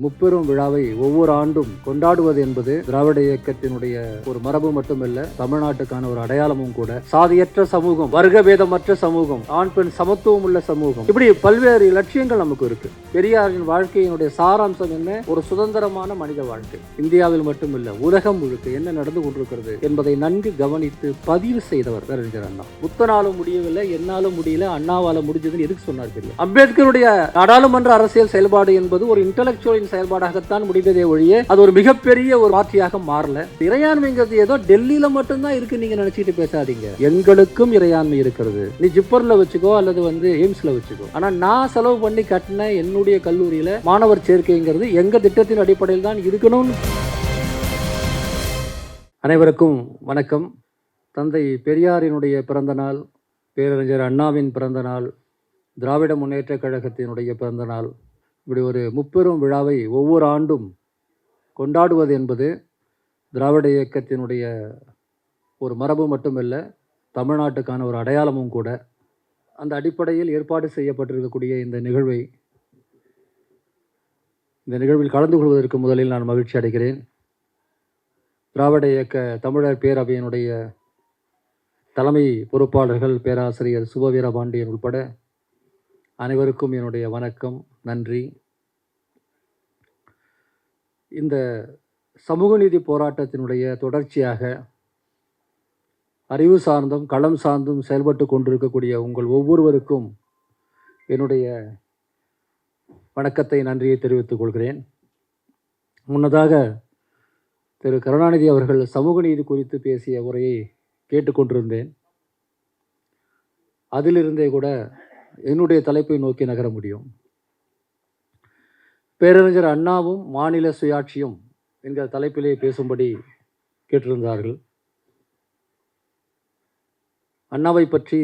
முப்பெரும் விழாவை ஒவ்வொரு ஆண்டும் கொண்டாடுவது என்பது திராவிட இயக்கத்தினுடைய ஒரு மரபு மட்டுமல்ல, தமிழ்நாட்டுக்கான ஒரு அடையாளமும் கூட. சாதியற்ற சமூகம், வர்க்க பேதமற்ற சமூகம், ஆண் பெண் சமத்துவம் உள்ள சமூகம், இப்படி பல்வேறு லட்சியங்கள் நமக்கு இருக்கு. பெரியாரின் வாழ்க்கையினுடைய சாராம்சம் என்ன? ஒரு சுதந்திரமான மனித வாழ்க்கை. இந்தியாவில் மட்டுமல்ல, உலகம் முழுக்க என்ன நடந்து கொண்டிருக்கிறது என்பதை நன்கு கவனித்து பதிவு செய்தவர் அறிஞர் அண்ணா. புத்தனாலும் முடியவில்லை, என்னாலும் முடியல, அண்ணாவால முடிஞ்சதுன்னு எதுக்கு சொன்னார் தெரியும். அம்பேத்கருடைய நாடாளுமன்ற அரசியல் செயல்பாடு என்பது ஒரு இன்டலெக்சுவல் செயல்பாடாகத்தான் முடிந்ததே ஒழிய அது ஒரு மிகப்பெரிய ஒரு மாற்றியாக மாறல. இறையாண்மைங்கிறது ஏதோ டெல்லியில மட்டும்தான் இருக்கு நீங்க நினைச்சிட்டு பேசாதீங்க. எங்களுக்கும் இறையாண்மை இருக்கிறது. நீ ஜிப்பர்ல வச்சுக்கோ அல்லது எய்ம்ஸ்ல வச்சுக்கோ. ஆனா நான் செலவு பண்ணி கட்டின என்னுடைய கல்லூரியில மாணவர் சேர்க்கைங்கிறது எங்க திட்டத்தின் அடிப்படையில் தான் இருக்கணும். அனைவருக்கும் வணக்கம். தந்தை பெரியாரினுடைய பிறந்த நாள், பேரறிஞர் அண்ணாவின் பிறந்த நாள், திராவிட முன்னேற்ற கழகத்தினுடைய பிறந்த நாள், இப்படி ஒரு முப்பெரும் விழாவை ஒவ்வொரு ஆண்டும் கொண்டாடுவது என்பது திராவிட இயக்கத்தினுடைய ஒரு மரபு மட்டுமல்ல, தமிழ்நாட்டுக்கான ஒரு அடையாளமும் கூட. அந்த அடிப்படையில் ஏற்பாடு செய்யப்பட்டிருக்கக்கூடிய இந்த நிகழ்வில் கலந்து கொள்வதற்கு முதலில் நான் மகிழ்ச்சி அடைகிறேன். திராவிட இயக்க தமிழர் பேரவையினுடைய தலைமை பொறுப்பாளர்கள் பேராசிரியர் சுபவீரபாண்டியன் உட்பட அனைவருக்கும் என்னுடைய வணக்கம், நன்றி. இந்த சமூக நீதி போராட்டத்தினுடைய தொடர்ச்சியாக அறிவு சார்ந்தும் களம் சார்ந்தும் செயல்பட்டு கொண்டிருக்கக்கூடிய உங்கள் ஒவ்வொருவருக்கும் என்னுடைய வணக்கத்தை, நன்றியை தெரிவித்துக் கொள்கிறேன். முன்னதாக திரு கருணாநிதி அவர்கள் சமூக நீதி குறித்து பேசிய உரையை கேட்டுக்கொண்டிருந்தேன். அதிலிருந்தே கூட என்னுடைய தலைப்பை நோக்கி நகர முடியும். பேரறிஞர் அண்ணாவும் மாநில சுயாட்சியும் என்கிற தலைப்பிலே பேசும்படி கேட்டிருந்தார்கள். அண்ணாவை பற்றி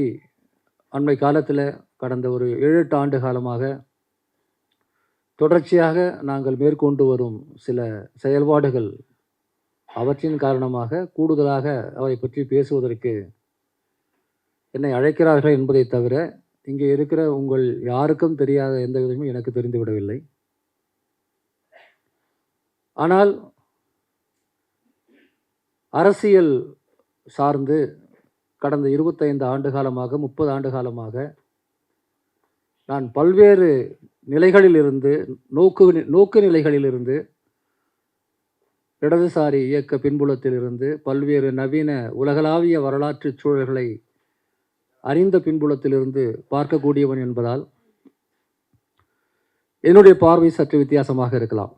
அண்மை காலத்தில் கடந்த ஒரு 7-8 ஆண்டு காலமாக தொடர்ச்சியாக நாங்கள் மேற்கொண்டு வரும் சில செயல்பாடுகள், அவற்றின் காரணமாக கூடுதலாக அவரை பற்றி பேசுவதற்கு என்னை அழைக்கிறார்கள் என்பதை தவிர இங்கே இருக்கிற உங்கள் யாருக்கும் தெரியாத எந்த விதமும் எனக்கு தெரிந்துவிடவில்லை. ஆனால் அரசியல் சார்ந்து கடந்த 25 ஆண்டு காலமாக 30 ஆண்டு காலமாக நான் பல்வேறு நிலைகளிலிருந்து நோக்கு நிலைகளிலிருந்து, இடதுசாரி இயக்க பின்புலத்திலிருந்து, பல்வேறு நவீன உலகளாவிய வரலாற்று சூழல்களை அறிந்த பின்புலத்திலிருந்து பார்க்கக்கூடியவன் என்பதால் என்னுடைய பார்வை சற்று வித்தியாசமாக இருக்கலாம்.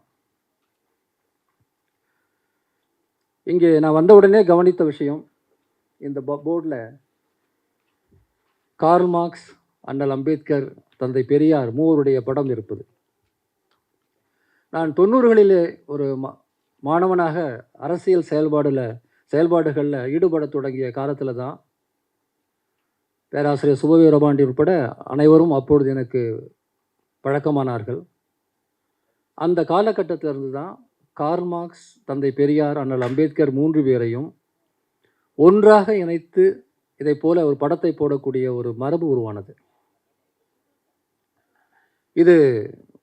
இங்கே நான் வந்த உடனே கவனித்த விஷயம், இந்த போர்டில் கார்ல் மார்க்ஸ், அண்ணல் அம்பேத்கர், தந்தை பெரியார் மூவருடைய படம் இருப்பது. நான் 90களிலே ஒரு மாணவனாக அரசியல் செயல்பாடுகளில் ஈடுபட தொடங்கிய காலத்தில் தான் பேராசிரியர் சுபவீரபாண்டி உட்பட அனைவரும் அப்பொழுது எனக்கு பழக்கமானார்கள். அந்த காலகட்டத்திலிருந்து தான் கார்ல் மார்க்ஸ், தந்தை பெரியார், அண்ணல் அம்பேத்கர் 3 பேரையும் ஒன்றாக இணைத்து இதை போல ஒரு படத்தை போடக்கூடிய ஒரு மரபு உருவானது. இது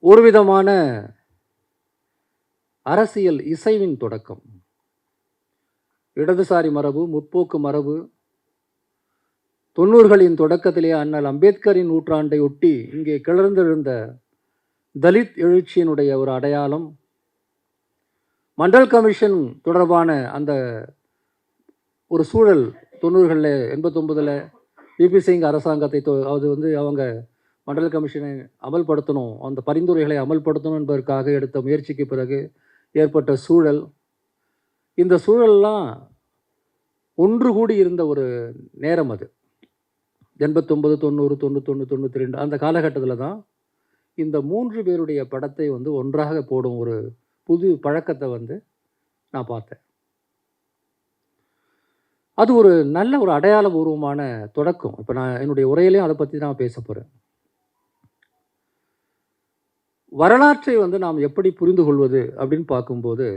ஒரு விதமான அரசியல் இசைவின் தொடக்கம். இடதுசாரி மரபு, முற்போக்கு மரபு 90களின் தொடக்கத்திலே அண்ணல் அம்பேத்கரின் நூற்றாண்டை ஒட்டி இங்கே கிளர்ந்தெழுந்த தலித் எழுச்சியினுடைய ஒரு அடையாளம். மண்டல் கமிஷன் தொடர்பான அந்த ஒரு சூழல் 90களில் 89ல் பிபி சிங் அரசாங்கத்தை அவங்க மண்டல் கமிஷனை அமல்படுத்தணும், அந்த பரிந்துரைகளை அமல்படுத்தணும் என்பதற்காக எடுத்த முயற்சிக்கு பிறகு ஏற்பட்ட சூழல். இந்த சூழல்லாம் ஒன்று கூடி இருந்த ஒரு நேரம் அது. 89, 90, 91, 92 அந்த காலகட்டத்தில் தான் இந்த 3 பேருடைய படத்தை ஒன்றாக போடும் ஒரு புது பழக்கத்தை நான் பார்த்தேன். அது ஒரு நல்ல ஒரு அடையாளபூர்வமான தொடக்கம். இப்போ நான் என்னுடைய உரையிலையும் அதை பற்றி நான் பேச போகிறேன். வரலாற்றை நாம் எப்படி புரிந்து கொள்வது அப்படின்னு பார்க்கும்போது,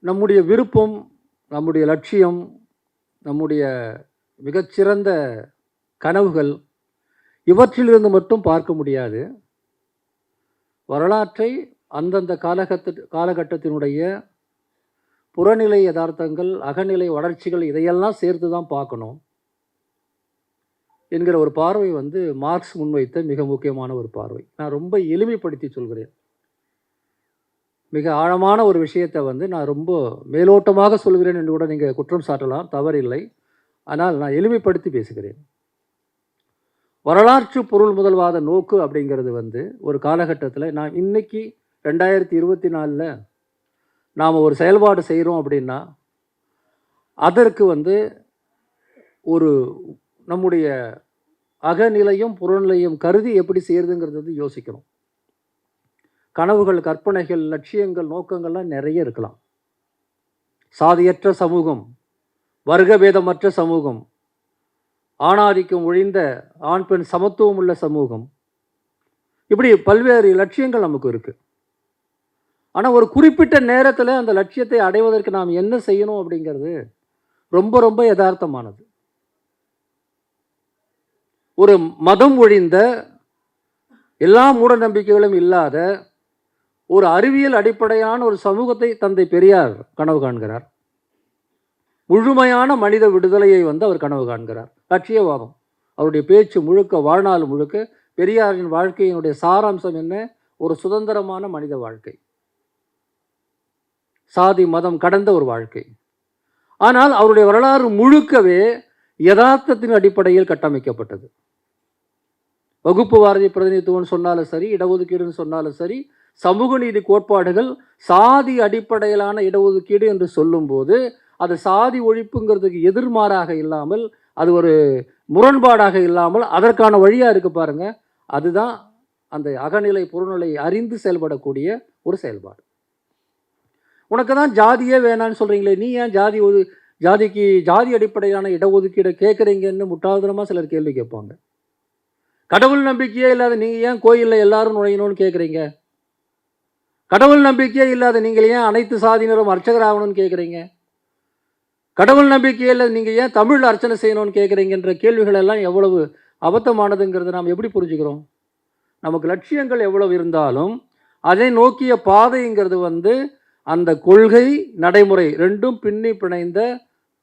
நம்முடைய விருப்பம், நம்முடைய லட்சியம், நம்முடைய மிகச்சிறந்த கனவுகள், இவற்றிலிருந்து மட்டும் பார்க்க முடியாது. வரலாற்றை அந்தந்த காலகட்டத்தினுடைய புறநிலை யதார்த்தங்கள், அகநிலை வளர்ச்சிகள் இதையெல்லாம் சேர்த்து தான் பார்க்கணும் என்கிற ஒரு பார்வை மார்க்ஸ் முன்வைத்த மிக முக்கியமான ஒரு பார்வை. நான் ரொம்ப எளிமைப்படுத்தி சொல்கிறேன். மிக ஆழமான ஒரு விஷயத்தை நான் ரொம்ப மேலோட்டமாக சொல்கிறேன் என்று கூட நீங்கள் குற்றம் சாட்டலாம், தவறில்லை. ஆனால் நான் எளிமைப்படுத்தி பேசுகிறேன். வரலாற்று பொருள் முதல்வாத நோக்கு அப்படிங்கிறது ஒரு காலகட்டத்தில், நான் இன்னைக்கு 2024 நாம் ஒரு செயல்பாடு செய்கிறோம் அப்படின்னா அதற்கு ஒரு நம்முடைய அகநிலையும் புறநிலையும் கருதி எப்படி செய்யறதுங்கிறது யோசிக்கணும். கனவுகள், கற்பனைகள், லட்சியங்கள், நோக்கங்கள்லாம் நிறைய இருக்கலாம். சாதியற்ற சமூகம், வர்க்கபேதமற்ற சமூகம், ஆணாதிக்கம் ஒழிந்த ஆண் பெண் சமத்துவம் உள்ள சமூகம், இப்படி பல்வேறு லட்சியங்கள் நமக்கு இருக்குது. ஆனால் ஒரு குறிப்பிட்ட நேரத்தில் அந்த லட்சியத்தை அடைவதற்கு நாம் என்ன செய்யணும் அப்படிங்கிறது ரொம்ப ரொம்ப யதார்த்தமானது. ஒரு மதம் ஒழிந்த, எல்லா மூட நம்பிக்கைகளும் இல்லாத ஒரு அறிவியல் அடிப்படையான ஒரு சமூகத்தை தந்தை பெரியார் கனவு காண்கிறார். முழுமையான மனித விடுதலையை அவர் கனவு காண்கிறார். லட்சியவாதம் அவருடைய பேச்சு முழுக்க, வாழ்நாள் முழுக்க பெரியாரின் வாழ்க்கையினுடைய சாராம்சம் என்ன? ஒரு சுதந்திரமான மனித வாழ்க்கை, சாதி மதம் கடந்த ஒரு வாழ்க்கை. ஆனால் அவருடைய வரலாறு முழுக்கவே யதார்த்தத்தின் அடிப்படையில் கட்டமைக்கப்பட்டது. வகுப்பு வாரிய பிரதிநிதித்துவம் சொன்னாலும் சரி, இடஒதுக்கீடுன்னு சொன்னாலும் சரி, சமூக நீதி கோட்பாடுகள் சாதி அடிப்படையிலான இடஒதுக்கீடு என்று சொல்லும்போது அது சாதி ஒழிப்புங்கிறதுக்கு எதிர்மாறாக இல்லாமல், அது ஒரு முரண்பாடாக இல்லாமல் அதற்கான வழியாக இருக்கு பாருங்க. அதுதான் அந்த அகநிலை புறநிலை அறிந்து செயல்படக்கூடிய ஒரு செயல்பாடு. உனக்கு தான் ஜாதியே வேணான்னு சொல்கிறீங்களே, நீ ஏன் ஜாதிக்கு ஜாதி அடிப்படையிலான இடஒதுக்கீடை கேட்குறீங்கன்னு முட்டாள்தனமாக சிலர் கேள்வி கேட்பாங்க. கடவுள் நம்பிக்கையே இல்லாத நீங்கள் ஏன் கோயிலில் எல்லாரும் நுழையணும்னு கேட்குறீங்க? கடவுள் நம்பிக்கையே இல்லாத நீங்கள் ஏன் அனைத்து சாதியினரும் அர்ச்சகர் ஆகணும்னு கேட்குறீங்க? கடவுள் நம்பிக்கையில் நீங்கள் ஏன் தமிழ் அர்ச்சனை செய்யணும்னு கேட்குறீங்கன்ற கேள்விகள் எல்லாம் எவ்வளவு அபத்தமானதுங்கிறத நாம் எப்படி புரிஞ்சுக்கிறோம்? நமக்கு லட்சியங்கள் எவ்வளவு இருந்தாலும் அதை நோக்கிய பாதைங்கிறது அந்த கொள்கை, நடைமுறை ரெண்டும் பின்னி பிணைந்த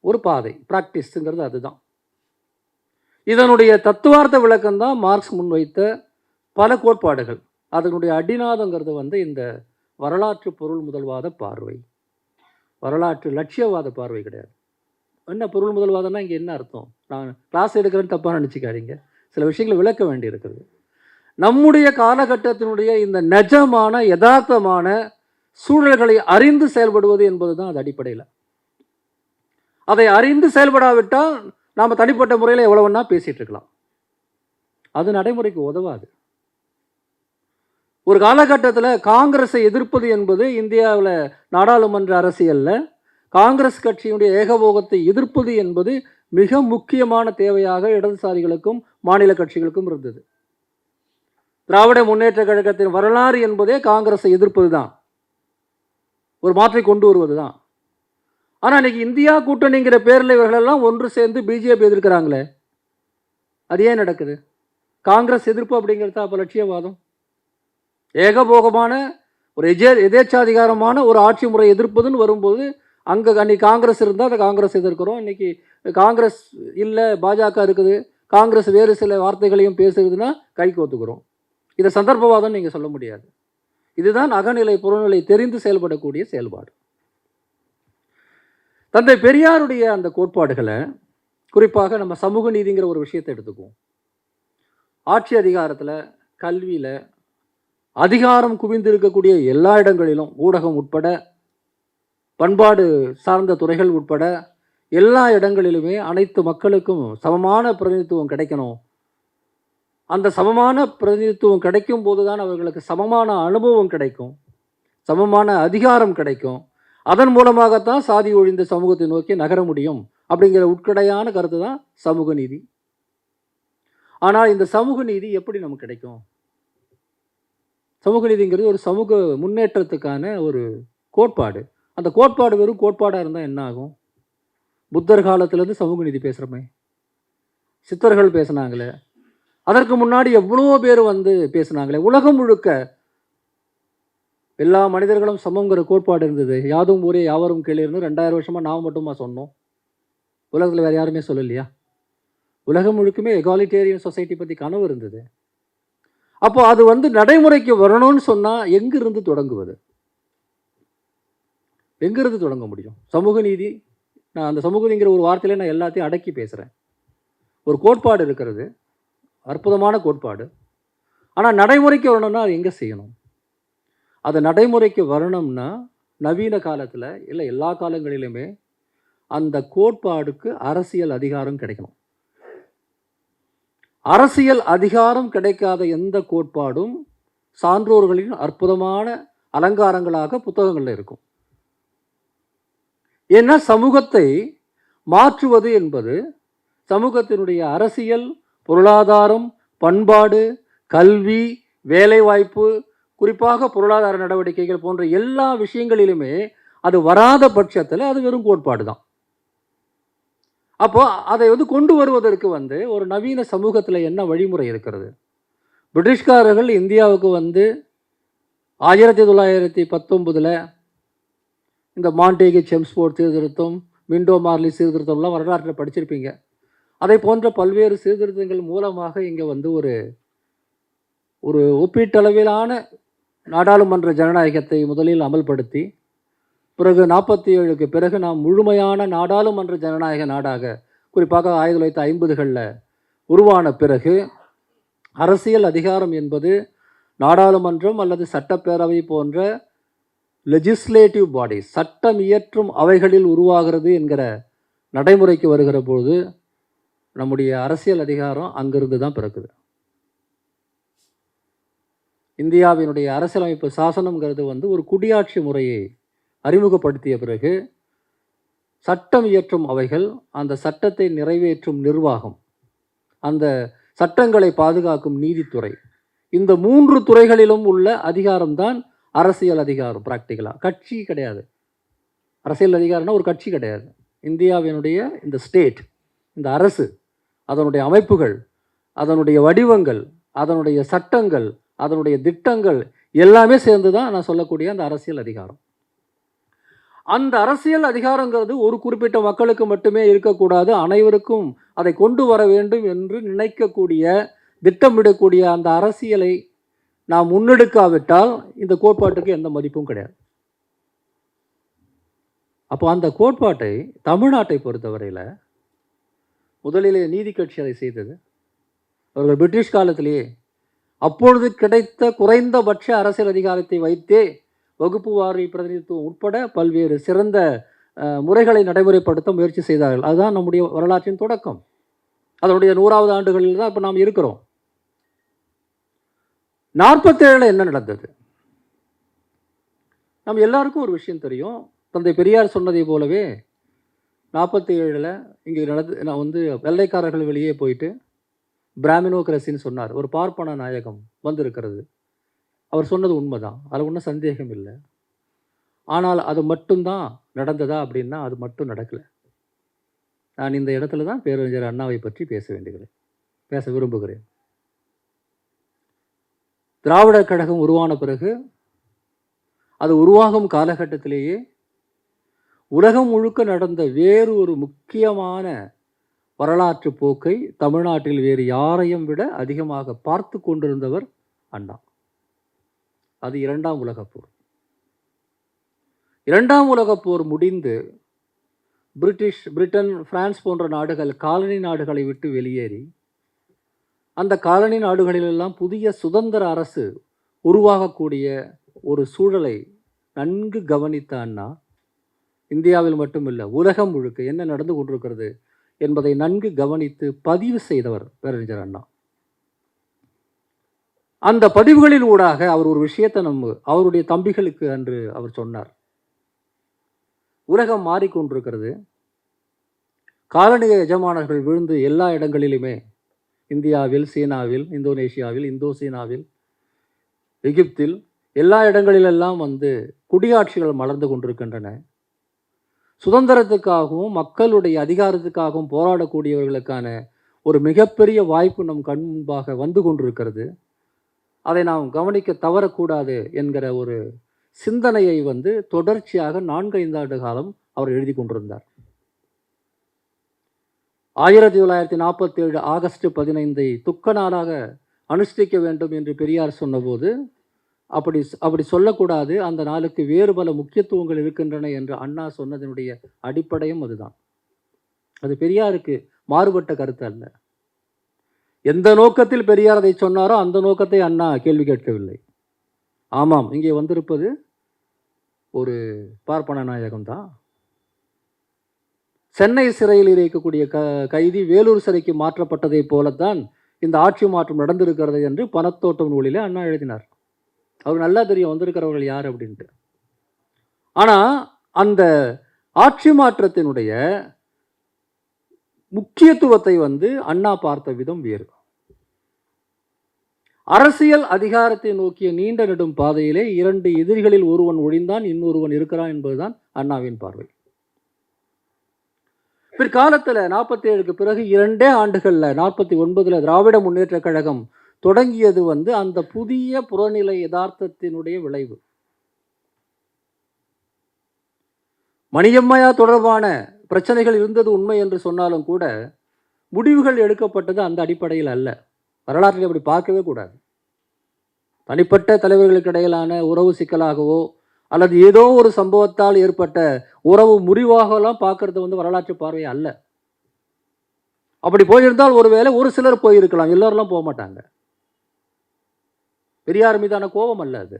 ஒரு பாதை, ப்ராக்டிஸுங்கிறது அதுதான். இதனுடைய தத்துவார்த்த விளக்கம்தான் மார்க்ஸ் முன்வைத்த பல கோட்பாடுகள். அதனுடைய அடிநாதங்கிறது இந்த வரலாற்று பொருள் முதல்வாத பார்வை, வரலாற்று லட்சியவாத பார்வை கிடையாது. என்ன பொருள் முதல்வாதம்னா இங்கே என்ன அர்த்தம்? நான் கிளாஸ் எடுக்கிறேன்னு தப்பாக நினச்சிக்காதீங்க, சில விஷயங்களை விளக்க வேண்டி இருக்கிறது. நம்முடைய காலகட்டத்தினுடைய இந்த நிஜமான யதார்த்தமான சூழல்களை அறிந்து செயல்படுவது என்பது தான் அது அடிப்படையில். அதை அறிந்து செயல்படாவிட்டால் நாம் தனிப்பட்ட முறையில் எவ்வளவுன்னா பேசிகிட்டு இருக்கலாம், அது நடைமுறைக்கு உதவாது. ஒரு காலகட்டத்தில் காங்கிரஸை எதிர்ப்பது என்பது இந்தியாவில் நாடாளுமன்ற அரசியலில் காங்கிரஸ் கட்சியினுடைய ஏகபோகத்தை எதிர்ப்பது என்பது மிக முக்கியமான தேவையாக இடதுசாரிகளுக்கும் மாநில கட்சிகளுக்கும் இருந்தது. திராவிட முன்னேற்ற கழகத்தின் வரலாறு என்பதே காங்கிரஸை எதிர்ப்பது தான், ஒரு மாற்றை கொண்டு வருவது தான். ஆனால் இன்னைக்கு இந்தியா கூட்டணிங்கிற பேரில் இவர்களெல்லாம் ஒன்று சேர்ந்து பிஜேபி எதிர்க்கிறாங்களே, அது ஏன் நடக்குது? காங்கிரஸ் எதிர்ப்பு அப்படிங்கிறதா அப்போ லட்சியவாதம்? ஏகபோகமான ஒரு எதேச்சாதிகாரமான ஒரு ஆட்சி முறை எதிர்ப்பதுன்னு வரும்போது அன்னைக்கு காங்கிரஸ் இருந்தால் அதை காங்கிரஸ் எதிர்க்கிறோம். இன்னைக்கு காங்கிரஸ் இல்லை, பாஜக இருக்குது, காங்கிரஸ் வேறு சில வார்த்தைகளையும் பேசுறதுன்னா கைக்கு ஒத்துக்கிறோம். இதை சந்தர்ப்பவாதம் நீங்கள் சொல்ல முடியாது. இதுதான் அகநிலை புறநிலை தெரிந்து செயல்படக்கூடிய செயல்பாடு. தந்தை பெரியாருடைய அந்த கோட்பாடுகளை குறிப்பாக நம்ம சமூக நீதிங்கிற ஒரு விஷயத்தை எடுத்துக்குவோம். ஆட்சி அதிகாரத்தில், கல்வியில், அதிகாரம் குவிந்திருக்கக்கூடிய எல்லா இடங்களிலும், ஊடகம் உட்பட, பண்பாடு சார்ந்த துறைகள் உட்பட எல்லா இடங்களிலுமே அனைத்து மக்களுக்கும் சமமான பிரதிநிதித்துவம் கிடைக்கணும். அந்த சமமான பிரதிநிதித்துவம் கிடைக்கும் போது தான் அவர்களுக்கு சமமான அனுபவம் கிடைக்கும், சமமான அதிகாரம் கிடைக்கும். அதன் மூலமாகத்தான் சாதி ஒழிந்த சமூகத்தை நோக்கி நகர முடியும் அப்படிங்கிற உட்கடையான கருத்து தான் சமூக நீதி. ஆனால் இந்த சமூக நீதி எப்படி நமக்கு கிடைக்கும்? சமூக நீதிங்கிறது ஒரு சமூக முன்னேற்றத்துக்கான ஒரு கோட்பாடு. அந்த கோட்பாடு வெறும் கோட்பாடாக இருந்தால் என்ன ஆகும்? புத்தர் காலத்திலேருந்து சமூக நீதி பேசுகிறோமே, சித்தர்கள் பேசுனாங்களே, அதற்கு முன்னாடி எவ்வளோ பேர் பேசுனாங்களே, உலகம் முழுக்க எல்லா மனிதர்களும் சமங்கிற கோட்பாடு இருந்தது. யாதும் ஊரே யாவரும் கேளீர்னு 2000 வருஷமாக நாம் மட்டுமா சொன்னோம்? உலகத்தில் வேறு யாருமே சொல்லலையா? உலகம் முழுக்குமே எகாலிட்டேரியன் சொசைட்டி பற்றி கனவு இருந்தது. அப்போ அது நடைமுறைக்கு வரணும்னு சொன்னால் எங்கிருந்து தொடங்குவது? எங்கிருந்து தொடங்க முடியும்? சமூக நீதி, நான் அந்த சமூக நீதிங்கிற ஒரு வார்த்தையில நான் எல்லாத்தையும் அடக்கி பேசுகிறேன். ஒரு கோட்பாடு இருக்கிறது, அற்புதமான கோட்பாடு. ஆனால் நடைமுறைக்கு வரணும்னா அது எங்கே செய்யணும்? அது நடைமுறைக்கு வரணும்னா நவீன காலத்தில் இல்லை எல்லா காலங்களிலுமே அந்த கோட்பாடுக்கு அரசியல் அதிகாரம் கிடைக்கணும். அரசியல் அதிகாரம் கிடைக்காத எந்த கோட்பாடும் சான்றோர்களின் அற்புதமான அலங்காரங்களாக புத்தகங்களில் இருக்கும். ஏன்னா சமூகத்தை மாற்றுவது என்பது சமூகத்தினுடைய அரசியல், பொருளாதாரம், பண்பாடு, கல்வி, வேலைவாய்ப்பு, குறிப்பாக பொருளாதார நடவடிக்கைகள் போன்ற எல்லா விஷயங்களிலுமே அது வராத பட்சத்தில் அது வெறும் கோட்பாடு தான். அப்போ அதை கொண்டு வருவதற்கு ஒரு நவீன சமூகத்தில் என்ன வழிமுறை இருக்கிறது? பிரிட்டிஷ்காரர்கள் இந்தியாவுக்கு 1919 இந்த மாண்டேகி செம்ஸ்போர்ட் சீர்திருத்தம், மிண்டோ மார்லி சீர்திருத்தம்லாம் வரலாற்றில் படிச்சிருப்பீங்க. அதை போன்ற பல்வேறு சீர்திருத்தங்கள் மூலமாக இங்கே ஒரு ஒப்பீட்டளவிலான நாடாளுமன்ற ஜனநாயகத்தை முதலில் அமல்படுத்தி, பிறகு 47க்கு பிறகு நாம் முழுமையான நாடாளுமன்ற ஜனநாயக நாடாக, குறிப்பாக 1950களில் உருவான பிறகு அரசியல் அதிகாரம் என்பது நாடாளுமன்றம் அல்லது சட்டப்பேரவை போன்ற லெஜிஸ்லேட்டிவ் பாடி, சட்டம் இயற்றும் அவைகளில் உருவாகிறது என்கிற நடைமுறைக்கு வருகிற போது நம்முடைய அரசியல் அதிகாரம் அங்கிருந்து தான் பிறக்குது. இந்தியாவினுடைய அரசியலமைப்பு சாசனம்ங்கிறது ஒரு குடியாட்சி முறையை அறிமுகப்படுத்திய பிறகு சட்டம் இயற்றும் அவைகள், அந்த சட்டத்தை நிறைவேற்றும் நிர்வாகம், அந்த சட்டங்களை பாதுகாக்கும் நீதித்துறை, இந்த 3 துறைகளிலும் உள்ள அதிகாரம்தான் அரசியல் அதிகாரம். பிராக்டிக்கலாக கட்சி கிடையாது. அரசியல் அதிகாரம்னா ஒரு கட்சி கிடையாது. இந்தியாவினுடைய இந்த ஸ்டேட், இந்த அரசு, அதனுடைய அமைப்புகள், அதனுடைய வடிவங்கள், அதனுடைய சட்டங்கள், அதனுடைய திட்டங்கள் எல்லாமே சேர்ந்து தான் நான் சொல்லக்கூடிய அந்த அரசியல் அதிகாரம். அந்த அரசியல் அதிகாரங்கிறது ஒரு குறிப்பிட்ட மக்களுக்கு மட்டுமே இருக்கக்கூடாது, அனைவருக்கும் அதை கொண்டு வர வேண்டும் என்று நினைக்கக்கூடிய, திட்டமிடக்கூடிய அந்த அரசியலை நாம் முன்னெடுக்காவிட்டால் இந்த கோட்பாட்டுக்கு எந்த மதிப்பும் கிடையாது. அப்போ அந்த கோட்பாட்டை தமிழ்நாட்டை பொறுத்தவரையில் முதலிலே நீதி கட்சி அதை செய்தது. அவர்கள் பிரிட்டிஷ் காலத்திலேயே அப்பொழுது கிடைத்த குறைந்தபட்ச அரசியல் அதிகாரத்தை வைத்தே வகுப்பு வாரி பிரதிநிதித்துவம் உட்பட பல்வேறு சிறந்த முறைகளை நடைமுறைப்படுத்த முயற்சி செய்தார்கள். அதுதான் நம்முடைய வரலாற்றின் தொடக்கம். அதனுடைய 100வது ஆண்டுகளில் தான் இப்போ நாம் இருக்கிறோம். 47 என்ன நடந்தது? நம்ம எல்லாருக்கும் ஒரு விஷயம் தெரியும். தந்தை பெரியார் சொன்னதை போலவே 47 இங்கே நான் வெள்ளைக்காரர்கள் வெளியே போயிட்டு பிராமினோக்ரஸின்னு சொன்னார். ஒரு பார்ப்பன நாயகம் வந்திருக்கிறது. அவர் சொன்னது உண்மைதான், அதில் ஒன்றும் சந்தேகம் இல்லை. ஆனால் அது மட்டும்தான் நடந்ததா அப்படின்னா அது மட்டும் நடக்கலை. நான் இந்த இடத்துல தான் பேரறிஞர் அண்ணாவை பற்றி பேச விரும்புகிறேன். திராவிடர் கழகம் உருவான பிறகு, அது உருவாகும் காலகட்டத்திலேயே உலகம் முழுக்க நடந்த வேறு ஒரு முக்கியமான வரலாற்று போக்கை தமிழ்நாட்டில் வேறு யாரையும் விட அதிகமாக பார்த்து கொண்டிருந்தவர் அண்ணா. அது 2ஆம் உலகப்போர். 2ஆம் உலகப்போர் முடிந்து பிரிட்டன், பிரான்ஸ் போன்ற நாடுகள் காலனி நாடுகளை விட்டு வெளியேறி அந்த காலனி நாடுகளிலெல்லாம் புதிய சுதந்திர அரசு உருவாகக்கூடிய ஒரு சூழலை நன்கு கவனித்த அண்ணா, இந்தியாவில் மட்டுமில்லை உலகம் முழுக்க என்ன நடந்து கொண்டிருக்கிறது என்பதை நன்கு கவனித்து பதிவு செய்தவர் பேரறிஞர் அண்ணா. அந்த பதிவுகளின் ஊடாக அவர் ஒரு விஷயத்தை அவருடைய தம்பிகளுக்கு அன்று அவர் சொன்னார். உலகம் மாறிக்கொண்டிருக்கிறது. காலனிய எஜமானர்கள் விழுந்து எல்லா இடங்களிலுமே, இந்தியாவில், சீனாவில், இந்தோனேஷியாவில், இந்தோசீனாவில், எகிப்தில், எல்லா இடங்களிலெல்லாம் குடியாட்சிகள் மலர்ந்து கொண்டிருக்கின்றன. சுதந்திரத்துக்காகவும் மக்களுடைய அதிகாரத்துக்காகவும் போராடக்கூடியவர்களுக்கான ஒரு மிகப்பெரிய வாய்ப்பு நம் கண் முன்பாக வந்து கொண்டிருக்கிறது. அதை நாம் கவனிக்க தவறக்கூடாது என்கிற ஒரு சிந்தனையை தொடர்ச்சியாக 4-5 ஆண்டு காலம் அவர் எழுதி கொண்டிருந்தார். 1947 ஆகஸ்ட் 15 துக்க நாளாக அனுஷ்டிக்க வேண்டும் என்று பெரியார் சொன்னபோது, அப்படி சொல்லக்கூடாது, அந்த நாளுக்கு வேறு பல முக்கியத்துவங்கள் இருக்கின்றன என்று அண்ணா சொன்னதனுடைய அடிப்படையும் அதுதான். அது பெரியாருக்கு மாறுபட்ட கருத்து அல்ல. எந்த நோக்கத்தில் பெரியார் அதை சொன்னாரோ அந்த நோக்கத்தை அண்ணா கேள்வி கேட்கவில்லை. ஆமாம், இங்கே வந்திருப்பது ஒரு பார்ப்பன நாயகம் தான். சென்னை சிறையில் இருக்கக்கூடிய கைதி வேலூர் சிறைக்கு மாற்றப்பட்டதை போலத்தான் இந்த ஆட்சி மாற்றம் நடந்திருக்கிறது என்று பணத்தோட்டம் நூலிலே அண்ணா எழுதினார். அவர் நல்லா தெரியும் வந்திருக்கிறவர்கள் யார் அப்படின்ட்டு. ஆனால் அந்த ஆட்சி மாற்றத்தினுடைய முக்கியத்துவத்தை அண்ணா பார்த்த விதம் வேறு. அரசியல் அதிகாரத்தை நோக்கிய நீண்ட நெடும் பாதையிலே 2 எதிரிகளில் ஒருவன் ஒழிந்தான், இன்னொருவன் இருக்கிறான் என்பதுதான் அண்ணாவின் பார்வை. பிற்காலத்தில் 47க்கு பிறகு 2 ஆண்டுகளில் 49 திராவிட முன்னேற்ற கழகம் தொடங்கியது அந்த புதிய புறநிலை யதார்த்தத்தினுடைய விளைவு. மணியம்மையா தொடர்பான பிரச்சனைகள் இருந்தது உண்மை என்று சொன்னாலும் கூட முடிவுகள் எடுக்கப்பட்டது அந்த அடிப்படையில் அல்ல. வரலாற்றில் அப்படி பார்க்கவே கூடாது. தனிப்பட்ட தலைவர்களுக்கு இடையிலான உறவு சிக்கலாகவோ அல்லது ஏதோ ஒரு சம்பவத்தால் ஏற்பட்ட உறவு முறிவாகலாம் பார்க்கறது வரலாற்று பார்வை அல்ல. அப்படி போயிருந்தால் ஒருவேளை ஒரு சிலர் போயிருக்கலாம், எல்லோரெல்லாம் போக மாட்டாங்க. பெரியார் மீதான கோபம் அல்ல அது.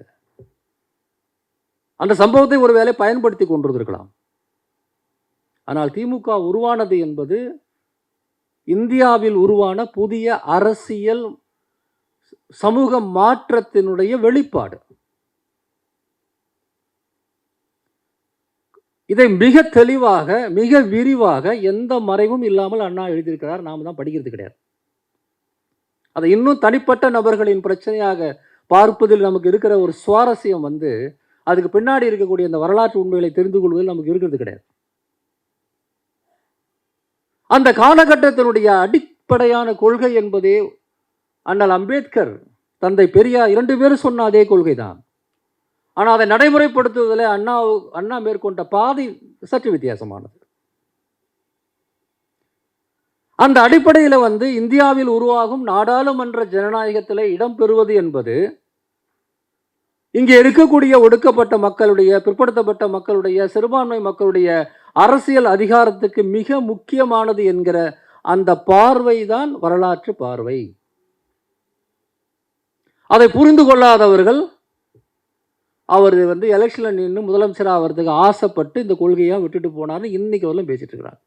அந்த சம்பவத்தை ஒருவேளை பயன்படுத்தி கொண்டிருக்கலாம். ஆனால் திமுக உருவானது என்பது இந்தியாவில் உருவான புதிய அரசியல் சமூக மாற்றத்தினுடைய வெளிப்பாடு. இதை மிக தெளிவாக மிக விரிவாக எந்த மறைவும் இல்லாமல் அண்ணா எழுதியிருக்கிறார். நாம தான் படிக்கிறது கிடையாது. அதை இன்னும் தனிப்பட்ட நபர்களின் பிரச்சனையாக பார்ப்பதில் நமக்கு இருக்கிற ஒரு சுவாரஸ்யம் அதுக்கு பின்னாடி இருக்கக்கூடிய இந்த வரலாற்று உண்மைகளை தெரிந்து கொள்வதில் நமக்கு இருக்கிறது கிடையாது. அந்த காலகட்டத்தினுடைய அடிப்படையான கொள்கை என்பதே அண்ணல் அம்பேத்கர், தந்தை பெரியார் 2 பேரும் சொன்ன அதே கொள்கை தான். ஆனால் அதை நடைமுறைப்படுத்துவதில் அண்ணா மேற்கொண்ட பாதை சற்று வித்தியாசமானது. அந்த அடிப்படையில் இந்தியாவில் உருவாகும் நாடாளுமன்ற ஜனநாயகத்தில் இடம்பெறுவது என்பது இங்கே இருக்கக்கூடிய ஒடுக்கப்பட்ட மக்களுடைய, பிற்படுத்தப்பட்ட மக்களுடைய, சிறுபான்மை மக்களுடைய அரசியல் அதிகாரத்துக்கு மிக முக்கியமானது என்கிற அந்த பார்வை தான் வரலாற்று பார்வை. அதை புரிந்து கொள்ளாதவர்கள் அவர் எலெக்ஷனில் நின்று முதலமைச்சர் ஆகிறதுக்கு ஆசைப்பட்டு இந்த கொள்கையை விட்டுட்டு போனார்னு இன்னைக்கு வரலும் பேசிட்டு இருக்கிறாங்க.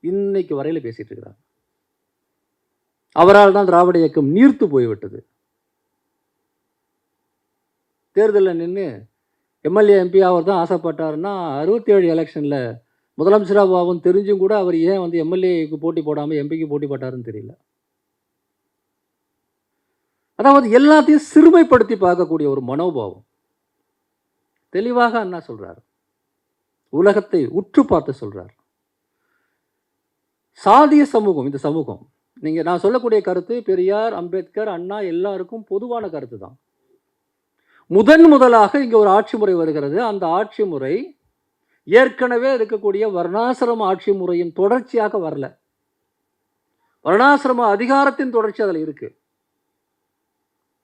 இன்னைக்கு வரையில பேசிட்டு இருக்கிறாங்க. அவரால் தான் திராவிட இயக்கம் நீர்த்து போய்விட்டது. தேர்தலில் நின்று எம்எல்ஏ எம்பி அவர் தான் ஆசைப்பட்டாருன்னா 67 எலெக்ஷனில் முதலமைச்சராகவும் தெரிஞ்சும் கூட அவர் ஏன் எம்எல்ஏக்கு போட்டி போடாமல் எம்பிக்கு போட்டி போட்டாருன்னு தெரியல. அதாவது எல்லாத்தையும் சிறுமைப்படுத்தி பார்க்கக்கூடிய ஒரு மனோபாவம். தெளிவாக அண்ணா சொல்றார், உலகத்தை உற்று பார்த்து சொல்றார். சாதிய சமூகம், இந்த சமூகம், நான் சொல்லக்கூடிய கருத்து பெரியார், அம்பேத்கர், அண்ணா எல்லாருக்கும் பொதுவான கருத்து தான். முதலாக இங்கே ஒரு ஆட்சி முறை வருகிறது. அந்த ஆட்சி முறை ஏற்கனவே இருக்கக்கூடிய வர்ணாசிரம ஆட்சி முறையின் தொடர்ச்சியாக வரல. வர்ணாசிரம அதிகாரத்தின் தொடர்ச்சி அதில் இருக்கு.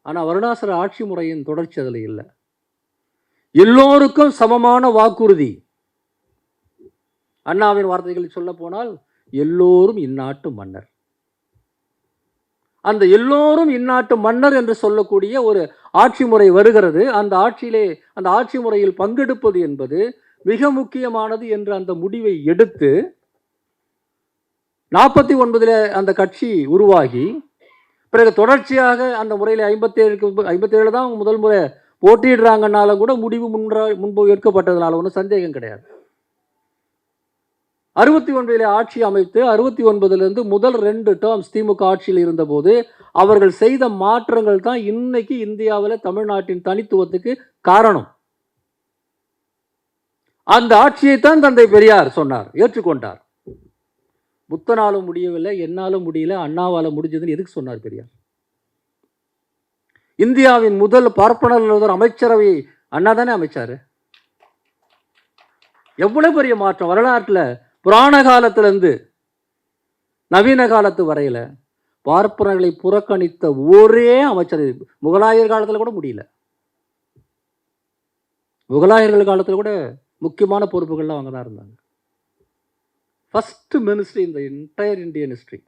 ஆனால் வர்ணாசிரம ஆட்சி முறையின் தொடர்ச்சி அதில் இல்லை. எல்லோருக்கும் சமமான வாக்குறுதி. அண்ணாவின் வார்த்தைகளில் சொல்ல போனால் எல்லோரும் இந்நாட்டு மன்னர். அந்த எல்லோரும் இந்நாட்டு மன்னர் என்று சொல்லக்கூடிய ஒரு ஆட்சி முறை வருகிறது. அந்த ஆட்சி முறையில் பங்கெடுப்பது என்பது மிக முக்கியமானது என்று அந்த முடிவை எடுத்து 49 அந்த கட்சி உருவாகி பிறகு தொடர்ச்சியாக அந்த முறையில் 57 தான் முதல் முறை போட்டியிடுறாங்கன்னாலும் கூட முடிவு முன்பு ஏற்கப்பட்டதுனால ஒன்றும் சந்தேகம் கிடையாது. 69 ஆட்சி அமைத்து 69 முதல் 2 டேர்ம்ஸ் திமுக ஆட்சியில் இருந்தபோது அவர்கள் செய்த மாற்றங்கள் தான் இன்னைக்கு இந்தியாவில் தமிழ்நாட்டின் தனித்துவத்துக்கு காரணம். அந்த ஆட்சியை தான் தந்தை பெரியார் சொன்னார், ஏற்றுக்கொண்டார். புத்தனாலும் முடியவில்லை, என்னாலும் முடியல, அண்ணாவால முடிஞ்சதுன்னு எதுக்கு சொன்னார் பெரியார்? இந்தியாவின் முதல் பார்ப்பனர் அமைச்சரவை அண்ணா தானே அமைச்சாரு. எவ்வளவு பெரிய மாற்றம் வரலாற்றில், புராண காலத்திலிருந்து நவீன காலத்து வரையில பார்ப்பனர்களை புறக்கணித்த ஒரே அமைச்சர். முகலாயர் காலத்தில் கூட முடியல. முகலாயர்கள் காலத்தில் கூட முக்கியமான பொறுப்புகள்லாம் அவங்க தான் இருந்தாங்க. ஃபர்ஸ்ட் மினிஸ்ட்ரி இந்த என்டையர் இந்தியன் ஹிஸ்ட்ரி,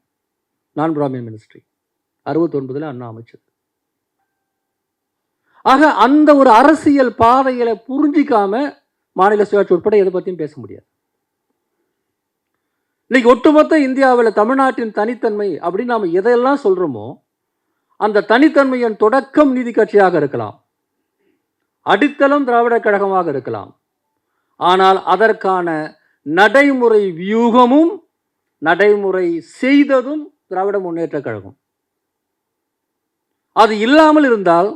நான் பிராமின் மினிஸ்ட்ரி 69 அண்ணா அமைச்சர். ஆக அந்த ஒரு அரசியல் பாதைகளை புரிஞ்சிக்காம மாநில சுயாட்சி உட்பட எதை பற்றியும் பேச முடியாது. இன்னைக்கு ஒட்டுமொத்த இந்தியாவில் தமிழ்நாட்டின் தனித்தன்மை அப்படின்னு நாம் எதையெல்லாம் சொல்றோமோ, அந்த தனித்தன்மையின் தொடக்கம் நீதி கட்சியாக இருக்கலாம், அடித்தளம் திராவிட கழகமாக இருக்கலாம். ஆனால் அதற்கான நடைமுறை வியூகமும் நடைமுறை செய்ததும் திராவிட முன்னேற்ற கழகம். அது இல்லாமல் இருந்தால்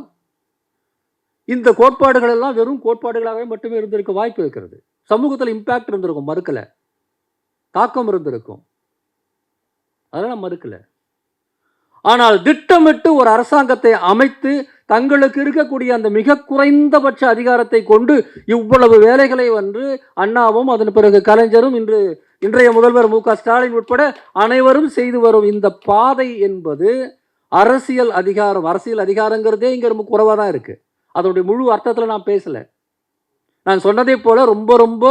இந்த கோட்பாடுகள் எல்லாம் வெறும் கோட்பாடுகளாகவே மட்டுமே இருந்திருக்க வாய்ப்பு இருக்கிறது. சமூகத்தில் இம்பாக்ட் இருந்திருக்கும், மறுக்கல. தாக்கம் இருந்திருக்கும், அதெல்லாம் மறுக்கல. ஆனால் திட்டமிட்டு ஒரு அரசாங்கத்தை அமைத்து தங்களுக்கு இருக்கக்கூடிய அந்த மிக குறைந்தபட்ச அதிகாரத்தை கொண்டு இவ்வளவு வேலைகளை வந்து அண்ணாவும் அதன் பிறகு கலைஞரும் இன்றைய முதல்வர் மு.க. ஸ்டாலின் உட்பட அனைவரும் செய்து வரும் இந்த பாதை என்பது அரசியல் அதிகாரம். அரசியல் அதிகாரங்கிறதே இங்கே ரொம்ப குறைவாக தான் இருக்கு. அதனுடைய முழு அர்த்தத்தில் நான் பேசல. நான் சொன்னதை போல ரொம்ப ரொம்ப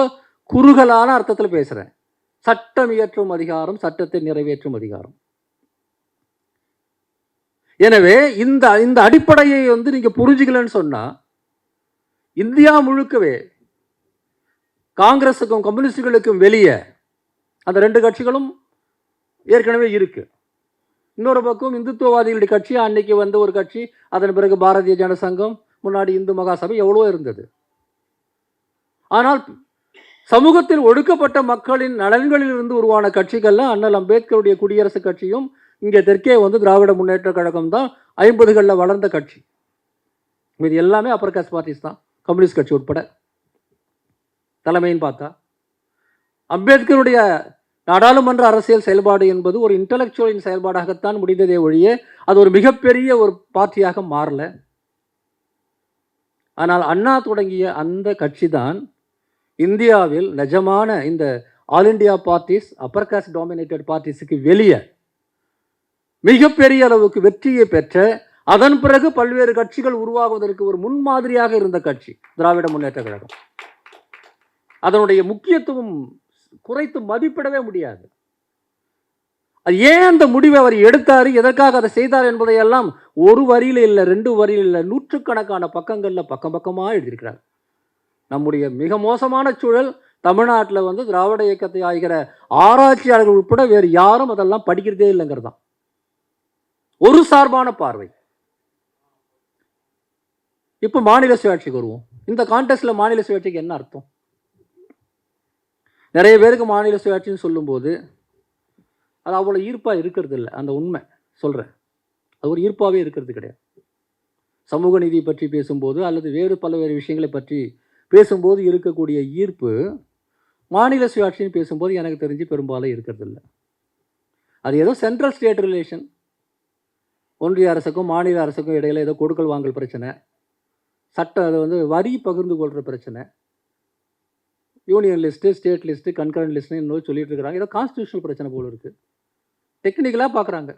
குறுகலான அர்த்தத்தில் பேசுறேன். சட்டம் இயற்றும் அதிகாரம், சட்டத்தை நிறைவேற்றும் அதிகாரம். எனவே இந்த இந்த அடிப்படையை வந்து நீங்க புரிஞ்சுக்கலன்னு சொன்னா, இந்தியா முழுக்கவே காங்கிரஸுக்கும் கம்யூனிஸ்டுகளுக்கும் வெளியே அந்த ரெண்டு கட்சிகளும் ஏற்கனவே இருக்கு. இன்னொரு பக்கம் இந்துத்துவவாதிகளுடைய கட்சி, அன்னைக்கு வந்து ஒரு கட்சி, அதன் பிறகு பாரதிய ஜனசங்கம், முன்னாடி இந்து மகாசபை, எவ்வளோ இருந்தது. ஆனால் சமூகத்தில் ஒடுக்கப்பட்ட மக்களின் நலன்களில் இருந்து உருவான கட்சிகள்ல அண்ணல் அம்பேத்கருடைய குடியரசு கட்சியும், இங்கே தெற்கே வந்து திராவிட முன்னேற்ற கழகம் தான் 50களில் வளர்ந்த கட்சி. இது எல்லாமே அப்பர் காஸ்ட் பார்ட்டிஸ் தான், கம்யூனிஸ்ட் கட்சி உட்பட. தலைமைன்னு பார்த்தா அம்பேத்கருடைய நாடாளுமன்ற அரசியல் செயல்பாடு என்பது ஒரு இன்டலெக்சுவலின் செயல்பாடாகத்தான் முடிந்ததே ஒழிய அது ஒரு மிகப்பெரிய ஒரு பார்ட்டியாக மாறல. ஆனால் அண்ணா தொடங்கிய அந்த கட்சி தான் இந்தியாவில் நிஜமான இந்த all India parties, upper caste dominated பார்ட்டிஸுக்கு வெளியே மிகப்பெரிய அளவுக்கு வெற்றியை பெற்ற, அதன் பிறகு பல்வேறு கட்சிகள் உருவாகுவதற்கு ஒரு முன்மாதிரியாக இருந்த கட்சி திராவிட முன்னேற்ற கழகம். அதனுடைய முக்கியத்துவம் குறைத்து மதிப்பிடவே முடியாது. அது ஏன் அந்த முடிவை அவர் எடுத்தார், எதற்காக அதை செய்தார் என்பதையெல்லாம் ஒரு வரியில் இல்லை, 2 வரியில் இல்லை, நூற்றுக்கணக்கான பக்கங்களில் பக்கம் பக்கமாக எழுதியிருக்கிறார். நம்முடைய மிக மோசமான சூழல் தமிழ்நாட்டில் வந்து திராவிட இயக்கத்தை ஆகிற ஆராய்ச்சியாளர்கள் உட்பட வேறு யாரும் அதெல்லாம் படிக்கிறதே இல்லைங்கிறது தான் ஒரு சார்பான பார்வை. இப்போ மாநில சுயாட்சிக்கு வருவோம். இந்த கான்டெஸ்ட்ல மாநில சுயாட்சிக்கு என்ன அர்த்தம்? நிறைய பேருக்கு மாநில சுயாட்சின்னு சொல்லும்போது அது அவ்வளோ ஈர்ப்பாக இருக்கிறது இல்லை. அந்த உண்மை சொல்கிறேன், அது ஒரு ஈர்ப்பாகவே இருக்கிறது கிடையாது. சமூக நீதி பற்றி பேசும்போது அல்லது வேறு பல்வேறு விஷயங்களை பற்றி பேசும்போது இருக்கக்கூடிய ஈர்ப்பு மாநில சுயாட்சின்னு பேசும்போது எனக்கு தெரிஞ்சு பெரும்பாலும் இருக்கிறது இல்லை. அது ஏதோ சென்ட்ரல் ஸ்டேட் ரிலேஷன், ஒன்றிய அரசுக்கும் மாநில அரசுக்கும் இடையில் ஏதோ கொடுக்கல் வாங்கல் பிரச்சனை, சட்டம் அது வந்து வரி பகிர்ந்து கொள்கிற பிரச்சனை, union list, state list, concurrent லிஸ்ட்னு இன்னும் சொல்லிட்டு இருக்கிறாங்க. ஏதோ கான்ஸ்டியூஷனல் பிரச்சனை போல் இருக்குது. டெக்னிக்கலாக பார்க்குறாங்க.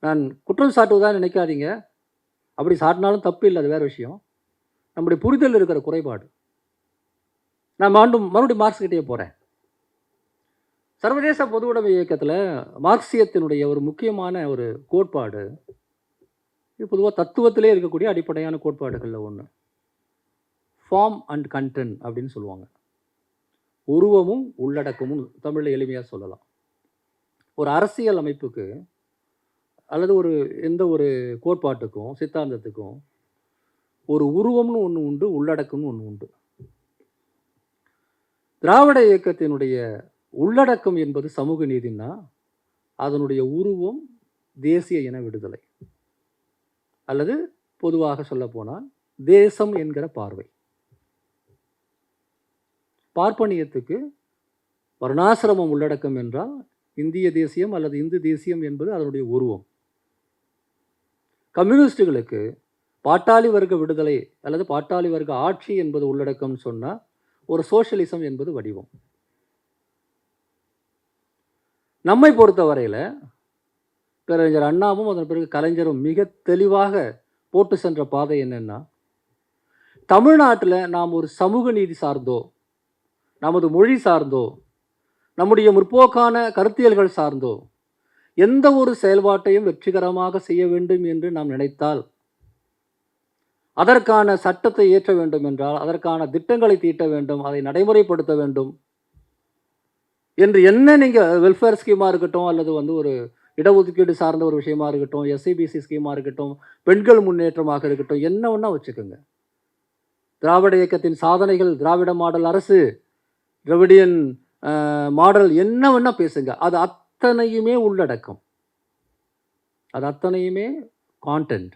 நான் குற்றம் சாட்டுவதாக நினைக்காதீங்க, அப்படி சாட்டினாலும் தப்பு இல்லை, அது வேறு விஷயம். நம்முடைய புரிதல் இருக்கிற குறைபாடு. நான் மறுபடியும் மார்க்ஸ் கிட்டே போகிறேன். சர்வதேச பொது உடைமை இயக்கத்தில் மார்க்சியத்தினுடைய ஒரு முக்கியமான ஒரு கோட்பாடு, இது பொதுவாக தத்துவத்திலே இருக்கக்கூடிய அடிப்படையான கோட்பாடுகளில் ஒன்று, ஃபார்ம் அண்ட் கண்டென்ட் அப்படின்னு சொல்லுவாங்க. உருவமும் உள்ளடக்கமும் தமிழில் எளிமையாக சொல்லலாம். ஒரு அரசியல் அமைப்புக்கு அல்லது எந்த ஒரு கோட்பாட்டுக்கும் சித்தாந்தத்துக்கும் ஒரு உருவம்னு ஒன்று உண்டு, உள்ளடக்கம்னு ஒன்று உண்டு. திராவிட இயக்கத்தினுடைய உள்ளடக்கம் என்பது சமூக நீதினா, அதனுடைய உருவம் தேசிய இன விடுதலை, அல்லது பொதுவாக சொல்ல போனால் தேசம் என்கிற பார்வை. பார்ப்பனியத்துக்கு வர்ணாசிரமம் உள்ளடக்கம் என்றால் இந்திய தேசியம் அல்லது இந்து தேசியம் என்பது அதனுடைய உருவம். கம்யூனிஸ்டுகளுக்கு பாட்டாளி வர்க்க விடுதலை அல்லது பாட்டாளி வர்க்க ஆட்சி என்பது உள்ளடக்கம்னு சொன்னால் ஒரு சோஷியலிசம் என்பது வடிவம். நம்மை பொறுத்த வரையில் பேரறிஞர் அண்ணாவும் அதன் பிறகு கலைஞரும் மிக தெளிவாக போட்டு சென்ற பாதை என்னன்னா, தமிழ்நாட்டில் நாம் ஒரு சமூக நீதி சார்ந்தோ, நமது மொழி சார்ந்தோ, நம்முடைய முற்போக்கான கருத்தியல்கள் சார்ந்தோ எந்த ஒரு செயல்பாட்டையும் வெற்றிகரமாக செய்ய வேண்டும் என்று நாம் நினைத்தால், அதற்கான சட்டத்தை இயற்ற வேண்டும் என்றால், அதற்கான திட்டங்களை தீட்ட வேண்டும், அதை நடைமுறைப்படுத்த வேண்டும் என்று என்ன நீங்கள் வெல்ஃபேர் ஸ்கீமாக இருக்கட்டும், அல்லது ஒரு இடஒதுக்கீடு சார்ந்த ஒரு விஷயமா இருக்கட்டும், எஸ்சிபிசி ஸ்கீமாக இருக்கட்டும், பெண்கள் முன்னேற்றமாக இருக்கட்டும், என்ன ஒன்றா வச்சுக்கோங்க. திராவிட இயக்கத்தின் சாதனைகள், திராவிட மாடல் அரசு, திராவிடியன் மாடல் என்ன வேணா பேசுங்க, அது அத்தனையுமே உள்ளடக்கம், அது அத்தனையுமே கான்டென்ட்.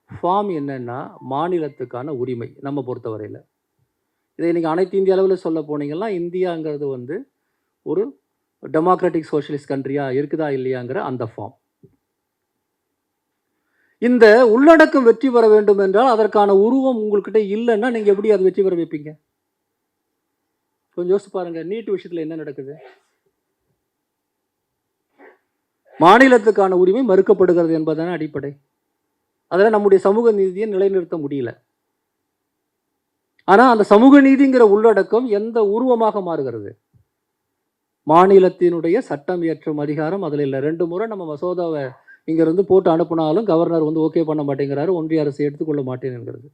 ஃபார்ம் என்னன்னா மாநிலத்துக்கான உரிமை. நம்ம பொறுத்தவரையில் இதை நீங்கள் அனைத்து இந்திய அளவில் சொல்ல போனீங்கன்னா, இந்தியாங்கிறது ஒரு டெமோக்ராட்டிக் சோஷியலிஸ்ட் கண்ட்ரியாக இருக்குதா இல்லையாங்கிற அந்த ஃபார்ம். இந்த உள்ளடக்கம் வெற்றி பெற வேண்டும் என்றால் அதற்கான உருவம் உங்கள்கிட்ட இல்லைன்னா நீங்கள் எப்படி அதை வெற்றி பெற வைப்பீங்க? கொஞ்சம் யோசிச்சு பாருங்க. நீட் விஷயத்தில் என்ன நடக்குது? மாநிலத்துக்கான உரிமை மறுக்கப்படுகிறது என்பதான அடிப்படை. அதில் நம்முடைய சமூக நீதியை நிலைநிறுத்த முடியல. ஆனால் அந்த சமூக நீதிங்கிற உள்ளடக்கம் எந்த உருவமாக மாறுகிறது? மாநிலத்தினுடைய சட்டம் இயற்றும் அதிகாரம் அதில் இல்லை. 2 முறை நம்ம மசோதாவை இங்கிருந்து போட்டு அனுப்பினாலும் கவர்னர் ஓகே பண்ண மாட்டேங்கிறாரு, ஒன்றிய அரசு எடுத்துக்கொள்ள மாட்டேன் என்கிறது.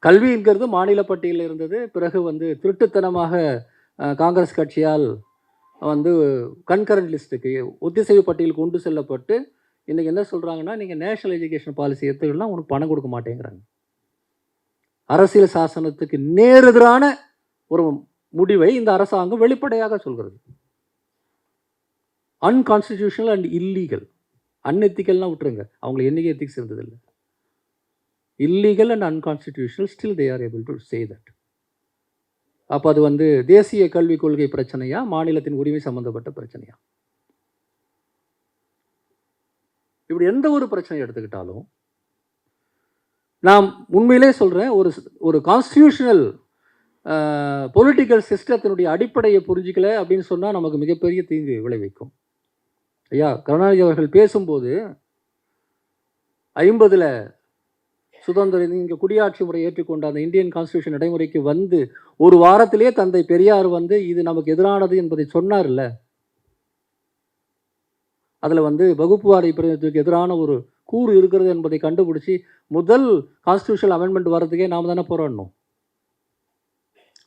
கல்விங்கிறது மாநில பட்டியலில் இருந்தது, பிறகு திருட்டுத்தனமாக காங்கிரஸ் கட்சியால் கன்கரண்ட் லிஸ்ட்டுக்கு ஒத்திசைவு பட்டியலுக்கு கொண்டு செல்லப்பட்டு இன்றைக்கி என்ன சொல்கிறாங்கன்னா, நீங்கள் நேஷனல் எஜுகேஷன் பாலிசி எடுத்துக்கலாம், உனக்கு பணம் கொடுக்க மாட்டேங்கிறாங்க. அரசியல் சாசனத்துக்கு நேரெதிரான ஒரு முடிவை இந்த அரசாங்கம் வெளிப்படையாக சொல்கிறது. Unconstitutional and illegal. அன்எத்திக்கல்னால் விட்டுருங்க, அவங்களுக்கு என்றைக்கு எத்திக்ஸ் இருந்ததில்லை. Illegal and unconstitutional, still they are able to say that. அப்போ அது தேசிய கல்விக் கொள்கை பிரச்சனையா, மாநிலத்தின் உரிமை சம்பந்தப்பட்ட பிரச்சனையா? இப்படி எந்த ஒரு பிரச்சனை எடுத்துக்கிட்டாலும் நான் உண்மையிலே சொல்கிறேன், ஒரு கான்ஸ்டிடியூஷனல் பொலிட்டிக்கல் சிஸ்டத்தினுடைய அடிப்படையை புரிஞ்சிக்கல அப்படின்னு சொன்னால் நமக்கு மிகப்பெரிய தீங்கு விளைவிக்கும். ஐயா கருணாநிதி அவர்கள் பேசும்போது 50 சுதந்திரம் இங்கே குடியாட்சி முறை ஏற்றுக்கொண்ட அந்த இந்தியன் கான்ஸ்டியூஷன் நடைமுறைக்கு ஒரு வாரத்திலே தந்தை பெரியார் இது நமக்கு எதிரானது என்பதை சொன்னார்ல. அதில் வகுப்புவாரி பிரதிநிதித்துவத்துக்கு எதிரான ஒரு கூறு இருக்கிறது என்பதை கண்டுபிடிச்சி முதல் கான்ஸ்டியூஷனல் அமெண்ட்மெண்ட் வர்றதுக்கே நாம் தானே போராடணும்.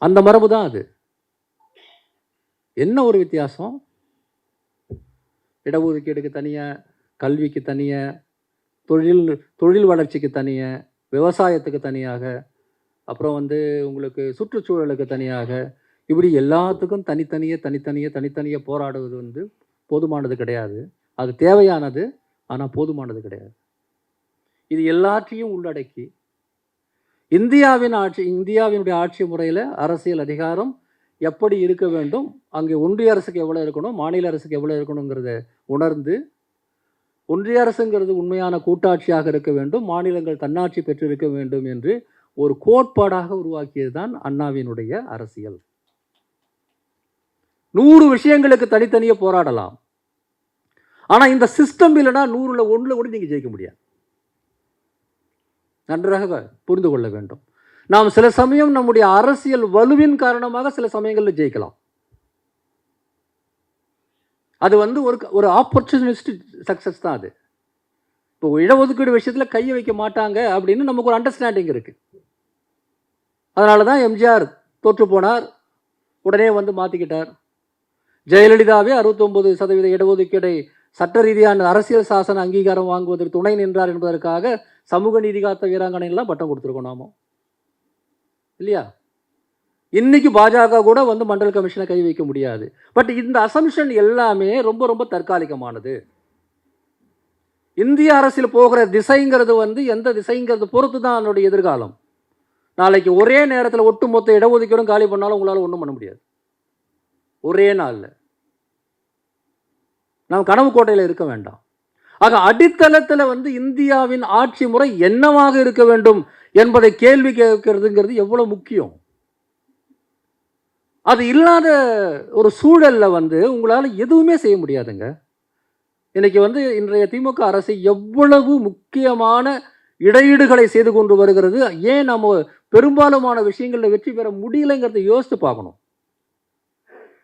அந்த மரபு தான் அது. என்ன ஒரு வித்தியாசம்? இடஒதுக்கீடுக்கு தனியாக, கல்விக்கு தனியாக, தொழில் வளர்ச்சிக்கு தனியாக, விவசாயத்துக்கு தனியாக, அப்புறம் உங்களுக்கு சுற்றுச்சூழலுக்கு தனியாக, இப்படி எல்லாத்துக்கும் தனித்தனியே போராடுவது போதுமானது கிடையாது. அது தேவையானது, ஆனால் போதுமானது கிடையாது. இது எல்லாற்றையும் உள்ளடக்கி இந்தியாவினுடைய ஆட்சி முறையில் அரசியல் அதிகாரம் எப்படி இருக்க வேண்டும், அங்கே ஒன்றிய அரசுக்கு எவ்வளோ இருக்கணும், மாநில அரசுக்கு எவ்வளோ இருக்கணுங்கிறத உணர்ந்து, ஒன்றிய அரசுங்கிறது உண்மையான கூட்டாட்சியாக இருக்க வேண்டும், மாநிலங்கள் தன்னாட்சி பெற்றிருக்க வேண்டும் என்று ஒரு கோட்பாடாக உருவாக்கியது தான் அண்ணாவினுடைய அரசியல். 100 விஷயங்களுக்கு தனித்தனியே போராடலாம், ஆனால் இந்த சிஸ்டம் இல்லைன்னா 100ல் 1 கூட நீங்கள் ஜெயிக்க முடியாது. நன்றாக புரிந்து கொள்ள வேண்டும். நாம் சில சமயம் நம்முடைய அரசியல் வலுவின் காரணமாக சில சமயங்களில் ஜெயிக்கலாம். அது ஒரு ஆப்பர்ச்சுனிஸ்டிக் சக்ஸஸ் தான் அது. இப்போ இடஒதுக்கீடு விஷயத்தில் கையை வைக்க மாட்டாங்க அப்படின்னு நமக்கு ஒரு அண்டர்ஸ்டாண்டிங் இருக்குது. அதனால தான் எம்ஜிஆர் தோற்று போனார், உடனே மாற்றிக்கிட்டார். ஜெயலலிதாவே 69% இடஒதுக்கீடை சட்ட ரீதியான அரசியல் சாசன அங்கீகாரம் வாங்குவதற்கு துணை நின்றார் என்பதற்காக சமூக நீதி காத்த வீராங்கனைலாம் பட்டம் கொடுத்துருக்கோம் நாம, இல்லையா? இன்னைக்கு பாஜக கூட மண்டல் கமிஷனை கை வைக்க முடியாது. பட் இந்த அசம்ஷன் எல்லாமே ரொம்ப ரொம்ப தற்காலிகமானது. இந்திய அரசியல் போகிற திசைங்கிறது எந்த திசைங்கிறது பொறுத்து தான் அதனுடைய எதிர்காலம். நாளைக்கு ஒரே நேரத்தில் ஒட்டுமொத்த இடஒதுக்கீடும் காலி பண்ணாலும் உங்களால் ஒன்றும் பண்ண முடியாது ஒரே நாளில். நாம் கனவு கோட்டையில் இருக்க வேண்டாம். ஆக அடித்தளத்தில் இந்தியாவின் ஆட்சி முறை என்னவாக இருக்க வேண்டும் என்பதை கேள்வி கேட்கிறதுங்கிறது எவ்வளவு முக்கியம். அது இல்லாத ஒரு சூழல்ல உங்களால் எதுவுமே செய்ய முடியாதுங்க. இன்னைக்கு இன்றைய திமுக அரசு எவ்வளவு முக்கியமான இடையீடுகளை செய்து கொண்டு வருகிறது. ஏன் நம்ம பெரும்பாலுமான விஷயங்களில் வெற்றி பெற முடியலைங்கிறத யோசித்து பார்க்கணும்.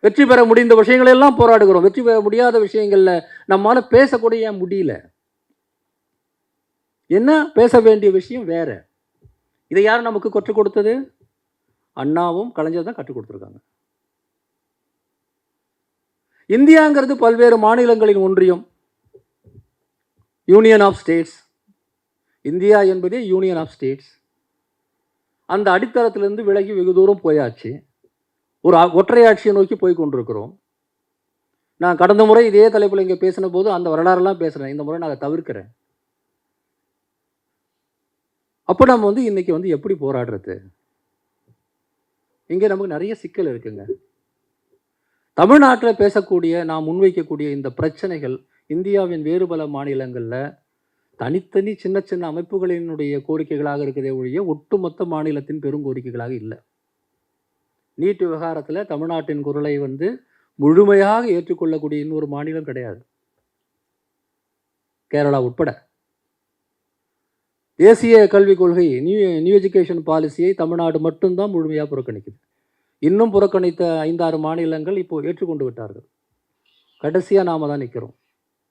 வெற்றி பெற முடிந்த விஷயங்கள் எல்லாம் போராடுகிறோம். வெற்றி பெற முடியாத விஷயங்கள்ல நம்மால பேசக்கூடிய ஏன் முடியல? என்ன பேச வேண்டிய விஷயம் வேற. இதை யார் நமக்கு கற்றுக் கொடுத்தது? அண்ணாவும் கலைஞர் தான் கற்றுக் கொடுத்துருக்காங்க. இந்தியாங்கிறது பல்வேறு மாநிலங்களின் ஒன்றியம், யூனியன் ஆஃப் ஸ்டேட்ஸ். இந்தியா என்பதே யூனியன் ஆஃப் ஸ்டேட்ஸ். அந்த அடித்தளத்திலிருந்து விலகி வெகு தூரம் போயாச்சு. ஒரு ஒற்றையாட்சியை நோக்கி போய் கொண்டிருக்கிறோம். நான் கடந்த முறை இதே தலைப்பில் இங்கே பேசின போது அந்த வரலாறுலாம் பேசுகிறேன். இந்த முறை நான் தவிர்க்கிறேன். அப்போ நம்ம இன்னைக்கு எப்படி போராடுறது? இங்கே நமக்கு நிறைய சிக்கல் இருக்குங்க. தமிழ்நாட்டில் பேசக்கூடிய நாம் முன்வைக்கக்கூடிய இந்த பிரச்சனைகள் இந்தியாவின் வேறு பல மாநிலங்களில் தனித்தனி சின்ன சின்ன அமைப்புகளினுடைய கோரிக்கைகளாக இருக்கிறதே ஒழிய ஒட்டுமொத்த மாநிலத்தின் பெருங்கோரிக்கைகளாக இல்லை. நீட் விவகாரத்தில் தமிழ்நாட்டின் குரலை முழுமையாக ஏற்றுக்கொள்ளக்கூடிய இன்னொரு மாநிலம் கிடையாது, கேரளா உட்பட. தேசிய கல்விக் கொள்கை நியூ எஜுகேஷன் பாலிசியை தமிழ்நாடு மட்டும்தான் முழுமையாக புறக்கணிக்குது. இன்னும் புறக்கணித்த 5-6 மாநிலங்கள் இப்போ ஏற்றுக்கொண்டு விட்டார்கள். கடைசியாக நாம தான் நிற்கிறோம்.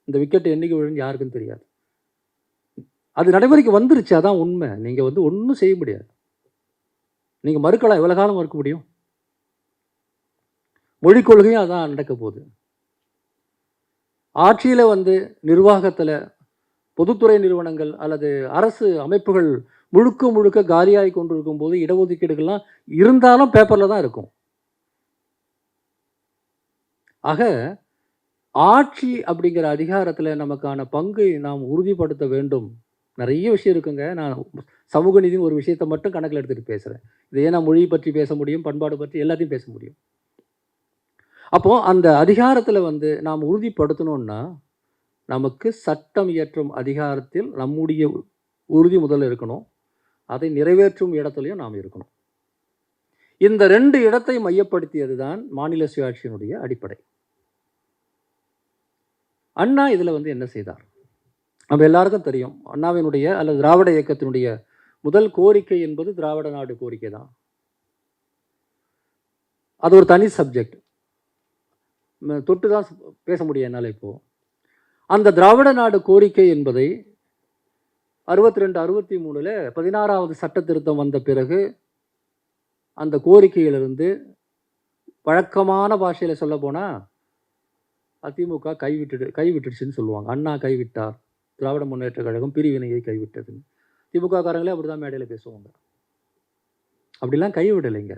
இந்த விக்கெட் என்னைக்கு விழுந்து யாருக்குன்னு தெரியாது. அது நடைமுறைக்கு வந்துருச்சு, அதான் உண்மை. நீங்கள் ஒன்றும் செய்ய முடியாது. நீங்கள் மறுக்கலாம், எவ்வளோ காலம் மறுக்க முடியும்? மொழிக் கொள்கையும் அதான் நடக்க போகுது. ஆட்சியில் நிர்வாகத்தில் பொதுத்துறை நிறுவனங்கள் அல்லது அரசு அமைப்புகள் முழுக்க முழுக்க காலியாகி கொண்டிருக்கும் போது இடஒதுக்கீடுகள்லாம் இருந்தாலும் பேப்பரில் தான் இருக்கும். ஆக ஆட்சி அப்படிங்கிற அதிகாரத்தில் நமக்கான பங்கை நாம் உறுதிப்படுத்த வேண்டும். நிறைய விஷயம் இருக்குங்க. நான் சமூக நீதியின் ஒரு விஷயத்தை மட்டும் கணக்கில் எடுத்துகிட்டு பேசுகிறேன். இதையே நான் மொழி பற்றி பேச முடியும், பண்பாடு பற்றி எல்லாத்தையும் பேச முடியும். அப்போது அந்த அதிகாரத்தில் நாம் உறுதிப்படுத்தணும்னா நமக்கு சட்டம் இயற்றும் அதிகாரத்தில் நம்முடைய உறுதி முதல்ல இருக்கணும். அதை நிறைவேற்றும் இடத்துலையும் நாம் இருக்கணும். இந்த 2 இடத்தை மையப்படுத்தியது தான் மாநில சுயாட்சியினுடைய அடிப்படை. அண்ணா இதில் என்ன செய்தார்? நம்ம எல்லாருக்கும் தெரியும். அண்ணாவினுடைய அல்லது திராவிட இயக்கத்தினுடைய முதல் கோரிக்கை என்பது திராவிட நாடு கோரிக்கை தான். அது ஒரு தனி சப்ஜெக்ட், தொட்டு தான் பேச முடியும் என்னால். இப்போது அந்த திராவிட நாடு கோரிக்கை என்பதை 62-63 16வது சட்ட திருத்தம் வந்த பிறகு அந்த கோரிக்கையிலிருந்து வழக்கமான பாஷையில் சொல்ல போனால் அதிமுக கைவிட்டுடுச்சுன்னு சொல்லுவாங்க. அண்ணா கைவிட்டார், திராவிட முன்னேற்ற கழகம் பிரிவினையை கைவிட்டதுன்னு. திமுக காரங்களே அப்படி தான் மேடையில் பேசுவாங்க. அப்படிலாம் கைவிடலைங்க.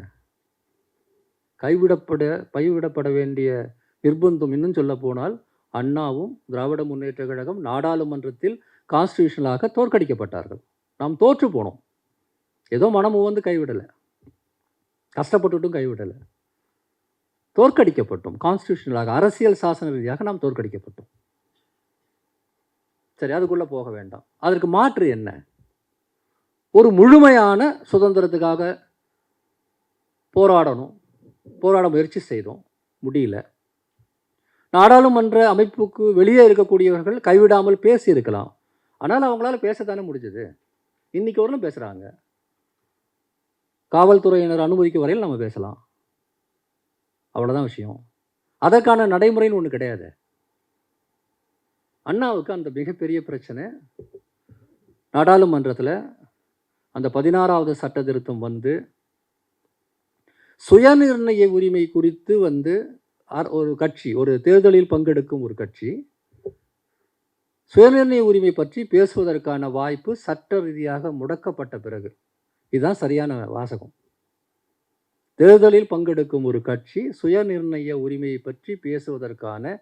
கைவிடப்பட வேண்டிய நிர்பந்தம், இன்னும் சொல்ல போனால் அண்ணாவும் திராவிட முன்னேற்ற கழகம் நாடாளுமன்றத்தில் கான்ஸ்டியூஷனலாக தோற்கடிக்கப்பட்டார்கள். நாம் தோற்று போனோம். ஏதோ மனமும் கைவிடலை, கஷ்டப்பட்டுட்டும் கைவிடலை, தோற்கடிக்கப்பட்டோம். கான்ஸ்டியூஷனலாக அரசியல் சாசன ரீதியாக நாம் தோற்கடிக்கப்பட்டோம். சரி, அதுக்குள்ளே போக வேண்டாம். அதற்கு மாற்று என்ன? ஒரு முழுமையான சுதந்திரத்துக்காக போராட முயற்சி செய்தோம், முடியல. நாடாளுமன்ற அமைப்புக்கு வெளியே இருக்கக்கூடியவர்கள் கைவிடாமல் பேசியிருக்கலாம். ஆனால் அவங்களால பேசத்தானே முடிஞ்சது. இன்னைக்கு வரலும் பேசுகிறாங்க. காவல்துறையினர் அனுமதிக்க வரையில் நம்ம பேசலாம், அவ்வளோதான் விஷயம். அதற்கான நடைமுறைன்னு ஒன்று கிடையாது. அண்ணாவுக்கு அந்த மிகப்பெரிய பிரச்சனை, நாடாளுமன்றத்தில் அந்த 16வது சட்ட திருத்தம் சுயநிர்ணய உரிமை குறித்து ஒரு கட்சி, ஒரு தேர்தலில் பங்கெடுக்கும் ஒரு கட்சி சுயநிர்ணய உரிமை பற்றி பேசுவதற்கான வாய்ப்பு சட்ட ரீதியாக முடக்கப்பட்ட பிறகு, இதுதான் சரியான வாசகம். தேர்தலில் பங்கெடுக்கும் ஒரு கட்சி சுயநிர்ணய உரிமையை பற்றி பேசுவதற்கான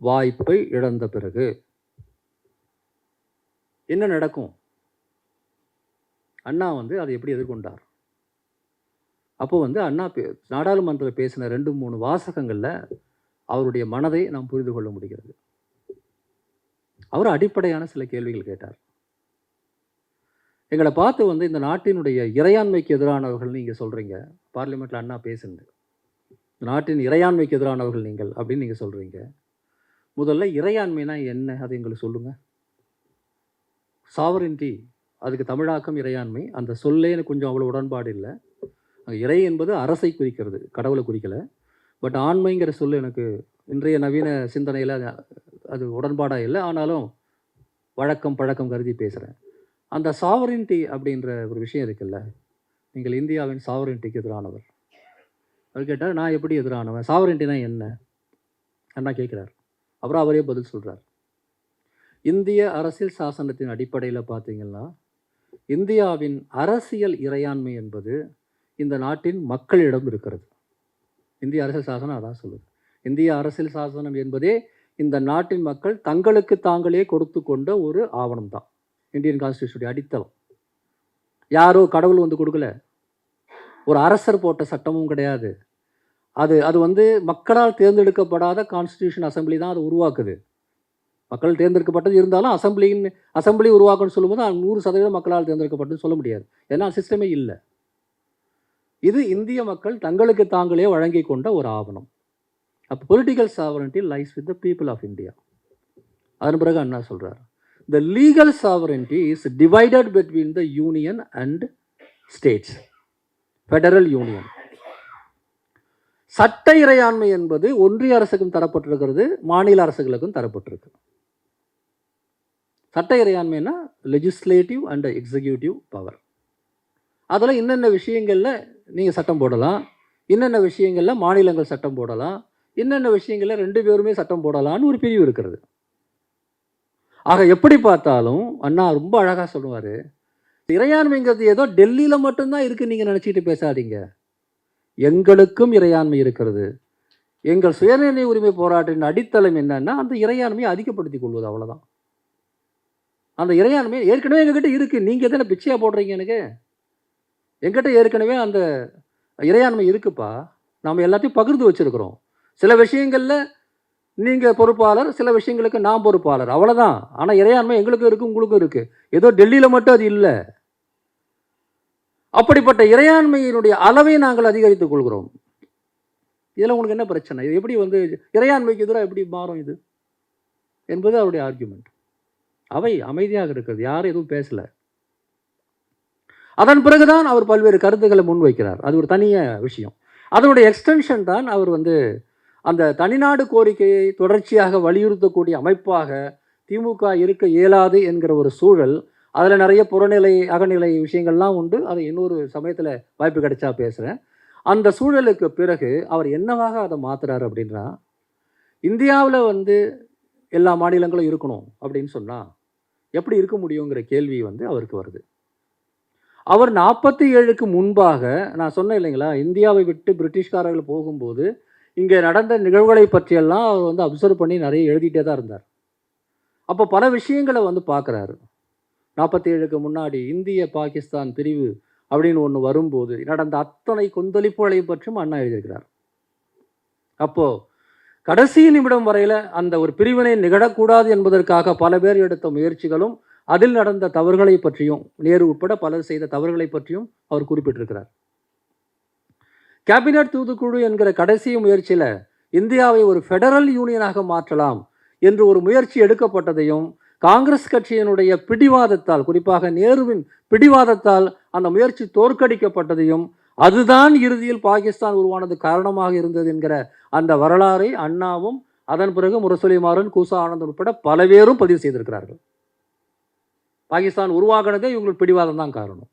வாய்ப்பை இழந்த பிறகு என்ன நடக்கும்? அண்ணா அதை எப்படி எதிர்கொண்டார்? அப்போ அண்ணா நாடாளுமன்றத்தில் பேசின 2-3 வாசகங்களில் அவருடைய மனதை நாம் புரிந்து கொள்ள முடிகிறது. அவர் அடிப்படையான சில கேள்விகள் கேட்டார். எங்களை பார்த்து இந்த நாட்டினுடைய இறையாண்மைக்கு எதிரானவர்கள் நீங்கள் சொல்கிறீங்க, பார்லிமெண்ட்டில் அண்ணா பேசுனது, நாட்டின் இறையாண்மைக்கு எதிரானவர்கள் நீங்கள் அப்படின்னு நீங்கள் சொல்கிறீங்க. முதல்ல இறையாண்மைனா என்ன, அது எங்களுக்கு சொல்லுங்கள். சாவரின்டி, அதுக்கு தமிழாக்கம் இறையாண்மை. அந்த சொல்லே எனக்கு கொஞ்சம் அவ்வளோ உடன்பாடு இல்லை. இறை என்பது அரசை குறிக்கிறது, கடவுளை குறிக்கலை. பட் ஆண்மைங்கிற சொல் எனக்கு இன்றைய நவீன சிந்தனையில் அது உடன்பாடாக இல்லை. ஆனாலும் வழக்கம் பழக்கம் கருதி பேசுகிறேன். அந்த சாவரின்டி அப்படின்ற ஒரு விஷயம் இருக்குல்ல, நீங்கள் இந்தியாவின் சாவரின்டிக்கு எதிரானவர். அவர் கேட்டார், நான் எப்படி எதிரானவன், சாவரின்டினா என்ன அண்ணா கேட்குறார். அப்புறம் அவரே பதில் சொல்கிறார். இந்திய அரசியல் சாசனத்தின் அடிப்படையில் பார்த்தீங்கன்னா, இந்தியாவின் அரசியல் இறையாண்மை என்பது இந்த நாட்டின் மக்களிடம் இருக்கிறது. இந்திய அரசியல் சாசனம் அதான் சொல்லுது. இந்திய அரசியல் சாசனம் என்பதே இந்த நாட்டின் மக்கள் தங்களுக்கு தாங்களே கொடுத்து கொண்ட ஒரு ஆவணம் தான். இந்தியன் கான்ஸ்டியூஷனுடைய அடித்தளம். யாரோ கடவுள் கொடுக்கல, ஒரு அரசர் போட்ட சட்டமும் கிடையாது. அது மக்களால் தேர்ந்தெடுக்கப்படாத கான்ஸ்டியூஷன் அசம்பிளி தான் அதை உருவாக்குது. மக்கள் தேர்ந்தெடுக்கப்பட்டது இருந்தாலும் அசம்பிளி உருவாக்கணும்னு சொல்லும்போது 100% மக்களால் தேர்ந்தெடுக்கப்பட்டதுன்னு சொல்ல முடியாது. ஏன்னா சிஸ்டமே இல்லை. இது இந்திய மக்கள் தங்களுக்கு தாங்களே வழங்கி கொண்ட ஒரு ஆவணம். அப்போ political sovereignty lies with the people of India. அதன் பிறகு அண்ணா சொல்கிறார், the legal sovereignty is divided between the union and states, federal union. சட்ட இறையாண்மை என்பது ஒன்றிய அரசுக்கும் தரப்பட்டிருக்கிறது, மாநில அரசுகளுக்கும் தரப்பட்டிருக்கு. சட்ட இறையாண்மைன்னா லெஜிஸ்லேட்டிவ் அண்ட் எக்ஸிக்யூட்டிவ் பவர். அதில் என்னென்ன விஷயங்களில் நீங்கள் சட்டம் போடலாம், என்னென்ன விஷயங்களில் மாநிலங்கள் சட்டம் போடலாம், என்னென்ன விஷயங்களில் 2 பேருமே சட்டம் போடலான்னு ஒரு பிரிவு இருக்கிறது. ஆக எப்படி பார்த்தாலும் அண்ணா ரொம்ப அழகாக சொல்லுவார், இறையாண்மைங்கிறது ஏதோ டெல்லியில் மட்டும்தான் இருக்குது நீங்கள் நினச்சிக்கிட்டு பேசாதீங்க. எங்களுக்கும் இறையாண்மை இருக்கிறது. எங்கள் சுயநிர்ணய உரிமை போராட்டின் அடித்தளம் என்னன்னா அந்த இறையாண்மையை அதிகப்படுத்திக் கொள்வது, அவ்வளோதான். அந்த இறையாண்மை ஏற்கனவே எங்ககிட்ட இருக்குது. நீங்கள் எத்தனை பிச்சையாக போடுறீங்க? எங்கிட்ட ஏற்கனவே அந்த இறையாண்மை இருக்குப்பா. நாம் எல்லாத்தையும் பகிர்ந்து வச்சுருக்கிறோம். சில விஷயங்களில் நீங்கள் பொறுப்பாளர், சில விஷயங்களுக்கு நான் பொறுப்பாளர், அவ்வளோதான். ஆனால் இறையாண்மை எங்களுக்கும் இருக்குது, உங்களுக்கும் இருக்குது. ஏதோ டெல்லியில் மட்டும் அது இல்லை. அப்படிப்பட்ட இறையாண்மையினுடைய அளவை நாங்கள் அதிகரித்துக் கொள்கிறோம். இதில் உங்களுக்கு என்ன பிரச்சனை? இது எப்படி இறையாண்மைக்கு எதிராக எப்படி மாறும் இது என்பது அவருடைய ஆர்கியூமெண்ட். அவை அமைதியாக இருக்கிறது, யாரும் எதுவும் பேசலை. அதன் பிறகுதான் அவர் பல்வேறு கருத்துக்களை முன்வைக்கிறார். அது ஒரு தனிய விஷயம். அதனுடைய எக்ஸ்டென்ஷன் தான் அவர் அந்த தனிநாடு கோரிக்கையை தொடர்ச்சியாக வலியுறுத்தக்கூடிய அமைப்பாக திமுக இருக்க இயலாது என்கிற ஒரு சூழல். அதில் நிறைய புறநிலை அகநிலை விஷயங்கள்லாம் உண்டு. அதை இன்னொரு சமயத்தில் வாய்ப்பு கிடைச்சா பேசுகிறேன். அந்த சூழலுக்கு பிறகு அவர் என்னவாக அதை மாற்றுறாரு அப்படின்னா, இந்தியாவில் எல்லா மாநிலங்களும் இருக்கணும் அப்படின்னு சொன்னால் எப்படி இருக்க முடியுங்கிற கேள்வி அவருக்கு வருது. அவர் 47க்கு முன்பாக நான் சொன்னேன் இல்லைங்களா, இந்தியாவை விட்டு பிரிட்டிஷ்காரர்கள் போகும்போது இங்கே நடந்த நிகழ்வுகளை பற்றியெல்லாம் அவர் அப்சர்வ் பண்ணி நிறைய எழுதிட்டே தான் இருந்தார். அப்போ பல விஷயங்களை பார்க்குறாரு. 47க்கு முன்னாடி இந்திய பாகிஸ்தான் பிரிவு அப்படின்னு ஒன்று வரும்போது நடந்த அத்தனை கொந்தளிப்புகளை பற்றியும் அண்ணா எழுதியிருக்கிறார். அப்போது கடைசி நிமிடம் வரையில் அந்த ஒரு பிரிவினை நிகழக்கூடாது என்பதற்காக பல பேர் எடுத்த முயற்சிகளும் அதில் நடந்த தவறுகளை பற்றியும், நேரு உட்பட பலர் செய்த தவறுகளை பற்றியும் அவர் குறிப்பிட்டிருக்கிறார். கேபினட் தூதுக்குழு என்கிற கடைசி முயற்சியில் இந்தியாவை ஒரு ஃபெடரல் யூனியனாக மாற்றலாம் என்று ஒரு முயற்சி எடுக்கப்பட்டதையும், காங்கிரஸ் கட்சியினுடைய பிடிவாதத்தால், குறிப்பாக நேருவின் பிடிவாதத்தால் அந்த முயற்சி தோற்கடிக்கப்பட்டதையும், அதுதான் இறுதியில் பாகிஸ்தான் உருவானது காரணமாக இருந்தது என்கிற அந்த வரலாறை அண்ணாவும் அதன் பிறகு முரசொலி மாறன், கூசா ஆனந்தன் உட்பட பல பேரும் பதிவு செய்திருக்கிறார்கள். பாகிஸ்தான் உருவாகினதே இவங்களுக்கு பிடிவாதம் தான் காரணம்.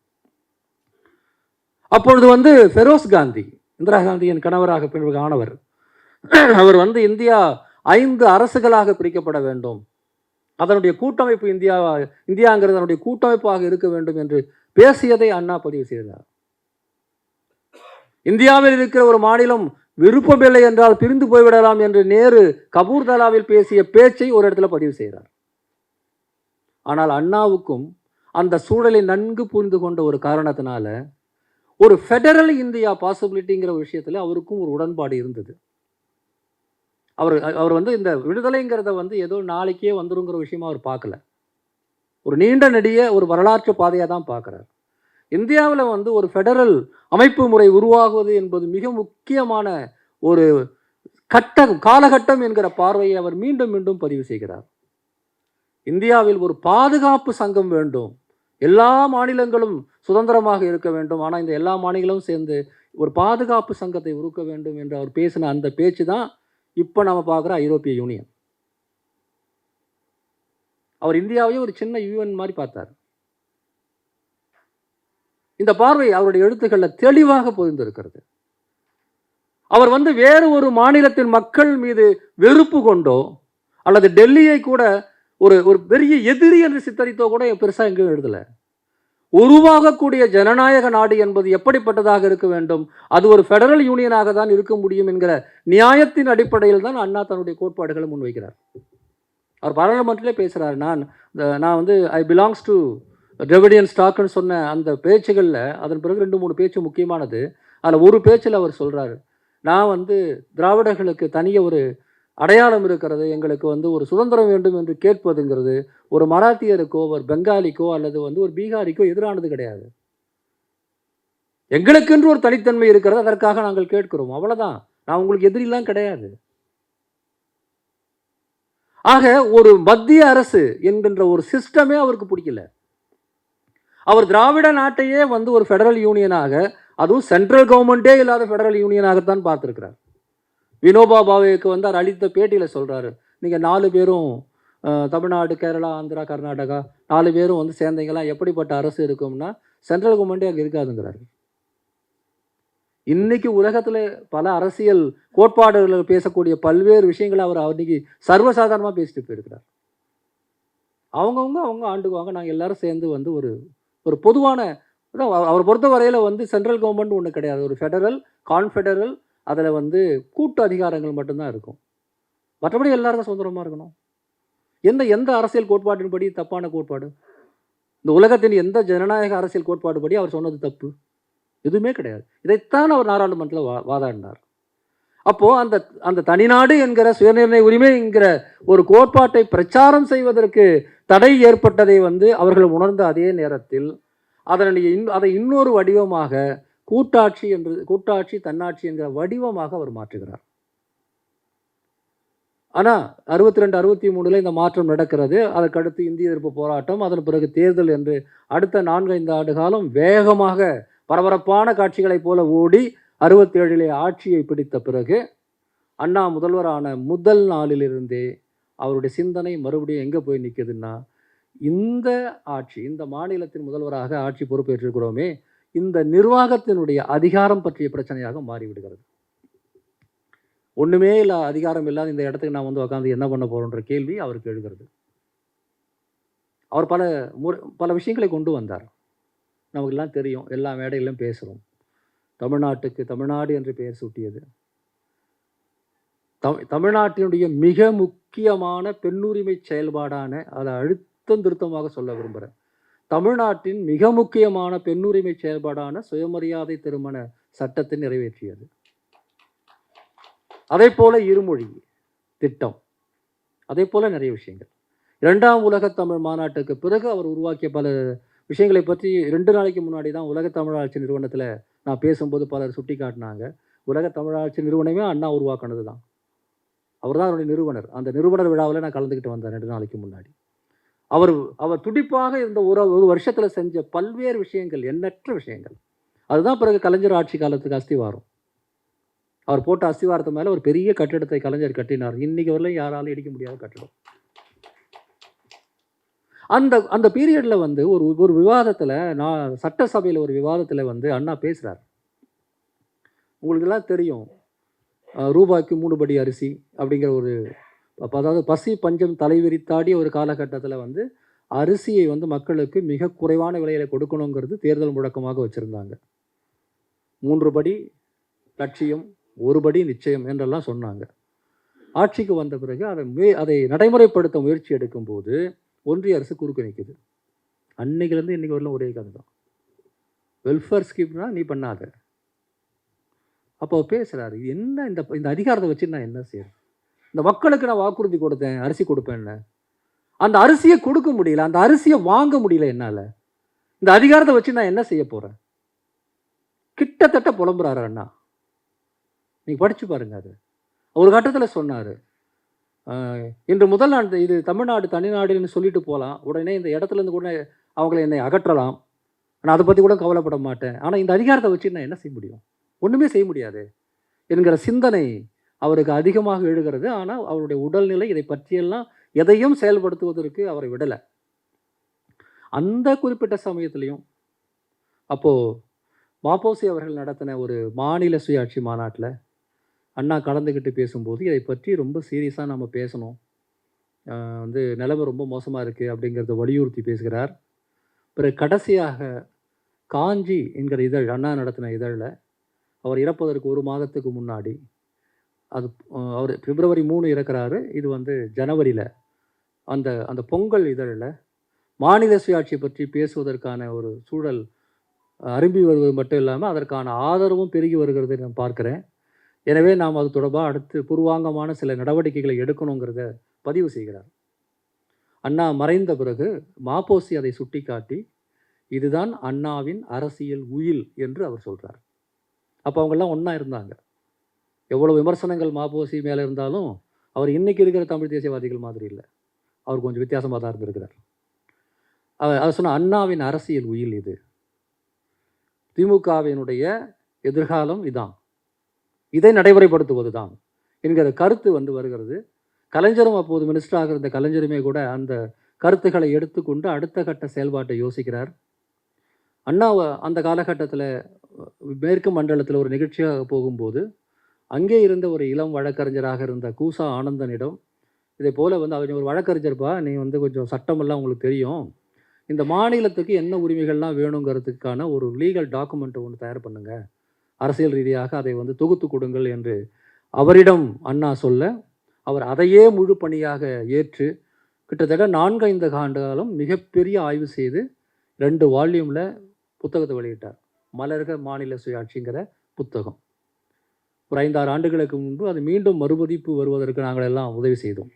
அப்பொழுது ஃபெரோஸ் காந்தி, இந்திரா காந்தியின் கணவராக பிறகு ஆனவர், அவர் இந்தியா 5 அரசுகளாக பிரிக்கப்பட வேண்டும், அதனுடைய கூட்டமைப்பு இந்தியாங்கிறது அதனுடைய கூட்டமைப்பாக இருக்க வேண்டும் என்று பேசியதை அண்ணா பதிவு செய்தார். இந்தியாவில் இருக்கிற ஒரு மாநிலம் விருப்பமில்லை என்றால் பிரிந்து போய்விடலாம் என்று நேரு கபூர்தலாவில் பேசிய பேச்சை ஒரு இடத்துல பதிவு செய்கிறார். ஆனால் அண்ணாவுக்கும் அந்த சூழலை நன்கு புரிந்து கொண்ட ஒரு காரணத்தினால ஒரு ஃபெடரல் இந்தியா பாசிபிலிட்டிங்கிற விஷயத்தில் அவருக்கும் ஒரு உடன்பாடு இருந்தது. அவர் அவர் வந்து இந்த விடுதலைங்கிறத வந்து ஏதோ நாளைக்கே வந்துருங்கிற விஷயமா அவர் பார்க்கல. ஒரு நீண்ட நெடிய ஒரு வரலாற்று பாதையாக தான் பார்க்குறார். இந்தியாவில் வந்து ஒரு ஃபெடரல் அமைப்பு முறை உருவாகுவது என்பது மிக முக்கியமான ஒரு காலகட்டம் என்கிற பார்வையை அவர் மீண்டும் மீண்டும் பதிவு செய்கிறார். இந்தியாவில் ஒரு பாதுகாப்பு சங்கம் வேண்டும், எல்லா மாநிலங்களும் சுதந்திரமாக இருக்க வேண்டும், ஆனால் இந்த எல்லா மாநிலங்களும் சேர்ந்து ஒரு பாதுகாப்பு சங்கத்தை உருக்க வேண்டும் என்று அவர் பேசின அந்த பேச்சு தான் இப்போ நம்ம பார்க்குற ஐரோப்பிய யூனியன். அவர் இந்தியாவையே ஒரு சின்ன யூஎன் மாதிரி பார்த்தார். இந்த பார்வை அவருடைய எழுத்துக்களில் தெளிவாக பொதிந்திருக்கிறது. அவர் வந்து வேறு ஒரு மாநிலத்தின் மக்கள் மீது வெறுப்பு கொண்டோ அல்லது டெல்லியை கூட ஒரு ஒரு பெரிய எதிரி என்று சித்தரித்தோ கூட பெருசாக எங்கேயும் எழுதலை. உருவாகக்கூடிய ஜனநாயக நாடு என்பது எப்படிப்பட்டதாக இருக்க வேண்டும், அது ஒரு ஃபெடரல் யூனியனாக தான் இருக்க முடியும் என்கிற நியாயத்தின் அடிப்படையில் தான் அண்ணா தன்னுடைய கோட்பாடுகளை முன்வைக்கிறார். அவர் பாராளுமன்றத்திலே பேசுகிறார். நான் வந்து ஐ பிலாங்ஸ் டு டிராவிடியன் ஸ்டாக்னு சொன்ன அந்த பேச்சுகளில் அதன் பிறகு 2-3 பேச்சு முக்கியமானது. அதில் ஒரு பேச்சில் அவர் சொல்கிறார், நான் வந்து திராவிடர்களுக்கு தனிய ஒரு அடையாளம் இருக்கிறது, எங்களுக்கு வந்து ஒரு சுதந்திரம் வேண்டும் என்று கேட்பதுங்கிறது ஒரு மராத்தியருக்கோ ஒரு பெங்காலிக்கோ அல்லது வந்து ஒரு பீகாரிக்கோ எதிரானது கிடையாது. எங்களுக்கென்று ஒரு தனித்தன்மை இருக்கிறது, அதற்காக நாங்கள் கேட்கிறோம், அவ்வளவுதான். நான் உங்களுக்கு எதிரிலாம் கிடையாது. ஆக ஒரு மத்திய அரசு என்கின்ற ஒரு சிஸ்டமே அவருக்கு பிடிக்கல. அவர் திராவிட நாட்டையே வந்து ஒரு ஃபெடரல் யூனியனாக, அதுவும் சென்ட்ரல் கவர்மெண்ட்டே இல்லாத ஃபெடரல் யூனியனாகத்தான் பார்த்திருக்கிறார். வினோபா பாவேக்கு வந்து அவர் அளித்த பேட்டியில் சொல்கிறாரு, நீங்கள் 4 பேரும் தமிழ்நாடு, கேரளா, ஆந்திரா, கர்நாடகா 4 பேரும் வந்து சேர்ந்தீங்களா எப்படிப்பட்ட அரசு இருக்கும்னா சென்ட்ரல் கவர்மெண்ட்டே அங்கே இருக்காதுங்கிறாரு. இன்னைக்கு உலகத்தில் பல அரசியல் கோட்பாடுகள் பேசக்கூடிய பல்வேறு விஷயங்களை அவர் அன்னைக்கு சர்வசாதாரணமாக பேசிட்டு போயிருக்கிறார். அவங்க ஆண்டுக்குவாங்க, நாங்கள் எல்லாரும் சேர்ந்து வந்து ஒரு பொதுவான அவர் பொறுத்த வரையில் வந்து சென்ட்ரல் கவர்மெண்ட் ஒன்று கிடையாது, ஒரு ஃபெடரல் கான்ஃபெடரல், அதில் வந்து கூட்டு அதிகாரங்கள் மட்டும்தான் இருக்கும், மற்றபடி எல்லாருக்கும் சுதந்திரமாக இருக்கணும். எந்த அரசியல் கோட்பாட்டின்படி தப்பான கோட்பாடு? இந்த உலகத்தின் எந்த ஜனநாயக அரசியல் கோட்பாடுபடி அவர் சொன்னது தப்பு? எதுவுமே கிடையாது. இதைத்தான் அவர் நாடாளுமன்றத்தில் வாதாடினார். அப்போது அந்த தனிநாடு என்கிற சுயநிர்ணய உரிமை என்கிற ஒரு கோட்பாட்டை பிரச்சாரம் செய்வதற்கு தடை ஏற்பட்டதை வந்து அவர்கள் உணர்ந்த அதே நேரத்தில் அதை இன்னொரு வடிவமாக கூட்டாட்சி தன்னாட்சி என்கிற வடிவமாக அவர் மாற்றுகிறார். ஆனால் 62-63 இந்த மாற்றம் நடக்கிறது. அதற்கடுத்து இந்திய எதிர்ப்பு போராட்டம், அதன் பிறகு தேர்தல் என்று அடுத்த 4-5 ஆண்டு காலம் வேகமாக பரபரப்பான காட்சிகளைப் போல ஓடி 67 ஆட்சியை பிடித்த பிறகு அண்ணா முதல்வரான முதல் நாளிலிருந்தே அவருடைய சிந்தனை மறுபடியும் எங்கே போய் நிற்குதுன்னா, இந்த ஆட்சி, இந்த மாநிலத்தின் முதல்வராக ஆட்சி பொறுப்பேற்றிருக்கிறோமே, இந்த நிர்வாகத்தினுடைய அதிகாரம் பற்றிய பிரச்சனையாக மாறிவிடுகிறது. ஒன்றுமே இல்லை, அதிகாரம் இல்லாத இந்த இடத்துக்கு நான் வந்து உட்காந்து என்ன பண்ண போகிறோன்ற கேள்வி அவருக்கு எழுகிறது. அவர் பல விஷயங்களை கொண்டு வந்தார். நமக்கெல்லாம் தெரியும், எல்லா மேடைகளிலும் பேசுகிறோம். தமிழ்நாட்டுக்கு தமிழ்நாடு என்று பெயர் சூட்டியது. தமிழ்நாட்டினுடைய மிக முக்கியமான பெண்ணுரிமை செயல்பாடான, அதை அழுத்தம் திருத்தமாக சொல்ல விரும்புகிறேன், தமிழ்நாட்டின் மிக முக்கியமான பெண்ணுரிமை செயல்பாடான சுயமரியாதை திருமண சட்டத்தை நிறைவேற்றியது. அதே போல இருமொழி திட்டம், அதே போல நிறைய விஷயங்கள். 2ஆம் உலக தமிழ் மாநாட்டுக்கு பிறகு அவர் உருவாக்கிய பல விஷயங்களை பற்றி 2 நாளைக்கு முன்னாடி தான் உலக தமிழாட்சி நிறுவனத்தில் நான் பேசும்போது பலர் சுட்டி காட்டினாங்க. உலக தமிழாட்சி நிறுவனமே அண்ணா உருவாக்கினது தான். அவர் தான் அவருடைய நிறுவனர். அந்த நிறுவனர் விழாவில் நான் கலந்துக்கிட்டு வந்தேன் 2 நாளைக்கு முன்னாடி. அவர் துடிப்பாக இருந்த ஒரு வருஷத்தில் செஞ்ச பல்வேறு விஷயங்கள், எண்ணற்ற விஷயங்கள். அதுதான் பிறகு கலைஞர் ஆட்சி காலத்துக்கு அஸ்திவாரம். அவர் போட்ட அஸ்திவாரத்து மேலே ஒரு பெரிய கட்டிடத்தை கலைஞர் கட்டினார். இன்னைக்கு வரலையும் யாராலும் இடிக்க முடியாத கட்டிடம். அந்த பீரியடில் வந்து ஒரு விவாதத்தில், நான் சட்டசபையில் ஒரு விவாதத்தில் வந்து அண்ணா பேசுகிறார். உங்களுக்கெல்லாம் தெரியும், ரூபாய்க்கு 3 படி அரிசி அப்படிங்கிற அதாவது பசி பஞ்சம் தலைவிரித்தாடிய ஒரு காலகட்டத்தில் வந்து அரிசியை வந்து மக்களுக்கு மிக குறைவான விலையில் கொடுக்கணுங்கிறது தேர்தல் முழக்கமாக வச்சுருந்தாங்க. 3 படி லட்சியம், 1 படி நிச்சயம் என்றெல்லாம் சொன்னாங்க. ஆட்சிக்கு வந்த பிறகு அதை நடைமுறைப்படுத்த முயற்சி எடுக்கும்போது ஒன்றிய அரசு குறுக்க நிற்குது. அன்னைக்கிலேருந்து இன்றைக்கி வரலாம் ஒரே கதை தான். வெல்ஃபேர் ஸ்கீம்னா நீ பண்ணாத. அப்போ பேசுகிறாரு, என்ன இந்த அதிகாரத்தை வச்சு நான் என்ன செய்யறேன்? இந்த மக்களுக்கு நான் வாக்குறுதி கொடுத்தேன், அரிசி கொடுப்பேன்னு. அந்த அரிசியை கொடுக்க முடியல, அந்த அரிசியை வாங்க முடியல என்னால். இந்த அதிகாரத்தை வச்சு நான் என்ன செய்ய போகிறேன்? கிட்டத்தட்ட புலம்புறாரு அண்ணா. நீங்கள் படித்து பாருங்க. அது ஒரு கட்டத்தில் சொன்னார், இன்று முதல் நான் இது தமிழ்நாடு தனிநாடுன்னு சொல்லிட்டு போகலாம், உடனே இந்த இடத்துலேருந்து கூட அவங்கள என்னை அகற்றலாம், நான் அதை பற்றி கூட கவலைப்பட மாட்டேன், ஆனால் இந்த அதிகாரத்தை வச்சு நான் என்ன செய்ய முடியும்? ஒன்றுமே செய்ய முடியாது என்கிற சிந்தனை அவருக்கு அதிகமாக எழுகிறது. ஆனால் அவருடைய உடல்நிலை இதை பற்றியெல்லாம் எதையும் செயல்படுத்துவதற்கு அவரை விடலை. அந்த குறிப்பிட்ட சமயத்திலையும் அப்போது மாப்போசி அவர்கள் நடத்தின ஒரு மாநில சுயாட்சி மாநாட்டில் அண்ணா கலந்துக்கிட்டு பேசும்போது இதை பற்றி ரொம்ப சீரியஸாக நம்ம பேசணும், நிலைமை ரொம்ப மோசமாக இருக்குது அப்படிங்கிறத வலியுறுத்தி பேசுகிறார். பிறகு கடைசியாக காஞ்சி என்கிற இதழ், அண்ணா நடத்தின இதழில் அவர் இறப்பதற்கு ஒரு மாதத்துக்கு முன்னாடி, அது அவர் பிப்ரவரி 3 இறக்குறாரு, இது ஜனவரியில் அந்த அந்த பொங்கல் இதழில் மாநில சுயாட்சி பற்றி பேசுவதற்கான ஒரு சூழல் அரும்பி வருவது மட்டும் இல்லாமல் அதற்கான ஆதரவும் பெருகி வருகிறது நான் பார்க்குறேன். எனவே நாம் அது தொடர்பாக அடுத்து பூர்வாங்கமான சில நடவடிக்கைகளை எடுக்கணுங்கிறத பதிவு செய்கிறார். அண்ணா மறைந்த பிறகு மாப்போசி அதை சுட்டிக்காட்டி இதுதான் அண்ணாவின் அரசியல் உயில் என்று அவர் சொல்கிறார். அப்போ அவங்கெல்லாம் ஒன்றா இருந்தாங்க. எவ்வளோ விமர்சனங்கள் மாப்போசி மேலே இருந்தாலும் அவர் இன்றைக்கி இருக்கிற தமிழ் தேசியவாதிகள் மாதிரி இல்லை, அவர் கொஞ்சம் வித்தியாசமாக தான் இருந்திருக்கிறார். அதை சொன்ன அண்ணாவின் அரசியல் உயில் இது, திமுகவினுடைய எதிர்காலம் இதான், இதை நடைமுறைப்படுத்துவது தான் என்கிற கருத்து வருகிறது. கலைஞரும் அப்போது மினிஸ்டராக இருந்த கலைஞருமே கூட அந்த கருத்துக்களை எடுத்துக்கொண்டு அடுத்த கட்ட செயல்பாட்டை யோசிக்கிறார். அண்ணா அந்த காலகட்டத்தில் மேற்கு மண்டலத்தில் ஒரு நிகழ்ச்சியாக போகும்போது அங்கே இருந்த ஒரு இளம் வழக்கறிஞராக இருந்த கூசா ஆனந்தனிடம் இதே போல் அவர் ஒரு வழக்கறிஞர்ப்பா, நீ கொஞ்சம் சட்டமெல்லாம் உங்களுக்கு தெரியும், இந்த மாநிலத்துக்கு என்ன உரிமைகள்லாம் வேணுங்கிறதுக்கான ஒரு லீகல் டாக்குமெண்ட்டை ஒன்று தயார் பண்ணுங்கள், அரசியல் ரீதியாக அதை தொகுத்து கொடுங்கள் என்று அவரிடம் அண்ணா சொல்ல அவர் அதையே முழு பணியாக ஏற்று கிட்டத்தட்ட 4-5 ஆண்டு காலம் மிகப்பெரிய ஆய்வு செய்து 2 வால்யூமில் புத்தகத்தை வெளியிட்டார். மலர்க மாநில சுயாட்சிங்கிற புத்தகம். ஒரு 5-6 ஆண்டுகளுக்கு முன்பு அது மீண்டும் மறுபதிப்பு வருவதற்கு நாங்கள் எல்லாம் உதவி செய்தோம்.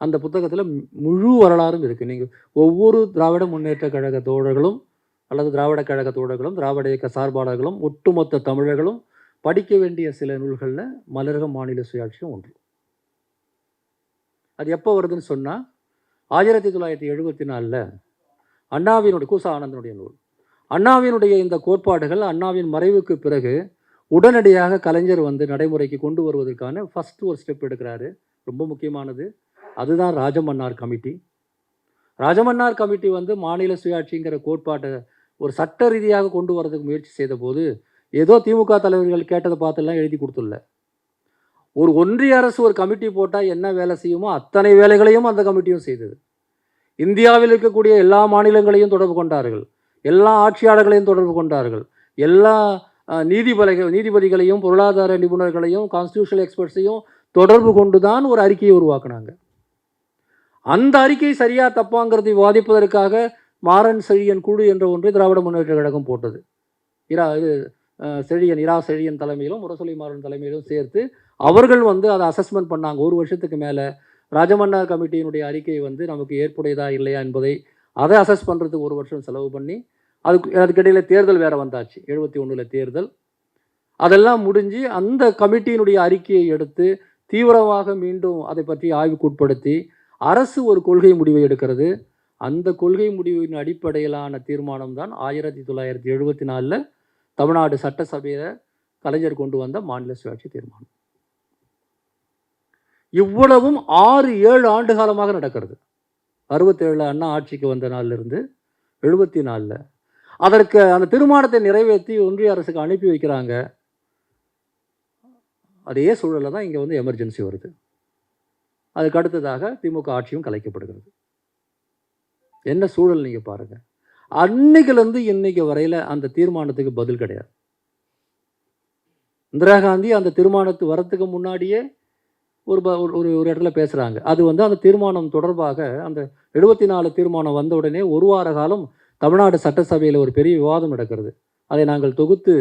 அந்த புத்தகத்தில் முழு வரலாறும் இருக்குது. நீங்கள் ஒவ்வொரு திராவிட முன்னேற்ற கழக தோழர்களும் அல்லது திராவிட கழக தோழர்களும் திராவிட இயக்க சார்பாளர்களும் ஒட்டுமொத்த தமிழர்களும் படிக்க வேண்டிய சில நூல்களில் மலர்க மாநில சுயாட்சியும் ஒன்று. அது எப்போ வருதுன்னு சொன்னால் 1974 அண்ணாவினுடைய கூசா ஆனந்தனுடைய நூல். அண்ணாவினுடைய இந்த கோட்பாடுகள் அண்ணாவின் மறைவுக்கு பிறகு உடனடியாக கலைஞர் நடைமுறைக்கு கொண்டு வருவதற்கான ஃபஸ்ட்டு ஒரு ஸ்டெப் எடுக்கிறாரு. ரொம்ப முக்கியமானது அதுதான் ராஜமன்னார் கமிட்டி. ராஜமன்னார் கமிட்டி மாநில சுயாட்சிங்கிற கோட்பாட்டை ஒரு சட்ட ரீதியாக கொண்டு வரதுக்கு முயற்சி செய்த போது ஏதோ திமுக தலைவர்கள் கேட்டதை பார்த்துலாம் எழுதி கொடுத்துள்ள. ஒரு ஒன்றிய அரசு ஒரு கமிட்டி போட்டால் என்ன வேலை செய்யுமோ அத்தனை வேலைகளையும் அந்த கமிட்டியும் செய்தது. இந்தியாவில் இருக்கக்கூடிய எல்லா மாநிலங்களையும் தொடர்பு கொண்டார்கள், எல்லா ஆட்சியாளர்களையும் தொடர்பு கொண்டார்கள், எல்லா நீதிபதிகளையும் பொருளாதார நிபுணர்களையும் கான்ஸ்டியூஷனல் எக்ஸ்பர்ட்ஸையும் தொடர்பு கொண்டு தான் ஒரு அறிக்கையை உருவாக்குனாங்க. அந்த அறிக்கை சரியா தப்பாங்கிறதை விவாதிப்பதற்காக மாறன் செழியன் குழு என்ற ஒன்றை திராவிட முன்னேற்ற கழகம் போட்டது. இரா செழியன் தலைமையிலும் முரசொலி மாறன் தலைமையிலும் சேர்த்து அவர்கள் அதை அசஸ்மெண்ட் பண்ணாங்க. ஒரு வருஷத்துக்கு மேலே ராஜமன்னார் கமிட்டியினுடைய அறிக்கை நமக்கு ஏற்புடையதா இல்லையா என்பதை அதை அசஸ் பண்ணுறதுக்கு 1 வருஷம் செலவு பண்ணி அதுக்கிடையில் தேர்தல் வேறு வந்தாச்சு, 71 தேர்தல். அதெல்லாம் முடிஞ்சு அந்த கமிட்டியினுடைய அறிக்கையை எடுத்து தீவிரமாக மீண்டும் அதை பற்றி ஆய்வுக்குட்படுத்தி அரசு ஒரு கொள்கை முடிவை எடுக்கிறது. அந்த கொள்கை முடிவின் அடிப்படையிலான தீர்மானம் தான் 1974 தமிழ்நாடு சட்டசபையில் கலைஞர் கொண்டு வந்த மாநில சுயாட்சி தீர்மானம். இவ்வளவும் 6-7 ஆண்டு காலமாக நடக்கிறது. 67 அண்ணா ஆட்சிக்கு வந்த நாளிலிருந்து 74 அதற்கு அந்த தீர்மானத்தை நிறைவேற்றி ஒன்றிய அரசுக்கு அனுப்பி வைக்கிறாங்க. அதே சூழலில் தான் இங்கே எமர்ஜென்சி வருது. அதுக்கு அடுத்ததாக திமுக ஆட்சியும் கலைக்கப்படுகிறது. என்ன சூழல் நீங்கள் பாருங்கள். அன்னைக்குலேருந்து இன்னைக்கு வரையில் அந்த தீர்மானத்துக்கு பதில் கிடையாது. இந்திரா காந்தி அந்த தீர்மானத்து வரத்துக்கு முன்னாடியே ஒரு இடத்துல பேசுகிறாங்க. அது அந்த தீர்மானம் தொடர்பாக அந்த 74 தீர்மானம் வந்த உடனே 1 வார காலம் தமிழ்நாடு சட்டசபையில் ஒரு பெரிய விவாதம் நடக்கிறது. அதை நாங்கள் தொகுத்து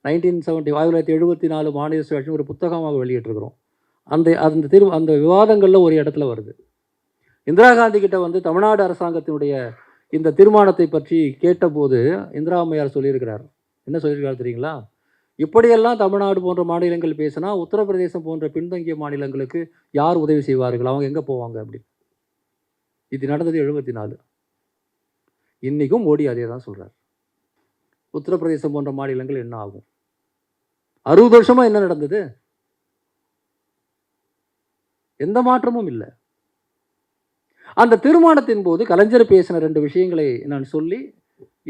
1974 மாநில சுயாட்சி ஒரு புத்தகமாக வெளியிட்டிருக்கிறோம். அந்த விவாதங்களில் ஒரு இடத்துல வருது. இந்திரா காந்தி கிட்ட வந்து தமிழ்நாடு அரசாங்கத்தினுடைய இந்த தீர்மானத்தை பற்றி கேட்டபோது இந்திரா அம்மையார் சொல்லியிருக்கிறார். என்ன சொல்லியிருக்காரு தெரியுங்களா? இப்படியெல்லாம் தமிழ்நாடு போன்ற மாநிலங்கள் பேசினா உத்தரப்பிரதேசம் போன்ற பின்தங்கிய மாநிலங்களுக்கு யார் உதவி செய்வார்கள்? அவங்க எங்கே போவாங்க? அப்படி. இது நடந்தது 74. இன்றைக்கும் மோடி அதே தான் சொல்கிறார். உத்தரப்பிரதேசம் போன்ற மாநிலங்கள் என்ன ஆகும்? 60 வருஷமாக என்ன நடந்தது? எந்த மாற்றமும் இல்லை. அந்த தீர்மானத்தின் போது கலைஞர் பேசின 2 விஷயங்களை நான் சொல்லி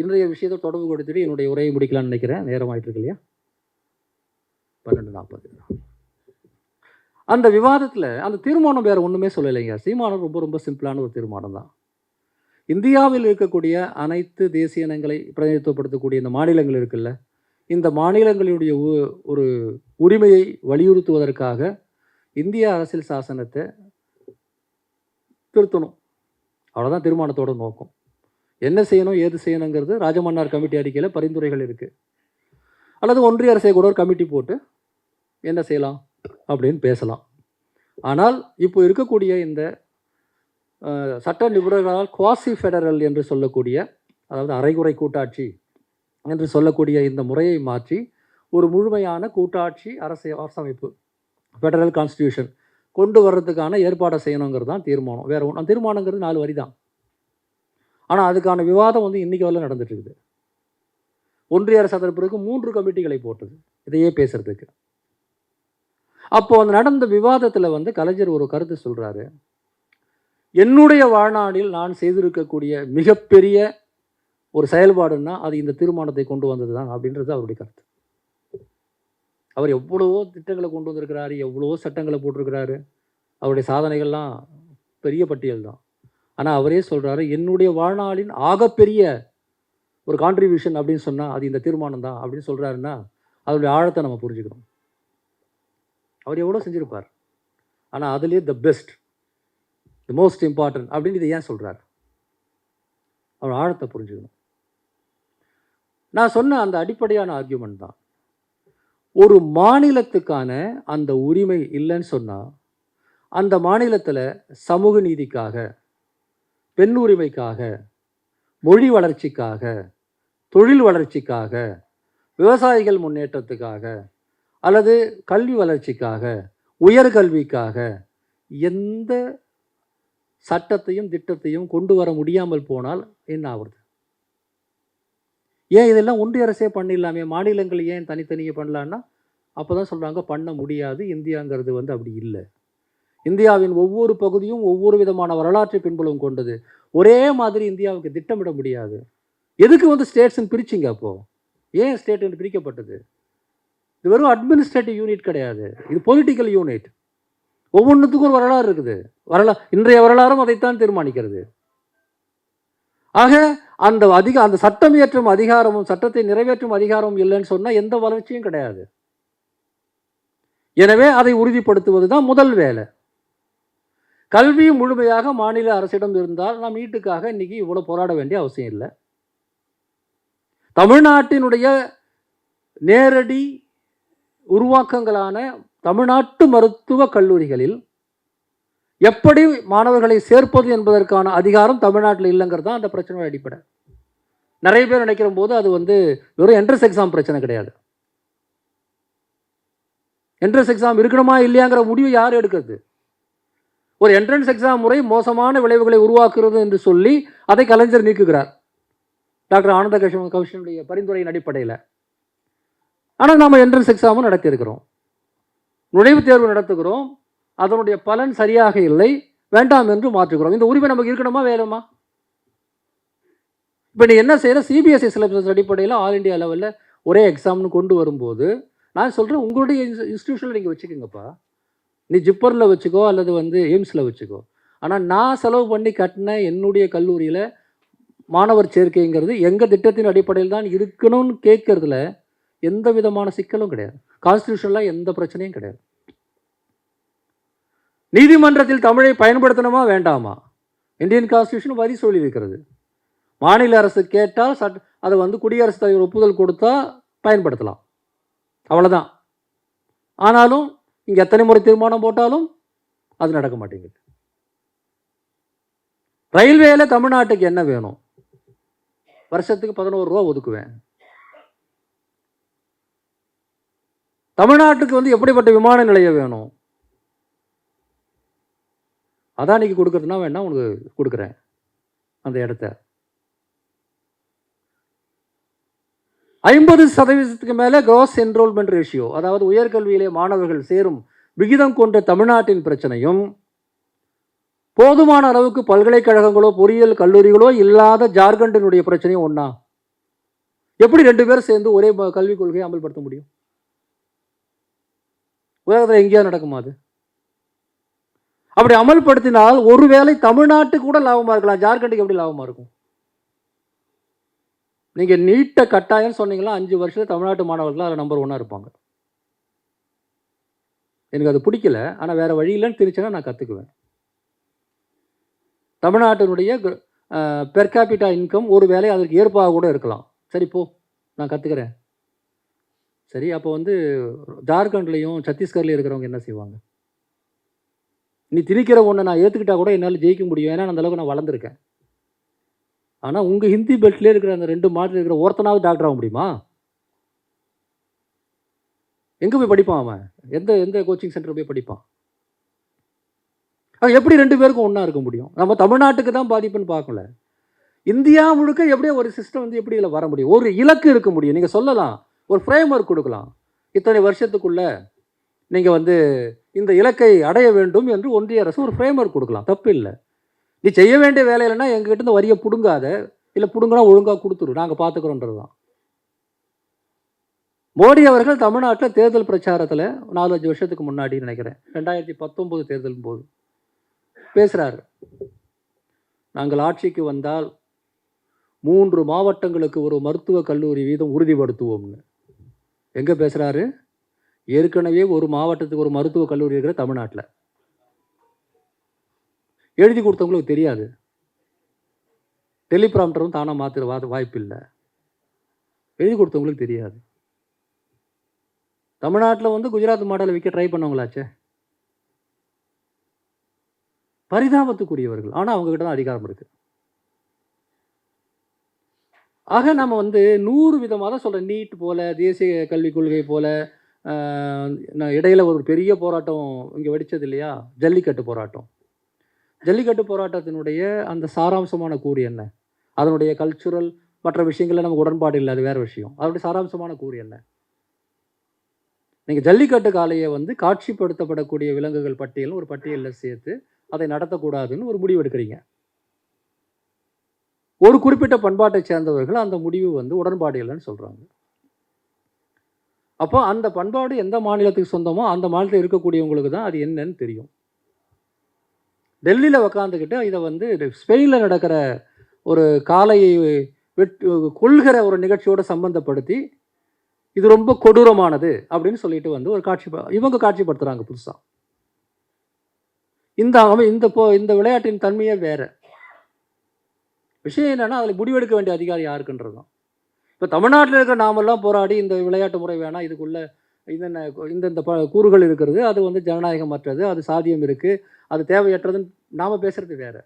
இன்றைய விஷயத்தை தொடர்பு கொடுத்துட்டு என்னுடைய உரையை முடிக்கலாம்னு நினைக்கிறேன். நேரம் ஆயிட்டு இருக்கு இல்லையா? 12:40. அந்த விவாதத்தில் அந்த தீர்மானம் வேறு ஒன்றுமே சொல்லலைங்க. தீர்மானம் ரொம்ப ரொம்ப சிம்பிளான ஒரு தீர்மானம் தான். இந்தியாவில் இருக்கக்கூடிய அனைத்து தேசிய இனங்களை பிரதிநிதித்துவப்படுத்தக்கூடிய இந்த மாநிலங்கள் இருக்குல்ல, இந்த மாநிலங்களுடைய ஒரு உரிமையை வலியுறுத்துவதற்காக இந்திய அரசியல் சாசனத்தை திருத்தணும். அவ்வளோதான் தீர்மானத்தோட நோக்கம். என்ன செய்யணும் ஏது செய்யணுங்கிறது ராஜமன்னார் கமிட்டி அறிக்கையில் பரிந்துரைகள் இருக்குது. அல்லது ஒன்றிய அரசை கூட ஒரு கமிட்டி போட்டு என்ன செய்யலாம் அப்படின்னு பேசலாம். ஆனால் இப்போ இருக்கக்கூடிய இந்த சட்ட நிபுணர்களால் குவாசி ஃபெடரல் என்று சொல்லக்கூடிய, அதாவது அரைகுறை கூட்டாட்சி என்று சொல்லக்கூடிய இந்த முறையை மாற்றி ஒரு முழுமையான கூட்டாட்சி அரசமைப்பு ஃபெடரல் கான்ஸ்டியூஷன் கொண்டு வர்றதுக்கான ஏற்பாடை செய்யணுங்கிறது தான் தீர்மானம். வேறு ஒன்று தீர்மானங்கிறது 4 வரி தான். ஆனால் அதுக்கான விவாதம் வந்து இன்றைக்கி வரல நடந்துட்டு இருக்குது. ஒன்றிய அரசு அதற்கு பிறகு 3 கமிட்டிகளை போட்டது இதையே பேசுறதுக்கு. அப்போது அந்த நடந்த விவாதத்தில் வந்து கலைஞர் ஒரு கருத்து சொல்கிறாரு. என்னுடைய வாழ்நாளில் நான் செய்திருக்கக்கூடிய மிகப்பெரிய ஒரு செயல்பாடுன்னா அது இந்த தீர்மானத்தை கொண்டு வந்தது தான் அப்படின்றது அவருடைய கருத்து. அவர் எவ்வளவோ திட்டங்களை கொண்டு வந்திருக்கிறாரு, எவ்வளவோ சட்டங்களை போட்டிருக்கிறாரு. அவருடைய சாதனைகள்லாம் பெரிய பட்டியல் தான். ஆனால் அவரே சொல்கிறாரு, என்னுடைய வாழ்நாளின் ஆகப்பெரிய ஒரு கான்ட்ரிபியூஷன் அப்படின்னு சொன்னால் அது இந்த தீர்மானம் தான் அப்படின்னு சொல்கிறாருன்னா அதனுடைய ஆழத்தை நம்ம புரிஞ்சுக்கணும். அவர் எவ்வளோ செஞ்சுருப்பார், ஆனால் அதுலேயே the best, the most important அப்படின்னு இதை ஏன் சொல்கிறார்? அவர் ஆழத்தை புரிஞ்சுக்கணும். நான் சொன்ன அந்த அடிப்படையான ஆர்கியூமெண்ட் தான். ஒரு மாநிலத்துக்கான அந்த உரிமை இல்லைன்னு சொன்னால் அந்த மாநிலத்தில் சமூக நீதிக்காக, பெண் உரிமைக்காக, மொழி வளர்ச்சிக்காக, தொழில் வளர்ச்சிக்காக, விவசாயிகள் முன்னேற்றத்துக்காக, அல்லது கல்வி வளர்ச்சிக்காக, உயர்கல்விக்காக எந்த சட்டத்தையும் திட்டத்தையும் கொண்டு வர முடியாமல் போனால் என்ன ஆகுறது? ஏன் இதெல்லாம் ஒன்றிய அரசே பண்ணிடலாமே, மாநிலங்கள் ஏன் தனித்தனியே பண்ணலான்னா அப்போ தான் சொல்கிறாங்க பண்ண முடியாது. இந்தியாங்கிறது வந்து அப்படி இல்லை. இந்தியாவின் ஒவ்வொரு பகுதியும் ஒவ்வொரு விதமான வரலாற்றை பின்புலம் கொண்டது. ஒரே மாதிரி இந்தியாவுக்கு திட்டமிட முடியாது. எதுக்கு வந்து ஸ்டேட்ஸ்ன்னு பிரிச்சிங்க? அப்போது ஏன் ஸ்டேட் என்று பிரிக்கப்பட்டது? இது வெறும் அட்மினிஸ்ட்ரேட்டிவ் யூனிட் கிடையாது, இது பொலிட்டிக்கல் யூனிட். ஒவ்வொன்றுத்துக்கும் ஒரு வரலாறு இருக்குது. இன்றைய வரலாறும் அதைத்தான் தீர்மானிக்கிறது. ஆக அந்த சட்டம் இயற்றும் அதிகாரமும் சட்டத்தை நிறைவேற்றும் அதிகாரமும் இல்லைன்னு சொன்னால் எந்த வளர்ச்சியும் கிடையாது. எனவே அதை உறுதிப்படுத்துவது தான் முதல் வேலை. கல்வி முழுமையாக மாநில அரசிடம் இருந்தால் நாம் வீட்டுக்காக இன்னைக்கு இவ்வளோ போராட வேண்டிய அவசியம் இல்லை. தமிழ்நாட்டினுடைய நேரடி உருவாக்கங்களான தமிழ்நாட்டு மருத்துவக் கல்லூரிகளில் எப்படி மாணவர்களை சேர்ப்பது என்பதற்கான அதிகாரம் தமிழ்நாட்டில் இல்லைங்கிறது தான் அந்த பிரச்சனையோட அடிப்படை. நிறைய பேர் நினைக்கிற போது அது வந்து வெறும் என்ட்ரன்ஸ் எக்ஸாம் பிரச்சனை கிடையாது. என்ட்ரன்ஸ் எக்ஸாம் இருக்கணுமா இல்லையாங்கிற முடிவு யார் எடுக்கிறது? ஒரு என்ட்ரன்ஸ் எக்ஸாம் முறை மோசமான விளைவுகளை உருவாக்குறது என்று சொல்லி அதை கலைஞர் நீக்குகிறார், டாக்டர் ஆனந்த கமிஷனுடைய பரிந்துரையின் அடிப்படையில். ஆனால் நாம் என்ட்ரன்ஸ் எக்ஸாமும் நடத்தியிருக்கிறோம், நுழைவுத் தேர்வு நடத்துகிறோம், அதனுடைய பலன் சரியாக இல்லை, வேண்டாம் என்று மாற்றுகிறோம். இந்த உரிமை நமக்கு இருக்கணுமா வேணுமா? இப்போ நீ என்ன செய்கிற, சிபிஎஸ்இ சிலபஸ் அடிப்படையில் ஆல் இண்டியா லெவலில் ஒரே எக்ஸாம்னு கொண்டு வரும்போது நான் சொல்கிறேன், உங்களுடைய இன்ஸ்டியூஷனில் நீங்கள் வச்சுக்கோங்கப்பா, நீ ஜிப்பரில் வச்சுக்கோ அல்லது வந்து எய்ம்ஸில் வச்சுக்கோ. ஆனால் நான் செலவு பண்ணி கட்டின என்னுடைய கல்லூரியில் மாணவர் சேர்க்கைங்கிறது எங்கள் திட்டத்தின் அடிப்படையில் தான் இருக்கணும்னு கேட்கறதுல எந்த விதமான சிக்கலும் கிடையாது. கான்ஸ்டியூஷனில் எந்த பிரச்சனையும் கிடையாது. நீதிமன்றத்தில் தமிழை பயன்படுத்தணுமா வேண்டாமா? இந்தியன் கான்ஸ்டியூஷன் வரி சொல்லி இருக்கிறது. மாநில அரசு கேட்டால் அதை வந்து குடியரசுத் தலைவர் ஒப்புதல் கொடுத்தா பயன்படுத்தலாம், அவ்வளோதான். ஆனாலும் இங்கே எத்தனை முறை தீர்மானம் போட்டாலும் அது நடக்க மாட்டேங்குது. ரயில்வேல தமிழ்நாட்டுக்கு என்ன வேணும்? வருஷத்துக்கு 11 ரூபா ஒதுக்குவேன். தமிழ்நாட்டுக்கு வந்து எப்படிப்பட்ட விமான நிலையம் வேணும்? அதானிக்கு கொடுக்கறதுனா வேணா உனக்கு கொடுக்குறேன் அந்த இடத்த. 50% மேலே கிராஸ் என்ரோல்மெண்ட் ரேஷியோ, அதாவது உயர்கல்வியிலே மாணவர்கள் சேரும் விகிதம் கொண்ட தமிழ்நாட்டின் பிரச்சனையும், போதுமான அளவுக்கு பல்கலைக்கழகங்களோ பொறியியல் கல்லூரிகளோ இல்லாத ஜார்க்கண்டினுடைய பிரச்சனையும் ஒன்றா? எப்படி 2 பேரும் சேர்ந்து ஒரே கல்விக் கொள்கையை அமல்படுத்த முடியும்? உலகத்தில் எங்கேயாவது நடக்குமா அது? அப்படி அமல்படுத்தினால் ஒருவேளை தமிழ்நாட்டுக்கு கூட லாபமாக இருக்கலாம், ஜார்க்கண்டுக்கு எப்படி லாபமாக இருக்கும்? நீங்கள் நீட்ட கட்டாயம் சொன்னீங்களா 5 வருஷத்துல தமிழ்நாட்டு மாணவர்கள் அதில் நம்பர் 1 இருப்பாங்க. எனக்கு அது பிடிக்கல, ஆனால் வேறு வழி இல்லைன்னு தெரிஞ்சுன்னா நான் கற்றுக்குவேன். தமிழ்நாட்டினுடைய பெர் கேபிட்டா இன்கம் ஒரு வேளை அதற்கு ஏற்பாக கூட இருக்கலாம். சரி போ, நான் கற்றுக்கிறேன். சரி, அப்போ வந்து ஜார்க்கண்ட்லேயும் சத்தீஸ்கர்லேயும் இருக்கிறவங்க என்ன செய்வாங்க? நீ திணிக்கிற ஒன்றை நான் ஏற்றுக்கிட்டா கூட என்னால் ஜெயிக்க முடியும், ஏன்னா அந்தளவுக்கு நான் வளர்ந்துருக்கேன். ஆனால் உங்கள் ஹிந்தி பெல்ட்லேயே இருக்கிற அந்த 2 மாநிலத்தில் இருக்கிற ஒருத்தனாவது டாக்டர் ஆக முடியுமா? எங்கே போய் படிப்பான் அவன்? எந்த கோச்சிங் சென்டர் போய் படிப்பான்? எப்படி 2 பேருக்கும் ஒன்றா இருக்க முடியும்? நம்ம தமிழ்நாட்டுக்கு தான் பாதிப்புன்னு பார்க்கல, இந்தியா முழுக்க எப்படியோ ஒரு சிஸ்டம் வந்து எப்படி இதில் வர முடியும்? ஒரு இலக்கு இருக்க முடியும். நீங்கள் சொல்லலாம், ஒரு ஃப்ரேம் ஒர்க் கொடுக்கலாம். இத்தனை வருஷத்துக்குள்ள நீங்கள் வந்து இந்த இலக்கை அடைய வேண்டும் என்று ஒன்றிய அரசு ஒரு ஃப்ரேம் ஒர்க் கொடுக்கலாம், தப்பு இல்லை. நீ செய்ய வேண்டிய வேலை இல்லைன்னா எங்ககிட்ட இந்த வரியை பிடுங்காத, இல்லை பிடுங்கினா ஒழுங்காக கொடுத்துரு, நாங்கள் பார்த்துக்குறோன்றது தான். மோடி அவர்கள் தமிழ்நாட்டில் தேர்தல் பிரச்சாரத்தில் 4-5 வருஷத்துக்கு முன்னாடி நினைக்கிறேன் 2019 தேர்தல் போது பேசுகிறாரு, நாங்கள் ஆட்சிக்கு வந்தால் 3 மாவட்டங்களுக்கு ஒரு மருத்துவக் கல்லூரி வீதம் உறுதிப்படுத்துவோம்னு. எங்கே பேசுகிறாரு? ஏற்கனவே ஒரு மாவட்டத்துக்கு ஒரு மருத்துவக் கல்லூரி இருக்கிற தமிழ்நாட்டில். எழுதி கொடுத்தவங்களுக்கு தெரியாது, டெலிபிராம்டரும் தானாக மாற்றுற வாய்ப்பு இல்லை, எழுதி கொடுத்தவங்களுக்கு தெரியாது. தமிழ்நாட்டில் வந்து குஜராத் மாடலை விற்க ட்ரை பண்ணவங்களாச்சே, பரிதாபத்துக்குரியவர்கள். ஆனால் அவங்ககிட்ட தான் அதிகாரம் இருக்குது. ஆக நம்ம வந்து 100 விதமாக தான் சொல்கிறேன். நீட் போல, தேசிய கல்விக் கொள்கை போல, இடையில ஒரு பெரிய போராட்டம் இங்கே வெடிச்சது இல்லையா, ஜல்லிக்கட்டு போராட்டம். ஜல்லிக்கட்டு போராட்டத்தினுடைய அந்த சாராம்சமான கூறு என்ன? அதனுடைய கல்ச்சுரல் மற்ற விஷயங்களில் நமக்கு உடன்பாடு இல்லை, அது வேறு விஷயம். அதனுடைய சாராம்சமான கூறு என்ன? நீங்கள் ஜல்லிக்கட்டு காளையை வந்து காட்சிப்படுத்தப்படக்கூடிய விலங்குகள் பட்டியல் ஒரு பட்டியலில் சேர்த்து அதை நடத்தக்கூடாதுன்னு ஒரு முடிவு எடுக்கிறீங்க. ஒரு குறிப்பிட்ட பண்பாட்டை சேர்ந்தவர்கள் அந்த முடிவு வந்து உடன்பாடு இல்லைன்னு சொல்கிறாங்க. அப்போ அந்த பண்பாடு எந்த மாநிலத்துக்கு சொந்தமோ அந்த மாநிலத்தில் இருக்கக்கூடியவங்களுக்கு தான் அது என்னன்னு தெரியும். டெல்லியில் உக்காந்துக்கிட்டு இதை வந்து ஸ்பெயினில் நடக்கிற ஒரு காளையை கொள்கிற ஒரு நிகழ்ச்சியோடு சம்பந்தப்படுத்தி இது ரொம்ப கொடூரமானது அப்படின்னு சொல்லிட்டு வந்து ஒரு இவங்க காட்சிப்படுத்துகிறாங்க புதுசாக. இந்த விளையாட்டின் தன்மையே வேறு. விஷயம் என்னென்னா அதில் முடிவெடுக்க வேண்டிய அதிகாரி யாருக்குன்றது தான். இப்போ தமிழ்நாட்டில் இருக்கிற நாமெல்லாம் போராடி இந்த விளையாட்டு முறை வேணாம், இதுக்குள்ளே இந்த கூறுகள் இருக்கிறது, அது வந்து ஜனநாயகமற்றது, அது சாதியம் இருக்குது, அது தேவையற்றதுன்னு நாம் பேசுகிறது வேறு.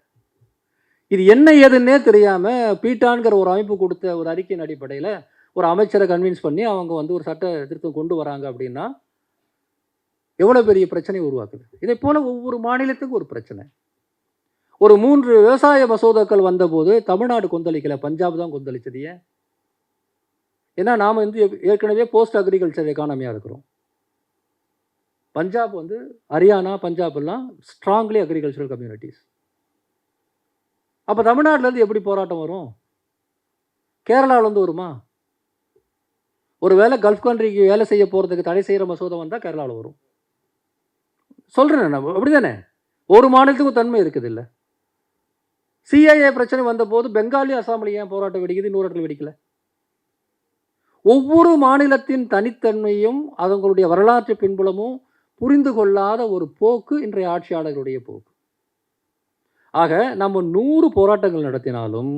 இது என்ன ஏதுன்னே தெரியாமல் பீட்டான்கிற ஒரு அமைப்பு கொடுத்த ஒரு அறிக்கையின் அடிப்படையில் ஒரு அமைச்சரை கன்வின்ஸ் பண்ணி அவங்க வந்து ஒரு சட்ட திருத்தம் கொண்டு வராங்க அப்படின்னா எவ்வளோ பெரிய பிரச்சனை உருவாக்குது. இதே போல் ஒவ்வொரு மாநிலத்துக்கும் ஒரு பிரச்சனை. ஒரு 3 விவசாய மசோதாக்கள் வந்தபோது தமிழ்நாடு கொந்தளிக்கலை, பஞ்சாப் தான் கொந்தளிச்சது. ஏன்? ஏன்னா நாம் வந்து ஏற்கனவே போஸ்ட் அக்ரிகல்ச்சர் எக்கானமியாக இருக்கிறோம். பஞ்சாப் வந்து ஹரியானா, பஞ்சாப் எல்லாம் ஸ்ட்ராங்லி அக்ரிகல்ச்சரல் கம்யூனிட்டிஸ். அப்போ தமிழ்நாட்டிலேருந்து எப்படி போராட்டம் வரும்? கேரளாவிலேருந்து வருமா? ஒரு வேளை கல்ஃப் கண்ட்ரிக்கு வேலை செய்ய போகிறதுக்கு தடை செய்கிற மசோதா வந்தால் கேரளாவில் வரும். சொல்கிறேன் நான், அப்படி தானே? ஒரு மாநிலத்துக்கும் தன்மை இருக்குது இல்லை. சிஐஏ பிரச்சனை வந்தபோது பெங்காலி அசாமில் ஏன் போராட்டம் வெடிக்குது, இன்னொரு இடத்துல வெடிக்கல? ஒவ்வொரு மாநிலத்தின் தனித்தன்மையும் அதங்களுடைய வரலாற்று பின்புலமும் புரிந்து கொள்ளாத ஒரு போக்கு இன்றைய ஆட்சியாளர்களுடைய போக்கு. ஆக நம்ம 100 போராட்டங்கள் நடத்தினாலும்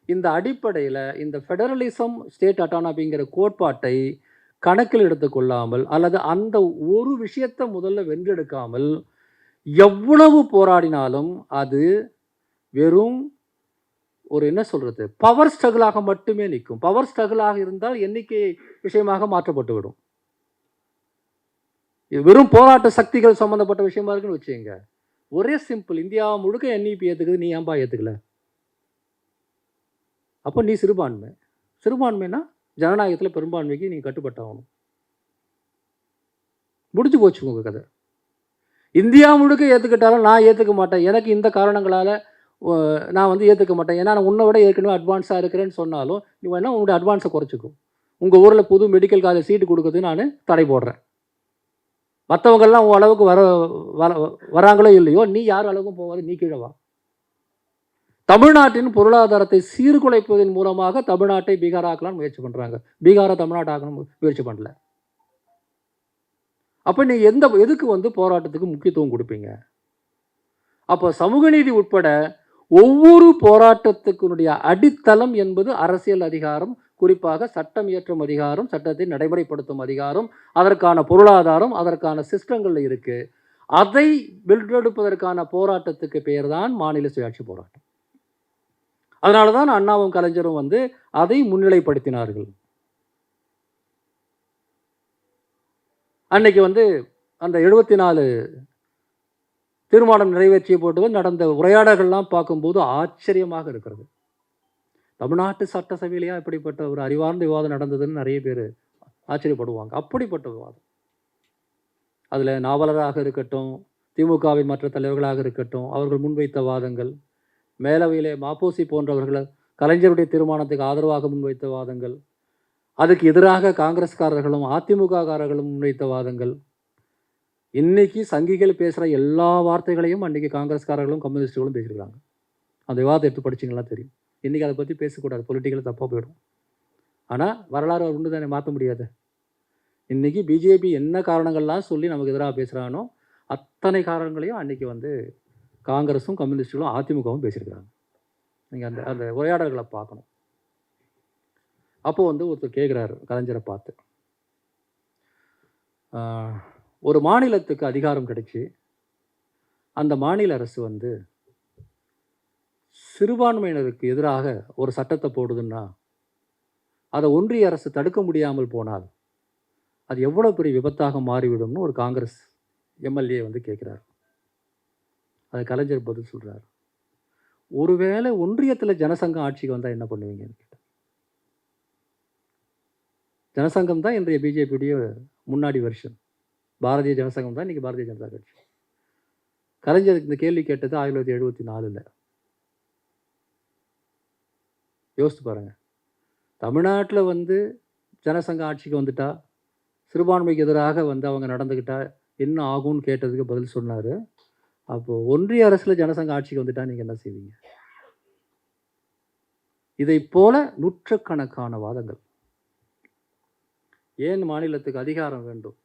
இந்த அடிப்படையில் இந்த ஃபெடரலிசம், ஸ்டேட் அட்டானமிங்கிற கோட்பாட்டை கணக்கில் எடுத்துக்கொள்ளாமல் அல்லது அந்த ஒரு விஷயத்தை முதல்ல வென்றெடுக்காமல் எவ்வளவு போராடினாலும் அது வெறும் ஒரு என்ன சொல்றது பவர் ஸ்ட்ரகிளாக மட்டுமே நிற்கும். பவர் ஸ்ட்ரகிளாக இருந்தால் எண்ணிக்கை விஷயமாக மாற்றப்பட்டு விடும். இது வெறும் போராட்ட சக்திகள் சம்பந்தப்பட்ட விஷயமா இருக்குன்னு வச்சுங்க. ஒரே சிம்பிள், இந்தியா முழுக்க NEP ஏத்துக்குது, நீ ஏன்பா ஏத்துக்கல? அப்போ நீ சிறுபான்மை. சிறுபான்மைனா ஜனநாயகத்தில் பெரும்பான்மைக்கு நீங்க கட்டுப்பட்டாகணும். முடிஞ்சு போச்சு உங்க கதை. இந்தியா முழுக்க ஏற்றுக்கிட்டாலும் நான் ஏற்றுக்க மாட்டேன், எனக்கு இந்த காரணங்களால் நான் வந்து ஏற்றுக்க மாட்டேன், ஏன்னா நான் உன்னை விட ஏற்கனவே அட்வான்ஸாக இருக்கிறேன்னு சொன்னாலும் நீ வேணால் உங்களுடைய அட்வான்ஸை குறைச்சிக்கும். உங்கள் ஊரில் புது மெடிக்கல் காலேஜ் சீட்டு கொடுக்குறது நான் தடை போடுறேன். மற்றவங்கெல்லாம் உன் அளவுக்கு வராங்களோ இல்லையோ, நீ யார் அளவுக்கும் போகாது, நீ கீழே வா. தமிழ்நாட்டின் பொருளாதாரத்தை சீர்குலைப்பதன் மூலமாக தமிழ்நாட்டை பீகார் ஆக்கலாம்னு முயற்சி பண்ணுறாங்க. பீகாரை தமிழ்நாட்டை ஆக்கணும் முயற்சி பண்ணல. அப்போ நீங்கள் எதுக்கு வந்து போராட்டத்துக்கு முக்கியத்துவம் கொடுப்பீங்க? அப்போ சமூக நீதி உட்பட ஒவ்வொரு போராட்டத்துக்குடைய அடித்தளம் என்பது அரசியல் அதிகாரம், குறிப்பாக சட்டம் இயற்றும் அதிகாரம், சட்டத்தை நடைமுறைப்படுத்தும் அதிகாரம், அதற்கான பொருளாதாரம், அதற்கான சிஸ்டங்கள் இருக்கு. அதை வென்றெடுப்பதற்கான போராட்டத்துக்கு பெயர் தான் மாநில சுயாட்சி போராட்டம். அதனால தான் அண்ணாவும் கலைஞரும் வந்து அதை முன்னிலைப்படுத்தினார்கள். அன்னைக்கு வந்து அந்த 74 தீர்மானம் நிறைவேற்றிய போட்டு நடந்த உரையாடல்கள்லாம் பார்க்கும்போது ஆச்சரியமாக இருக்கிறது. தமிழ்நாட்டு சட்டசபையிலேயா இப்படிப்பட்ட ஒரு அறிவார்ந்த விவாதம் நடந்ததுன்னு நிறைய பேர் ஆச்சரியப்படுவாங்க. அப்படிப்பட்ட விவாதம். அதில் நாவலராக இருக்கட்டும், திமுகவின் மற்ற தலைவர்களாக இருக்கட்டும், அவர்கள் முன்வைத்த வாதங்கள், மேலவையிலே மாப்போசி போன்றவர்கள் கலைஞருடைய தீர்மானத்துக்கு ஆதரவாக முன்வைத்த வாதங்கள், அதுக்கு எதிராக காங்கிரஸ்காரர்களும் அதிமுககாரர்களும் முன்வைத்த வாதங்கள், இன்னைக்கு சங்கிகள் பேசுகிற எல்லா வார்த்தைகளையும் அன்றைக்கி காங்கிரஸ்காரர்களும் கம்யூனிஸ்டுகளும் பேசியிருக்காங்க. அந்த விவாதம் எடுத்து படிச்சிங்களா தெரியும். இன்றைக்கி அதை பற்றி பேசக்கூடாது, பொலிட்டிக்கல் தப்பாக போயிடும். ஆனால் வரலாறு ஒன்று தானே மாற்ற முடியாது. இன்றைக்கி பிஜேபி என்ன காரணங்கள்லாம் சொல்லி நமக்கு எதிராக பேசுகிறானோ அத்தனை காரணங்களையும் அன்றைக்கி வந்து காங்கிரஸும் கம்யூனிஸ்டுகளும் அதிமுகவும் பேசியிருக்கிறாங்க. நீங்கள் அந்த உரையாடல்களை பார்க்கணும். அப்போது வந்து ஒருத்தர் கேட்குறாரு கலைஞரை பார்த்து, ஒரு மாநிலத்துக்கு அதிகாரம் கிடைச்சி அந்த மாநில அரசு வந்து சிறுபான்மையினருக்கு எதிராக ஒரு சட்டத்தை போடுதுன்னா அதை ஒன்றிய அரசு தடுக்க முடியாமல் போனால் அது எவ்வளோ பெரிய விபத்தாக மாறிவிடும்னு ஒரு காங்கிரஸ் எம்எல்ஏ வந்து கேட்குறாரு. அது கலைஞர் பதில் சொல்கிறார், ஒருவேளை ஒன்றியத்தில் ஜனசங்கம் ஆட்சிக்கு வந்தால் என்ன பண்ணுவீங்கன்னு கேட்டார். ஜனசங்கம் தான் இன்றைய பிஜேபியுடைய முன்னாடி வருஷன். பாரதிய ஜனசங்கம் தான் இன்றைக்கி பாரதிய ஜனதா கட்சி. கலைஞர் இந்த கேள்வி கேட்டது 1974. யோசித்து பாருங்கள். தமிழ்நாட்டில் வந்து ஜனசங்கம் ஆட்சிக்கு வந்துட்டா, சிறுபான்மைக்கு எதிராக வந்து அவங்க நடந்துக்கிட்டா என்ன ஆகும்னு கேட்டதுக்கு பதில் சொன்னார். அப்போது ஒன்றிய அரசில் ஜனசங்கம் ஆட்சிக்கு வந்துட்டா நீங்கள் என்ன செய்வீங்க? இதை போல நூற்றுக்கணக்கான வாதங்கள். ஏன் மாநிலத்துக்கு அதிகாரம் வேண்டும்?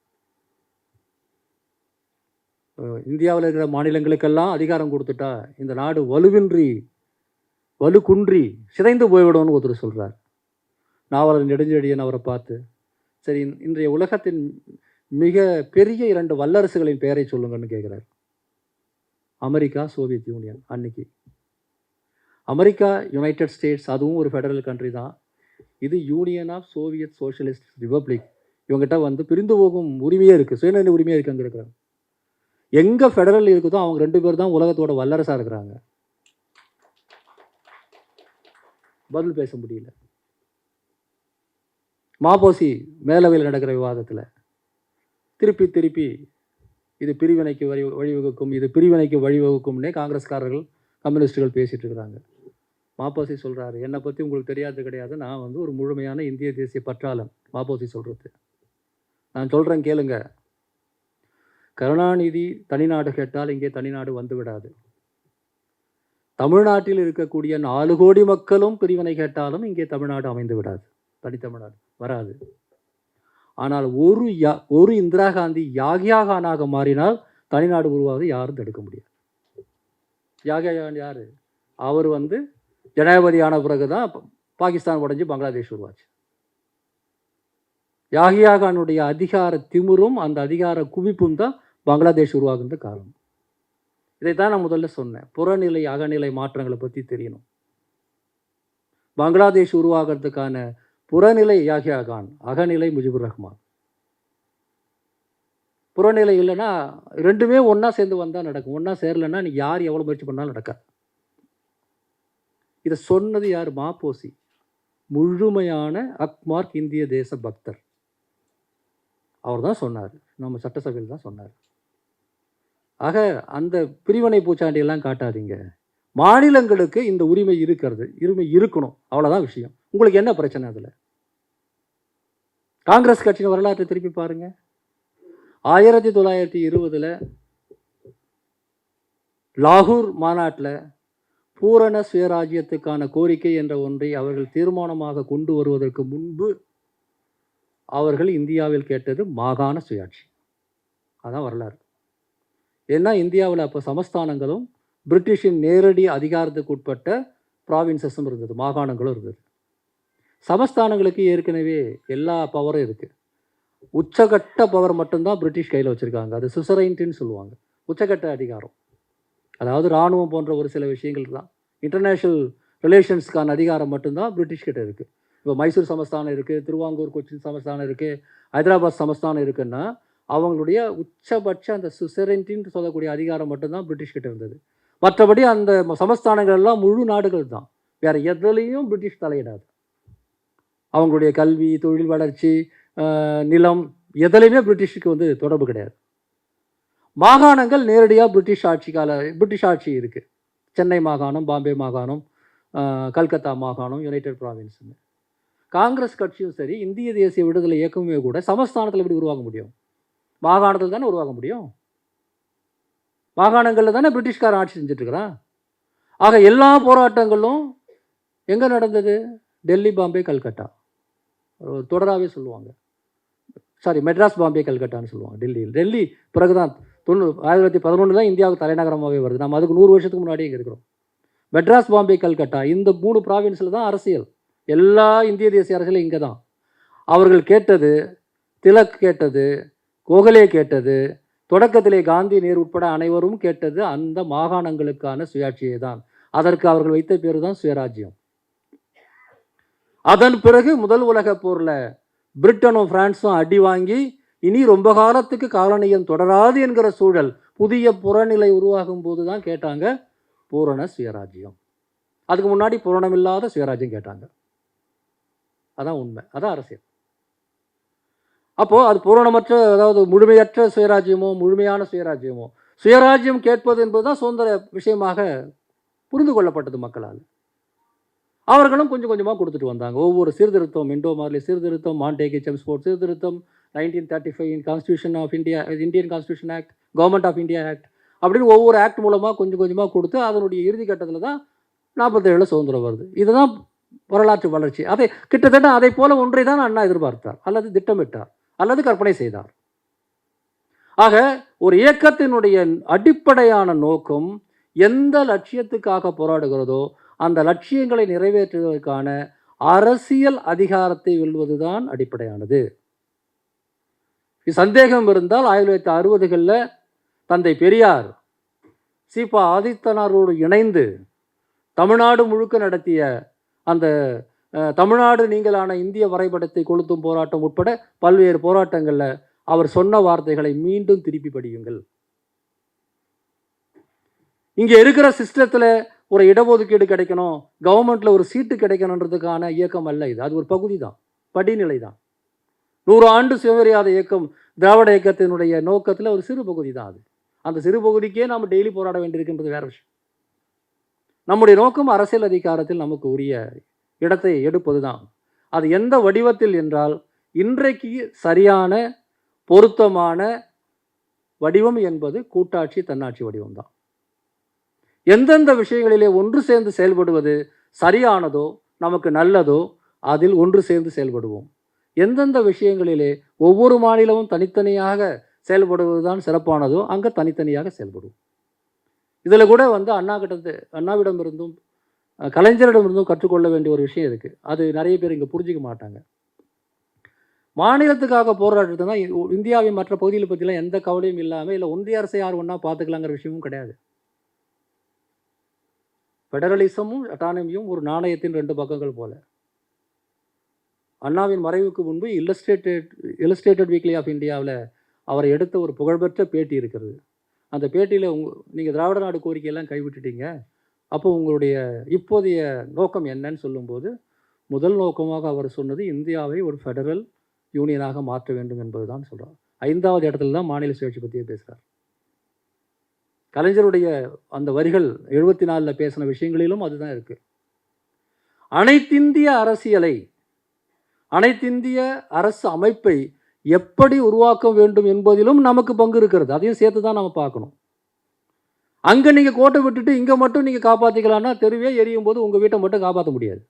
இந்தியாவில் இருக்கிற மாநிலங்களுக்கெல்லாம் அதிகாரம் கொடுத்துட்டா இந்த நாடு வலுக்குன்றி சிதைந்து போய்விடும்னு ஒருத்தர் சொல்கிறார். நாவலர் நெடுஞ்செழியன் அவரை பார்த்து, சரி இன்றைய உலகத்தின் மிக பெரிய 2 வல்லரசுகளின் பெயரை சொல்லுங்கன்னு கேட்குறார். America, Soviet Union. அன்னைக்கு அமெரிக்கா, யுனைடெட் ஸ்டேட்ஸ், அதுவும் ஒரு ஃபெடரல் கண்ட்ரி தான். இது Union of Soviet Socialist Republic. இவங்ககிட்ட வந்து பிரிந்து போகும் உரிமையே இருக்குது, சுயநிர்ணய உரிமையே இருக்குது. அங்கே இருக்கிறாங்க. எங்கே ஃபெடரல் இருக்குதோ அவங்க 2 பேர் தான் உலகத்தோட வல்லரசாக இருக்கிறாங்க. பதில் பேச முடியல. மாப்போசி மேலவையில் நடக்கிற விவாதத்தில் திருப்பி இது பிரிவினைக்கு வழிவகுக்கும், இது பிரிவினைக்கு வழிவகுக்கும்னே காங்கிரஸ்காரர்கள் கம்யூனிஸ்டுகள் பேசிகிட்டு இருக்கிறாங்க. மாப்போசி சொல்கிறாரு, என்னை பற்றி உங்களுக்கு தெரியாது கிடையாது, நான் வந்து ஒரு முழுமையான இந்திய தேசிய பற்றாளன். மாப்போசி சொல்கிறது, நான் சொல்கிறேன் கேளுங்க, கருணாநிதி தனிநாடு கேட்டால் இங்கே தனிநாடு வந்து விடாது. தமிழ்நாட்டில் இருக்கக்கூடிய 4 கோடி மக்களும் பிரிவினை கேட்டாலும் இங்கே தமிழ்நாடு அமைந்து விடாது, தனித்தமிழ்நாடு வராது. ஆனால் ஒரு இந்திரா காந்தி யாகியா கானாக மாறினால் தனிநாடு உருவாவது யாரும் தடுக்க முடியாது. யாகியா கான் யார்? அவர் வந்து ஜனாதிபதி ஆன பிறகு தான் பாகிஸ்தான் உடைஞ்சு பங்களாதேஷ் உருவாச்சு. யாஹியா கானுடைய அதிகார திமிரும் அந்த அதிகார குவிப்பும் தான் பங்களாதேஷ் உருவாகுறது காரணம். இதைத்தான் நான் முதல்ல சொன்னேன். புறநிலை அகநிலை மாற்றங்களை பற்றி தெரியணும். பங்களாதேஷ் உருவாகிறதுக்கான புறநிலை யாஹியா கான், அகநிலை முஜிபுர் ரஹ்மான். புறநிலை இல்லைன்னா ரெண்டுமே ஒன்றா சேர்ந்து வந்தால் நடக்கும். ஒன்றா சேரலைன்னா நீ யார் எவ்வளோ முயற்சி பண்ணாலும் நடக்காது. இதை சொன்னது யார்? மாப்போசி, முழுமையான அக்மார்க் இந்திய தேச பக்தர். அவர் தான் சொன்னார், நம்ம சட்டசபையில் தான் சொன்னார். ஆக அந்த பிரிவினை பூச்சாண்டியெல்லாம் காட்டாதீங்க. மாநிலங்களுக்கு இந்த உரிமை இருக்கணும், அவ்வளோதான் விஷயம். உங்களுக்கு என்ன பிரச்சனை அதில்? காங்கிரஸ் கட்சியின் வரலாற்றை திருப்பி பாருங்க. 1920 லாகூர் மாநாட்டில் பூரண சுயராஜ்யத்துக்கான கோரிக்கை என்ற ஒன்றை அவர்கள் தீர்மானமாக கொண்டு வருவதற்கு முன்பு அவர்கள் இந்தியாவில் கேட்டது மாகாண சுயாட்சி. அதான் வரலாறு. ஏன்னா இந்தியாவில் அப்போ சமஸ்தானங்களும் பிரிட்டிஷின் நேரடி அதிகாரத்துக்கு உட்பட்ட ப்ராவின்சஸும் இருந்தது, மாகாணங்களும் இருந்தது. சமஸ்தானங்களுக்கு ஏற்கனவே எல்லா பவரும் இருக்குது. உச்சகட்ட பவர் மட்டும்தான் பிரிட்டிஷ் கையில் வச்சுருக்காங்க. அது சுசரைன்ட்டின்னு சொல்லுவாங்க, உச்சகட்ட அதிகாரம். அதாவது இராணுவம் போன்ற ஒரு சில விஷயங்கள் தான். இன்டர்நேஷ்னல் ரிலேஷன்ஸ்க்கான அதிகாரம் மட்டும்தான் பிரிட்டிஷ் கிட்ட இருக்குது. இப்போ மைசூர் சமஸ்தானம் இருக்குது, திருவாங்கூர் கொச்சின் சமஸ்தானம் இருக்குது, ஹைதராபாத் சமஸ்தானம் இருக்குன்னா அவங்களுடைய உச்சபட்ச அந்த சுசரைன்ட்டின்னு சொல்லக்கூடிய அதிகாரம் மட்டும்தான் பிரிட்டிஷ் கிட்ட இருந்தது. மற்றபடி அந்த சமஸ்தானங்கள் எல்லாம் முழு நாடுகள் தான். வேறு எதுலேயும் பிரிட்டிஷ் தலையிடாது. அவங்களுடைய கல்வி, தொழில் வளர்ச்சி, நிலம், எதுலையுமே பிரிட்டிஷுக்கு தொடர்பு கிடையாது. மாகாணங்கள் நேரடியாக பிரிட்டிஷ் ஆட்சி இருக்குது. சென்னை மாகாணம், பாம்பே மாகாணம், கல்கத்தா மாகாணம், யுனைடெட் ப்ராவின்ஸ்னு. காங்கிரஸ் கட்சியும் சரி, இந்திய தேசிய விடுதலை இயக்கமே கூட சமஸ்தானத்தில் எப்படி உருவாக முடியும்? மாகாணத்தில் தானே உருவாக முடியும். மாகாணங்களில் தானே பிரிட்டிஷ்காரன் ஆட்சி செஞ்சுட்ருக்கிறான். ஆக எல்லா போராட்டங்களும் எங்கே நடந்தது? டெல்லி, பாம்பே, கல்கட்டா. தொடராகவே சொல்லுவாங்க. மெட்ராஸ், பாம்பே, கல்கட்டான்னு சொல்லுவாங்க. டெல்லி பிறகு தான் 1911 தான் இந்தியாவுக்கு தலைநகரமாகவே வருது. நம்ம அதுக்கு 100 வருஷத்துக்கு முன்னாடி இங்கே இருக்கிறோம். மெட்ராஸ், பாம்பே, கல்கட்டா இந்த 3 ப்ராவின்ஸில் தான் அரசியல். எல்லா இந்திய தேசிய அரசியலும் இங்கே தான். அவர்கள் கேட்டது, திலக் கேட்டது, கோகலே கேட்டது, தொடக்கத்திலே காந்தி, நேரு உட்பட அனைவரும் கேட்டது அந்த மாகாணங்களுக்கான சுயாட்சியை தான். அதற்கு அவர்கள் வைத்த பேர் தான் சுயராஜ்யம். அதன் பிறகு முதல் உலக போரில் பிரிட்டனும் பிரான்ஸும் அடி வாங்கி இனி ரொம்ப காலத்துக்கு காலனியம் தொடராது என்கிற சூழல், புதிய புறநிலை உருவாகும் போது தான் கேட்டாங்க பூரண சுயராஜ்யம். அதுக்கு முன்னாடி பூரணமில்லாத சுயராஜ்யம் கேட்டாங்க. அதான் உண்மை, அதான் அரசியல். அப்போது அது பூரணமற்ற, அதாவது முழுமையற்ற சுயராஜ்யமோ முழுமையான சுயராஜ்யமோ, சுயராஜ்யம் கேட்பது என்பது தான் சுதந்திர விஷயமாக புரிந்து கொள்ளப்பட்டது மக்களால். அவர்களும் கொஞ்சம் கொஞ்சமாக கொடுத்துட்டு வந்தாங்க. ஒவ்வொரு சீர்திருத்தம், இண்டோ மார்லி சீர்திருத்தம், மாண்டேகி செம்ஸ்போர்ட் சீர்திருத்தம், 1935 constitution of India, Indian constitution act, government of India act, அப்படின்னு ஒவ்வொரு ஆக்ட் மூலமாக கொஞ்சம் கொஞ்சமாக கொடுத்து அதனுடைய இறுதி கட்டத்தில் தான் 47 சுதந்திரம் வருது. இதுதான் வரலாற்று வளர்ச்சி. கிட்டத்தட்ட அதை போல ஒன்றை தான் அண்ணா எதிர்பார்த்தார், அல்லது திட்டமிட்டார், அல்லது கற்பனை செய்தார். ஆக ஒரு இயக்கத்தினுடைய அடிப்படையான நோக்கம் எந்த லட்சியத்துக்காக போராடுகிறதோ அந்த லட்சியங்களை நிறைவேற்றுவதற்கான அரசியல் அதிகாரத்தை வெல்வதுதான் அடிப்படையானது. சந்தேகம் இருந்தால் 1960களில் தந்தை பெரியார் சீபா ஆதித்தனாரோடு இணைந்து தமிழ்நாடு முழுக்க நடத்திய அந்த தமிழ்நாடு நீங்களான இந்திய வரைபடத்தை கொளுத்தும் போராட்டம் உட்பட பல்வேறு போராட்டங்களில் அவர் சொன்ன வார்த்தைகளை மீண்டும் திருப்பி படியுங்கள். இங்கே இருக்கிற சிஸ்டத்தில் ஒரு இடஒதுக்கீடு கிடைக்கணும், கவர்மெண்ட்டில் ஒரு சீட்டு கிடைக்கணுன்றதுக்கான இயக்கம் அல்ல இது. அது ஒரு பகுதி தான், படிநிலை தான். 100 ஆண்டு சுயமரியாதை இயக்கம், திராவிட இயக்கத்தினுடைய நோக்கத்தில் ஒரு சிறு பகுதி தான் அது. அந்த சிறு பகுதிக்கே நாம் டெய்லி போராட வேண்டியிருக்கின்றது வேற விஷயம். நம்முடைய நோக்கம் அரசியல் அதிகாரத்தில் நமக்கு உரிய இடத்தை எடுப்பது தான். அது எந்த வடிவத்தில் என்றால், இன்றைக்கு சரியான பொருத்தமான வடிவம் என்பது கூட்டாட்சி, தன்னாட்சி வடிவம் தான். எந்தெந்த விஷயங்களிலே ஒன்று சேர்ந்து செயல்படுவது சரியானதோ, நமக்கு நல்லதோ, அதில் ஒன்று சேர்ந்து செயல்படுவோம். எந்தெந்த விஷயங்களிலே ஒவ்வொரு மாநிலமும் தனித்தனியாக செயல்படுவது தான் சிறப்பானதோ அங்கே தனித்தனியாக செயல்படுவோம். இதில் கூட அண்ணாவிடமிருந்தும் கலைஞரிடமிருந்தும் கற்றுக்கொள்ள வேண்டிய ஒரு விஷயம் இருக்குது. அது நிறைய பேர் இங்கே புரிஞ்சிக்க மாட்டாங்க. மாநிலத்துக்காக போராடுறதுனா இந்தியாவின் மற்ற பகுதிகளை பற்றிலாம் எந்த கவலையும் இல்லாமல் இல்லை ஒன்றிய அரசை யார் ஒன்றா பார்த்துக்கலாங்கிற விஷயமும் கிடையாது. ஃபெடரலிசமும் அட்டானமியும் ஒரு நாணயத்தின் 2 பக்கங்கள் போல. அண்ணாவின் மறைவுக்கு முன்பு இல்லஸ்ட்ரேட்டட் வீக்லி ஆஃப் இந்தியாவில் அவரை எடுத்த ஒரு புகழ்பெற்ற பேட்டி இருக்கிறது. அந்த பேட்டியில் நீங்கள் திராவிட நாடு கோரிக்கையெல்லாம் கைவிட்டுட்டீங்க, அப்போ உங்களுடைய இப்போதைய நோக்கம் என்னன்னு சொல்லும்போது முதல் நோக்கமாக அவர் சொன்னது இந்தியாவை ஒரு ஃபெடரல் யூனியனாக மாற்ற வேண்டும் என்பது தான் சொல்கிறார். 5வது இடத்துல தான் மாநில சுயாட்சி பற்றியே பேசுகிறார். கலைஞருடைய அந்த வரிகள் 74 பேசின விஷயங்களிலும் அதுதான் இருக்குது. அனைத்திந்திய அரசியலை, அனைத்திந்திய அரசு அமைப்பை எப்படி உருவாக்க வேண்டும் என்பதிலும் நமக்கு பங்கு இருக்கிறது. அதையும் சேர்த்து தான் நம்ம பார்க்கணும். அங்கே நீங்கள் கோட்டை விட்டுட்டு இங்கே மட்டும் நீங்கள் காப்பாற்றிக்கலான்னா தெருவே எரியும் போது உங்கள் வீட்டை மட்டும் காப்பாற்ற முடியாது.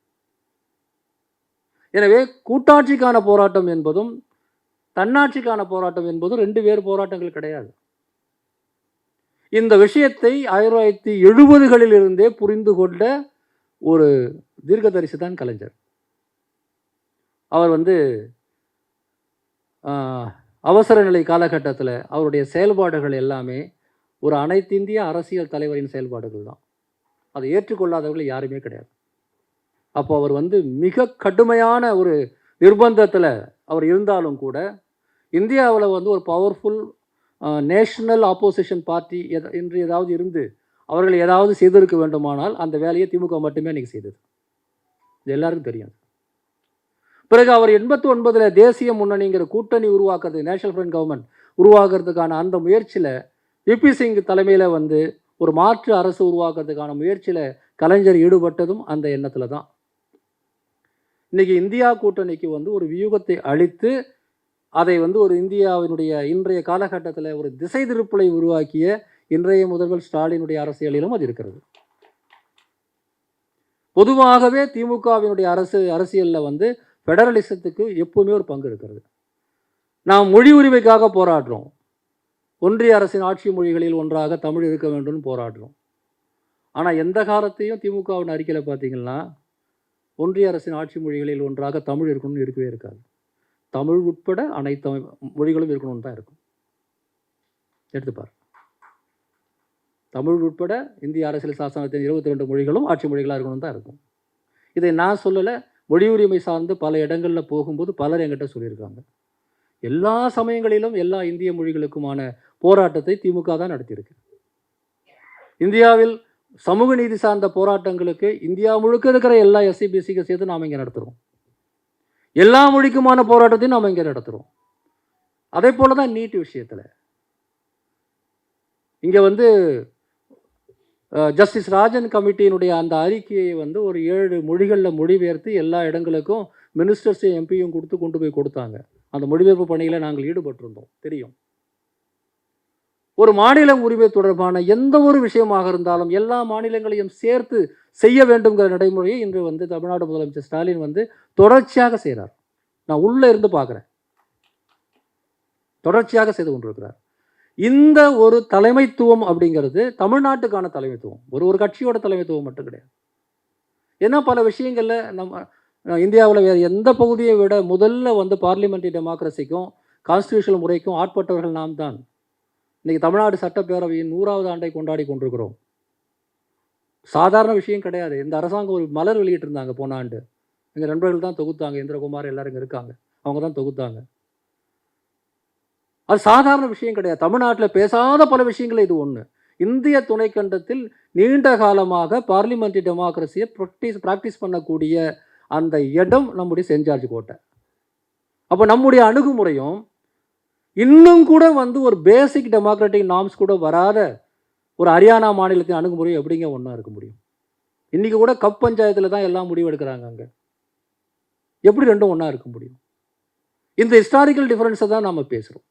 எனவே கூட்டாட்சிக்கான போராட்டம் என்பதும் தன்னாட்சிக்கான போராட்டம் என்பதும் 2 வேறு போராட்டங்கள் கிடையாது. இந்த விஷயத்தை 1970களில் இருந்தே புரிந்து கொண்ட ஒரு தீர்க்கதரிசி தான் கலைஞர். அவர் அவசர நிலை காலகட்டத்தில் அவருடைய செயல்பாடுகள் எல்லாமே ஒரு அனைத்திந்திய அரசியல் தலைவரின் செயல்பாடுகள் தான். அதை ஏற்றுக்கொள்ளாதவர்கள் யாருமே கிடையாது. அப்போ அவர் மிக கடுமையான ஒரு நிர்பந்தத்தில் அவர் இருந்தாலும் கூட இந்தியாவில் ஒரு பவர்ஃபுல் நேஷனல் ஆப்போசிஷன் பார்ட்டி என்று ஏதாவது இருந்து அவர்கள் ஏதாவது செய்திருக்க வேண்டுமானால் அந்த வேலையை திமுக மட்டுமே அன்றைக்கி செய்தது. இது எல்லாருக்கும் தெரியும். பிறகு அவர் 89 தேசிய முன்னணிங்கிற கூட்டணி உருவாக்குறது, நேஷனல் ஃப்ரண்ட் கவர்மெண்ட் உருவாக்குறதுக்கான அந்த முயற்சியில் விபி சிங் தலைமையில் ஒரு மாற்று அரசு உருவாக்குறதுக்கான முயற்சியில் கலைஞர் ஈடுபட்டதும் அந்த எண்ணத்தில் தான். இன்றைக்கி இந்தியா கூட்டணிக்கு ஒரு வியூகத்தை அளித்து அதை ஒரு இந்தியாவினுடைய இன்றைய காலகட்டத்தில் ஒரு திசை திருப்பலை உருவாக்கிய இன்றைய முதல்வர் ஸ்டாலினுடைய அரசியலிலும் அது இருக்கிறது. பொதுவாகவே திமுகவினுடைய அரசியலில் ஃபெடரலிசத்துக்கு எப்பவுமே ஒரு பங்கு இருக்கிறது. நாம் மொழி உரிமைக்காக போராடுறோம். ஒன்றிய அரசின் ஆட்சி மொழிகளில் ஒன்றாக தமிழ் இருக்க வேண்டும்னு போராடுறோம். ஆனால் எந்த காலத்தையும் திமுகவின் அறிக்கையில் பார்த்தீங்கன்னா ஒன்றிய அரசின் ஆட்சி மொழிகளில் ஒன்றாக தமிழ் இருக்கணும்னு இருக்கவே இருக்காது. தமிழ் உட்பட அனைத்து மொழிகளும் இருக்கணும்னு தான் இருக்கும். எடுத்துப்பார், தமிழ் உட்பட இந்திய அரசியல் சாசனத்தின் 22 மொழிகளும் ஆட்சி மொழிகளாக இருக்கணும்னு தான் இருக்கும். இதை நான் சொல்லலை, மொழி உரிமை சார்ந்து பல இடங்களில் போகும்போது பலர் என்கிட்ட சொல்லியிருக்காங்க. எல்லா சமயங்களிலும் எல்லா இந்திய மொழிகளுக்குமான போராட்டத்தை திமுக தான் நடத்தியிருக்கு. இந்தியாவில் சமூக நீதி சார்ந்த போராட்டங்களுக்கு இந்தியா முழுக்க இருக்கிற எல்லா எஸ்சிபிசிக்கு சேர்த்து நாம் இங்கே நடத்துகிறோம். எல்லா மொழிக்குமான போராட்டத்தையும் நாம் இங்கே நடத்துகிறோம். அதே போல தான் நீட் விஷயத்தில் இங்கே ஜஸ்டிஸ் ராஜன் கமிட்டியினுடைய அந்த அறிக்கையை ஒரு 7 மொழிகளில் மொழிபெயர்த்து எல்லா இடங்களுக்கும் மினிஸ்டர்ஸையும் எம்பியும் கொண்டு போய் கொடுத்தாங்க. அந்த மொழிபெயர்ப்பு பணியில் நாங்கள் ஈடுபட்டிருந்தோம், தெரியும். ஒரு மாநில உரிமை தொடர்பான எந்த ஒரு விஷயமாக இருந்தாலும் எல்லா மாநிலங்களையும் சேர்த்து செய்ய வேண்டும்ங்கிற நடைமுறையை இன்று தமிழ்நாடு முதலமைச்சர் ஸ்டாலின் தொடர்ச்சியாக செய்கிறார். நான் உள்ளே இருந்து பார்க்குறேன், தொடர்ச்சியாக செய்து கொண்டிருக்கிறார். இந்த ஒரு தலைமைத்துவம் அப்படிங்கிறது தமிழ்நாட்டுக்கான தலைமைத்துவம், ஒரு கட்சியோட தலைமைத்துவம் மட்டும் கிடையாது. ஏன்னா பல விஷயங்களில் நம்ம இந்தியாவில் வேறு எந்த பகுதியை விட முதல்ல பார்லிமெண்ட்ரி டெமோக்ரஸிக்கும் கான்ஸ்டியூஷனல் முறைக்கும் ஆட்பட்டவர்கள் நாம் தான். இன்றைக்கி தமிழ்நாடு சட்டப்பேரவையின் 100வது ஆண்டை கொண்டாடி கொண்டிருக்கிறோம். சாதாரண விஷயம் கிடையாது. இந்த அரசாங்கம் ஒரு மலர் வெளியிட்டிருந்தாங்க போன ஆண்டு. எங்கள் நண்பர்கள் தான் தொகுத்தாங்க, இந்திரகுமார் எல்லாரும் இங்கே இருக்காங்க, அவங்க தான் தொகுத்தாங்க. அது சாதாரண விஷயம் கிடையாது. தமிழ்நாட்டில் பேசாத பல விஷயங்கள் இது ஒன்று. இந்திய துணைக்கண்டத்தில் நீண்ட காலமாக பார்லிமெண்ட்ரி டெமோக்ரஸியை ப்ராக்டிஸ் பண்ணக்கூடிய அந்த இடம் நம்முடைய சென்ட் ஜார்ஜ் கோட்டை. அப்போ நம்முடைய அணுகுமுறையும் இன்னும் கூட ஒரு பேசிக் டெமோக்ராட்டிக் நார்ம்ஸ் கூட வராத ஒரு ஹரியானா மாநிலத்தின் அணுகுமுறை எப்படிங்க ஒன்றா இருக்க முடியும்? இன்றைக்கி கூட கப் பஞ்சாயத்தில் தான் எல்லாம் முடிவு எடுக்கிறாங்க. அங்கே எப்படி ரெண்டும் ஒன்றா இருக்க முடியும்? இந்த ஹிஸ்டாரிக்கல் டிஃபரன்ஸை தான் நம்ம பேசுகிறோம்.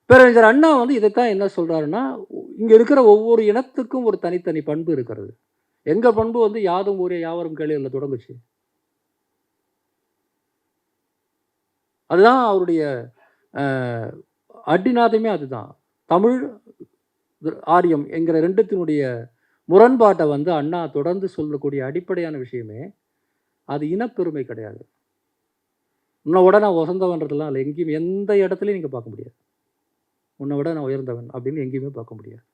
பேரறிஞர் அண்ணா இதைத்தான் என்ன சொல்கிறாருன்னா, இங்கே இருக்கிற ஒவ்வொரு இனத்துக்கும் ஒரு தனித்தனி பண்பு இருக்கிறது. எங்கள் பண்பு யாதும் ஊரே யாவரும் கேளீர்ல தொடங்குச்சு. அதுதான் அவருடைய அடிநாதமே. அதுதான் தமிழ் ஆரியம் என்கிற ரெண்டுத்தினுடைய முரண்பாட்டை அண்ணா தொடர்ந்து சொல்லக்கூடிய அடிப்படையான விஷயமே அது இனப்பெருமை கிடையாது. உன்னை விட நான் உசந்தவன்றதுலாம் இல்லை, எங்கேயும் எந்த இடத்துலையும் நீங்கள் பார்க்க முடியாது. உன்னை விட நான் உயர்ந்தவன் அப்படின்னு எங்கேயுமே பார்க்க முடியாது.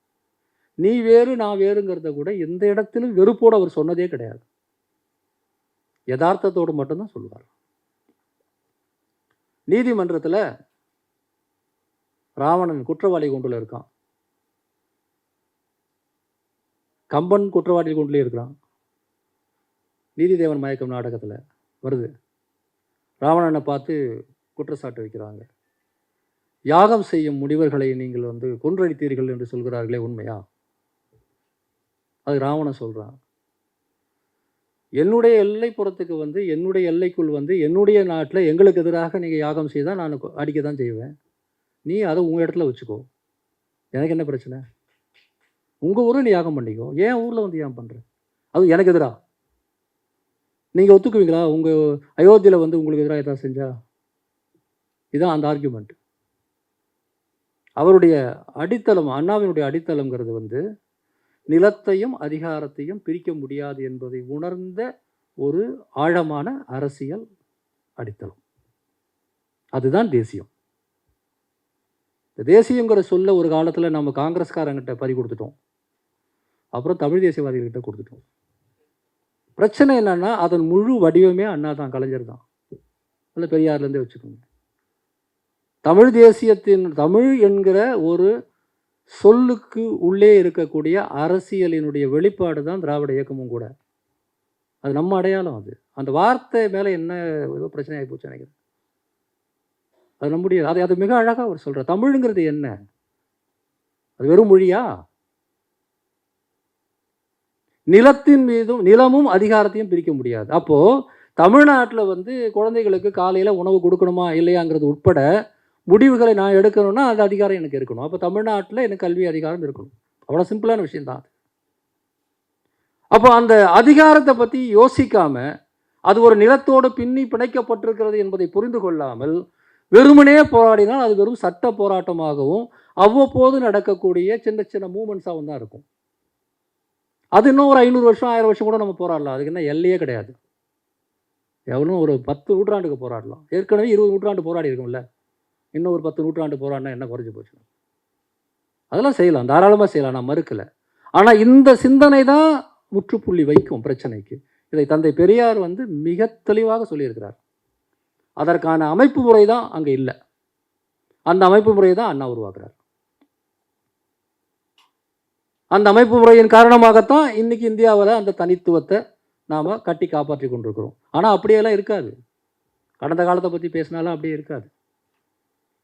நீ வேறு நான் வேறுங்கிறத கூட எந்த இடத்திலும் வெறுப்போடு அவர் சொன்னதே கிடையாது. யதார்த்தத்தோடு மட்டும்தான் சொல்லுவார். நீதிமன்றத்தில் ராவணன் குற்றவாளி கூண்டில் இருக்கான், கம்பன் குற்றவாளி கூண்டிலே இருக்கிறான். நீதிதேவன் மயக்கம் நாடகத்தில் வருது, ராவணனை பார்த்து குற்றச்சாட்டு வைக்கிறாங்க. யாகம் செய்யும் முனிவர்களை நீங்கள் கொன்றடித்தீர்கள் என்று சொல்கிறார்களே, உண்மையா? அது ராவணன் சொல்கிறான், என்னுடைய எல்லைப்புறத்துக்கு என்னுடைய எல்லைக்குள் என்னுடைய நாட்டில் எங்களுக்கு எதிராக நீங்கள் யாகம் செய்தால் நான் அடிக்க தான் செய்வேன். நீ அதை உங்கள் இடத்துல வச்சுக்கோ, எனக்கு என்ன பிரச்சனை? உங்கள் ஊரில் நீ யாகம் பண்ணிக்கோ, ஏன் ஊரில் ஏன் பண்ணுற? அது எனக்கு எதிராக நீங்கள் ஒத்துக்குவீங்களா? உங்கள் அயோத்தியில் உங்களுக்கு எதிராக எதாவது செஞ்சா? இதுதான் அந்த ஆர்கியூமெண்ட். அவருடைய அடித்தளம், அண்ணாவினுடைய அடித்தளம்ங்கிறது நிலத்தையும் அதிகாரத்தையும் பிரிக்க முடியாது என்பதை உணர்ந்த ஒரு ஆழமான அரசியல் அடித்தளம். அதுதான் தேசியம். இந்த தேசியங்கிற சொல்ல ஒரு காலத்தில் நம்ம காங்கிரஸ்காரங்கிட்ட பறி கொடுத்துட்டோம், அப்புறம் தமிழ் தேசியவாதிகள்கிட்ட கொடுத்துட்டோம். பிரச்சனை என்னன்னா, அதன் முழு வடிவமே அண்ணா தான், கலைஞர் தான். இல்லை பெரியார்லேருந்தே வச்சுக்கோங்க. தமிழ் தேசியத்தின், தமிழ் என்கிற ஒரு சொல்லுக்கு உள்ளே இருக்கக்கூடிய அரசியலினுடைய வெளிப்பாடு தான் திராவிட இயக்கமும் கூட. அது நம்ம அடையாளம். அது அந்த வார்த்தை மேலே என்ன ஏதோ பிரச்சனை ஆகி போச்சு நினைக்கிறேன். அது நம்முடைய அது மிக அழகாக அவர் சொல்கிறார். தமிழுங்கிறது என்ன? அது வெறும் மொழியா? நிலத்தின் மீதும், நிலமும் அதிகாரத்தையும் பிரிக்க முடியாது. அப்போது தமிழ்நாட்டில் குழந்தைகளுக்கு காலையில் உணவு கொடுக்கணுமா இல்லையாங்கிறது உட்பட முடிவுகளை நான் எடுக்கணும்னா அந்த அதிகாரம் எனக்கு இருக்கணும். அப்போ தமிழ்நாட்டில் எனக்கு கல்வி அதிகாரம் இருக்கணும். அவ்வளோ சிம்பிளான விஷயந்தான். அப்போ அந்த அதிகாரத்தை பற்றி யோசிக்காமல், அது ஒரு நிலத்தோடு பின்னி பிணைக்கப்பட்டிருக்கிறது என்பதை புரிந்து கொள்ளாமல் வெறுமனே போராடினால் அது வெறும் சட்ட போராட்டமாகவும் அவ்வப்போது நடக்கக்கூடிய சின்ன சின்ன மூமெண்ட்ஸாகவும் தான் இருக்கும். அது இன்னும் ஒரு 500 வருஷம் 1000 வருஷம் கூட நம்ம போராடலாம். அதுக்கு என்ன எல்லையே கிடையாது. எவ்வளோ ஒரு 10 நூற்றாண்டுக்கு போராடலாம். ஏற்கனவே 20 நூற்றாண்டு போராடி இருக்கும்ல, இன்னும் ஒரு 10 நூற்றாண்டு போராடினா என்ன குறைஞ்சி போச்சு? அதெல்லாம் செய்யலாம், தாராளமாக செய்யலாம், நான் மறுக்கலை. ஆனால் இந்த சிந்தனை தான் முற்றுப்புள்ளி வைக்கும் பிரச்சனைக்கு. இதை தந்தை பெரியார் மிக தெளிவாக சொல்லியிருக்கிறார். அதற்கான அமைப்பு முறை தான் அங்கே இல்லை. அந்த அமைப்பு முறையை தான் அண்ணா உருவாக்குறார். அந்த அமைப்பு முறையின் காரணமாகத்தான் இன்றைக்கி இந்தியாவில் அந்த தனித்துவத்தை நாம் கட்டி காப்பாற்றி கொண்டிருக்கிறோம். ஆனால் அப்படியெல்லாம் இருக்காது. கடந்த காலத்தை பற்றி பேசினாலும் அப்படியே இருக்காது.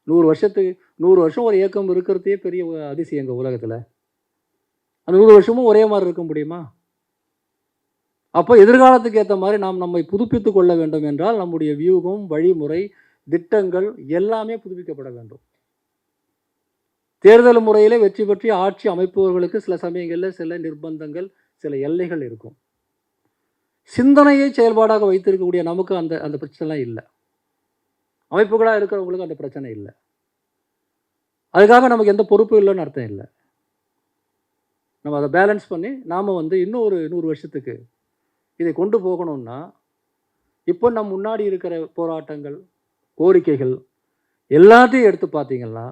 100 வருஷம் ஒரு இயக்கம் இருக்கிறதே பெரிய அதிசயம் எங்கள் உலகத்தில். அந்த 100 வருஷமும் ஒரே மாதிரி இருக்க முடியுமா? அப்போ எதிர்காலத்துக்கு ஏற்ற மாதிரி நாம் நம்மை புதுப்பித்து கொள்ள வேண்டும் என்றால் நம்முடைய வியூகம், வழிமுறை, திட்டங்கள் எல்லாமே புதுப்பிக்கப்பட வேண்டும். தேர்தல் முறையிலே வெற்றி பெற்று ஆட்சி அமைப்பவர்களுக்கு சில சமயங்களில் சில நிர்பந்தங்கள், சில எல்லைகள் இருக்கும். சிந்தனையை செயல்பாடாக வைத்திருக்கக்கூடிய நமக்கு அந்த அந்த பிரச்சனைலாம் இல்லை. அமைப்புகளாக இருக்கிறவங்களுக்கு அந்த பிரச்சனை இல்லை. அதுக்காக நமக்கு எந்த பொறுப்பு இல்லைன்னு அர்த்தம் இல்லை. நம்ம அதை பேலன்ஸ் பண்ணி நாம் இன்னும் ஒரு 100 வருஷத்துக்கு இதை கொண்டு போகணும்னா, இப்போ நம்ம முன்னாடி இருக்கிற போராட்டங்கள், கோரிக்கைகள் எல்லாத்தையும் எடுத்து பார்த்தீங்கன்னா,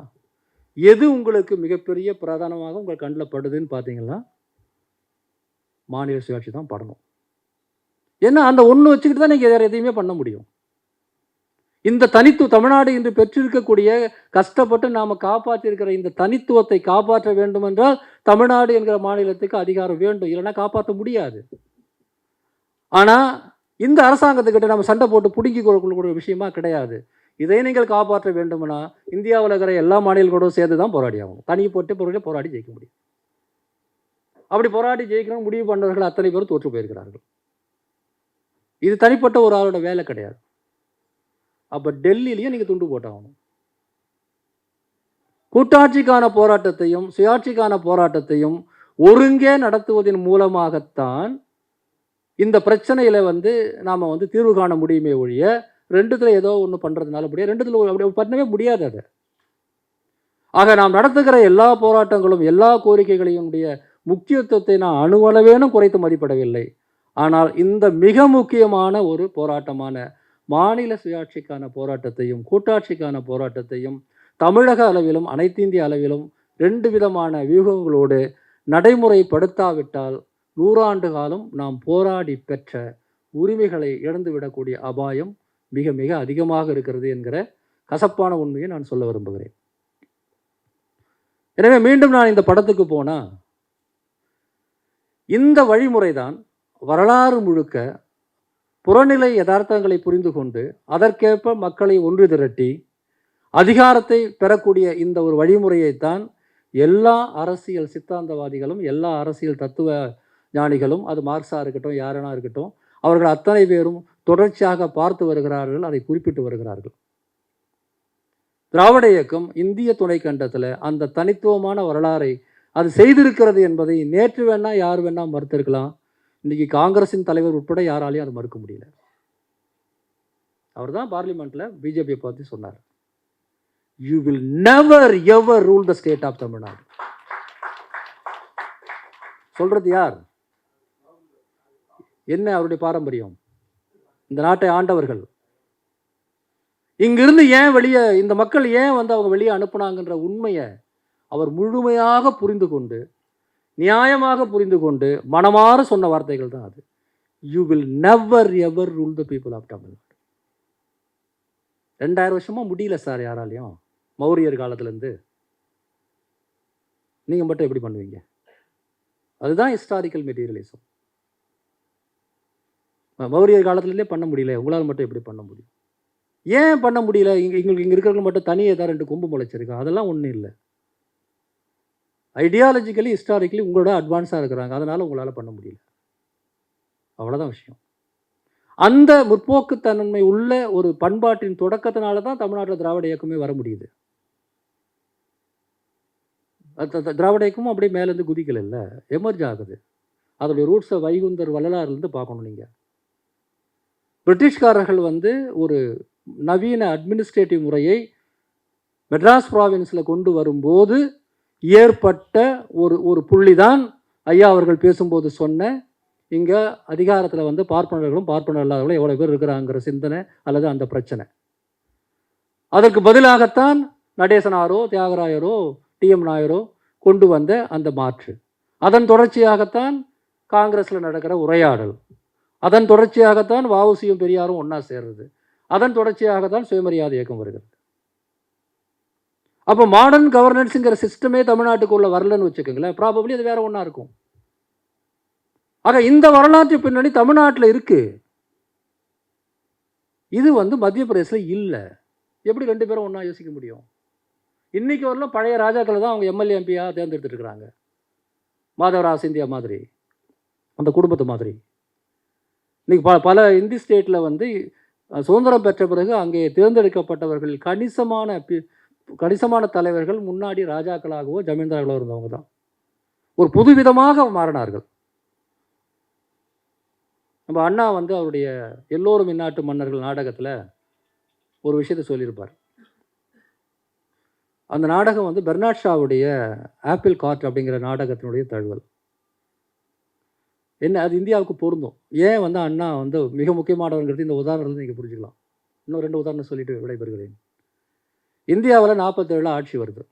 எது உங்களுக்கு மிகப்பெரிய பிரதானமாக உங்கள் கண்ணில் படுதுன்னு பார்த்தீங்கன்னா, மாநில சுயாட்சி தான் படணும். ஏன்னா அந்த ஒன்று வச்சுக்கிட்டு தான் நீங்கள் வேறு எதையுமே பண்ண முடியும். இந்த தமிழ்நாடு இன்று பெற்றிருக்கக்கூடிய, கஷ்டப்பட்டு நாம் காப்பாற்றியிருக்கிற இந்த தனித்துவத்தை காப்பாற்ற வேண்டும் என்றால் தமிழ்நாடு என்கிற மாநிலத்துக்கு அதிகாரம் வேண்டும், இல்லைன்னா காப்பாற்ற முடியாது. ஆனால் இந்த அரசாங்கத்துக்கிட்ட நம்ம சண்டை போட்டு பிடுங்கி கொடுக்கக்கூடிய விஷயமா கிடையாது. இதை நீங்கள் காப்பாற்ற வேண்டும்னா இந்தியாவில் இருக்கிற எல்லா மாநிலங்களோடும் சேர்த்து தான் போராடி ஆகணும். தனி போட்டு போராடி ஜெயிக்க முடியும். அப்படி போராடி ஜெயிக்கணும் முடிவு பண்ணவர்கள் அத்தனை பேரும் தோற்று போயிருக்கிறார்கள். இது தனிப்பட்ட ஒரு ஆளோட வேலை கிடையாது. அப்போ டெல்லியிலேயே நீங்கள் துண்டு போட்டாகணும். கூட்டாட்சிக்கான போராட்டத்தையும் சுயாட்சிக்கான போராட்டத்தையும் ஒருங்கே நடத்துவதன் மூலமாகத்தான் இந்த பிரச்சனையில் நாம் தீர்வு காண முடியுமே ஒழிய, ரெண்டுத்தில் ஏதோ ஒன்று பண்ணுறதுனால முடியாது. ரெண்டுத்தில் அப்படி பண்ணவே முடியாது. அதை ஆக நாம் நடத்துகிற எல்லா போராட்டங்களும் எல்லா கோரிக்கைகளையும் முக்கியத்துவத்தை நான் அணுவளவேனும் குறைத்து மதிப்பிடவில்லை. ஆனால் இந்த மிக முக்கியமான ஒரு போராட்டமான மாநில சுயாட்சிக்கான போராட்டத்தையும் கூட்டாட்சிக்கான போராட்டத்தையும் தமிழக அளவிலும் அனைத்திந்திய அளவிலும் 2 விதமான வியூகங்களோடு நடைமுறைப்படுத்தாவிட்டால் 100 ஆண்டு காலம் நாம் போராடி பெற்ற உரிமைகளை இழந்துவிடக்கூடிய அபாயம் மிக மிக அதிகமாக இருக்கிறது என்கிற கசப்பான உண்மையை நான் சொல்ல விரும்புகிறேன். எனவே மீண்டும் நான் இந்த படத்துக்கு போனால், இந்த வழிமுறை தான் வரலாறு முழுக்க புறநிலை யதார்த்தங்களை புரிந்து கொண்டு அதற்கேற்ப மக்களை ஒன்று திரட்டி அதிகாரத்தை பெறக்கூடிய இந்த ஒரு வழிமுறையைத்தான் எல்லா அரசியல் சித்தாந்தவாதிகளும் எல்லா அரசியல் தத்துவ ஞானிகளும், அது மார்க்ஸாக இருக்கட்டும் யாரனா இருக்கட்டும், அவர்கள் அத்தனை பேரும் தொடர்ச்சியாக பார்த்து வருகிறார்கள், அதை குறிப்பிட்டு வருகிறார்கள். திராவிட இயக்கம் இந்திய துணைக்கண்டத்தில் அந்த தனித்துவமான வரலாறை அது செய்திருக்கிறது என்பதை நேற்று வேணா யார் வேணா மறுத்திருக்கலாம். இன்றைக்கி காங்கிரஸின் தலைவர் உட்பட யாராலையும் அதை மறுக்க முடியல. அவர் தான் பார்லிமெண்ட்டில் பிஜேபியை பார்த்து சொன்னார், you will never ever rule the state of Tamil Nadu. சொல்றது யார்? என்ன அவருடைய பாரம்பரியம்? இந்த நாட்டை ஆண்டவர்கள். இங்கிருந்து ஏன் வெளியே, இந்த மக்கள் ஏன் அவங்க வெளியே அனுப்புனாங்கன்ற உண்மையை அவர் முழுமையாக புரிந்து கொண்டு நியாயமாக புரிந்து கொண்டு மனமாற சொன்ன வார்த்தைகள் தான் அது. You will never ever rule the people of Tamil Nadu. 2000 வருஷமா முடியல சார் யாராலையும். மௌரியர் காலத்திலேருந்து நீங்கள் மட்டும் எப்படி பண்ணுவீங்க? அதுதான் ஹிஸ்டாரிக்கல் மெட்டீரியலிசம். மௌரியர் காலத்துலேருந்தே பண்ண முடியல, உங்களால் மட்டும் எப்படி பண்ண முடியும்? ஏன் பண்ண முடியல? இங்கே இருக்கிறவங்க மட்டும் தனியே தான் 2 கொம்பு முளைச்சிருக்கு, அதெல்லாம் ஒன்றும் இல்லை. ஐடியாலஜிக்கலி ஹிஸ்டாரிக்கலி உங்களோட அட்வான்ஸாக இருக்கிறாங்க, அதனால் உங்களால் பண்ண முடியல. அவ்வளோதான் விஷயம். அந்த முற்போக்குத்தன்மை உள்ள ஒரு பண்பாட்டின் தொடக்கத்தினால தான் தமிழ்நாட்டில் திராவிட இயக்கமே வர முடியுது. திராவிட இயக்கமும் அப்படியே மேலேருந்து குதிக்கல, இல்லை, எமர்ஜ் ஆகுது. அதோடைய ரூட்ஸை வைகுந்தர் வள்ளலார்லேருந்து பார்க்கணும் நீங்கள். பிரிட்டிஷ்காரர்கள் ஒரு நவீன அட்மினிஸ்ட்ரேட்டிவ் முறையை மெட்ராஸ் ப்ராவின்ஸில் கொண்டு வரும்போது ஏற்பட்ட ஒரு புள்ளி தான் ஐயா அவர்கள் பேசும்போது சொன்ன, இங்கே அதிகாரத்தில் பார்ப்பனர்களும் பார்ப்பனர் இல்லாதவர்களும் எவ்வளோ பேர் இருக்கிறாங்கிற சிந்தனை அல்லது அந்த பிரச்சனை. அதற்கு பதிலாகத்தான் நடேசனாரோ தியாகராயரோ டிஎம் நாயரோ கொண்டு வந்த அந்த மாற்று. அதன் தொடர்ச்சியாகத்தான் காங்கிரஸில் நடக்கிற உரையாடல். அதன் தொடர்ச்சியாகத்தான் வஉசியும் பெரியாரும் ஒன்றா சேர்றது. அதன் தொடர்ச்சியாகத்தான் சுயமரியாதை இயக்கம் வருகிறது. அப்போ மாடர்ன் கவர்னன்ஸுங்கிற சிஸ்டமே தமிழ்நாட்டுக்குள்ள வரலன்னு வச்சுக்கோங்களேன், ப்ராபப்ளி அது வேற ஒன்றா இருக்கும். ஆக இந்த வரலாற்று பின்னணி தமிழ்நாட்டில் இருக்கு. இது மத்திய பிரதேசத்தில் இல்லை. எப்படி 2 பேரும் ஒன்றா யோசிக்க முடியும்? இன்னைக்கு வரலாம் பழைய ராஜாக்களை தான் அவங்க எம்எல்ஏ எம்பியாக தேர்ந்தெடுத்துட்டு இருக்கிறாங்க. மாதவராவ் சிந்தியா மாதிரி, அந்த குடும்பத்து மாதிரி. இன்னைக்கு பல இந்தி ஸ்டேட்டில் சுதந்திரம் பெற்ற பிறகு அங்கே தேர்ந்தெடுக்கப்பட்டவர்கள் கணிசமான தலைவர்கள் முன்னாடி ராஜாக்களாகவோ ஜமீன்தார்களோ இருந்தவங்க தான். ஒரு புதுவிதமாக மாறினார்கள். நம்ம அண்ணா அவருடைய எல்லோரும் இந்நாட்டு மன்னர்கள் நாடகத்தில் ஒரு விஷயத்தை சொல்லியிருப்பார். அந்த நாடகம் பெர்னாட் ஷாவுடைய ஆப்பிள் கார்ட் அப்படிங்கிற நாடகத்தினுடைய தழுவல். என்ன அது இந்தியாவுக்கு பொருந்தும். ஏன் அண்ணா மிக முக்கியமானவங்கிறது இந்த உதாரணத்தில் நீங்கள் புரிஞ்சுக்கலாம். இன்னும் 2 உதாரணம் சொல்லிட்டு விடைபெறுகிறேன். இந்தியாவில் 47 ஆட்சி வருது.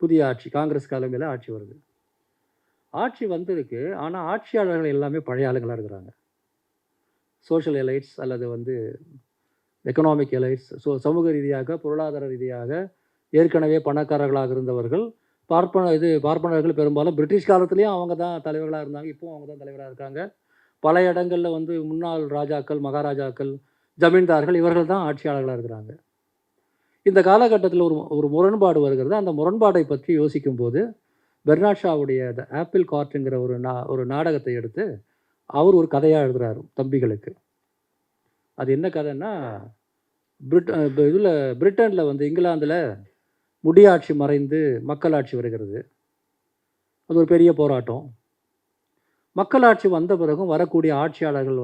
புதிய ஆட்சி, காங்கிரஸ் தலைமையில் ஆட்சி வருது. ஆட்சி வந்திருக்கு, ஆனால் ஆட்சியாளர்கள் எல்லாமே பழைய ஆளுங்களாக இருக்கிறாங்க. சோஷியல் எலைட்ஸ் அல்லது எக்கனாமிக் எலைட்ஸ், சமூக ரீதியாக பொருளாதார ரீதியாக ஏற்கனவே பணக்காரர்களாக இருந்தவர்கள். பார்ப்பனர்கள் பெரும்பாலும் பிரிட்டிஷ் காலத்துலேயும் அவங்க தான் தலைவர்களாக இருந்தாங்க, இப்போவும் அவங்க தான் தலைவராக இருக்காங்க. பல இடங்களில் முன்னாள் ராஜாக்கள், மகாராஜாக்கள், ஜமீன்தார்கள் இவர்கள் தான் ஆட்சியாளர்களாக இருக்கிறாங்க. இந்த காலகட்டத்தில் ஒரு முரண்பாடு வருகிறது. அந்த முரண்பாடை பற்றி யோசிக்கும்போது பெர்னாட் ஷாவுடைய த ஆப்பிள் கார்ட்டுங்கிற ஒரு நாடகத்தை எடுத்து அவர் ஒரு கதையாக எழுதுகிறார் தம்பிகளுக்கு. அது என்ன கதைன்னா, பிரிட்டனில் இங்கிலாந்தில் முடியாட்சி மறைந்து மக்களாட்சி வருகிறது. அது ஒரு பெரிய போராட்டம். மக்களாட்சி வந்த பிறகும் வரக்கூடிய ஆட்சியாளர்கள்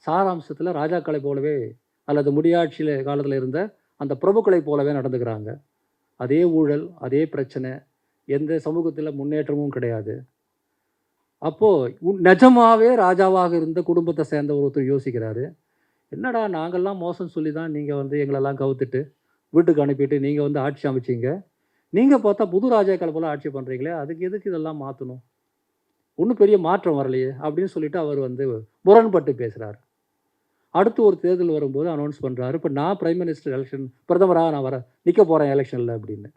சாராம்சத்தில் ராஜாக்களை போலவே அல்லது முடியாட்சியில் காலத்தில் இருந்த அந்த பிரபுக்களை போலவே நடந்துக்கிறாங்க. அதே ஊழல், அதே பிரச்சனை, எந்த சமூகத்தில் முன்னேற்றமும் கிடையாது. அப்போது நிஜமாகவே ராஜாவாக இருந்த குடும்பத்தை சேர்ந்த ஒருத்தர் யோசிக்கிறாரு, என்னடா நாங்கள்லாம் மோசம் சொல்லி தான் நீங்கள் வந்து எங்களெல்லாம் கவுத்துட்டு வீட்டுக்கு அனுப்பிட்டு நீங்கள் வந்து ஆட்சி அமைச்சிங்க. நீங்கள் பார்த்தா புது ராஜாக்கள் போல் ஆட்சி பண்ணுறீங்களே, அதுக்கு எதுக்கு இதெல்லாம் மாற்றணும்? ஒன்றும் பெரிய மாற்றம் வரலையே அப்படின்னு சொல்லிட்டு அவர் வந்து முரண்பட்டு பேசுகிறார். அடுத்து ஒரு தேர்தல் வரும்போது அனௌன்ஸ் பண்ணுறாரு, இப்போ நான் பிரைம் மினிஸ்டர் எலெக்ஷன் பிரதமராக நான் நிற்க போகிறேன் எலெக்ஷனில் அப்படின்னு.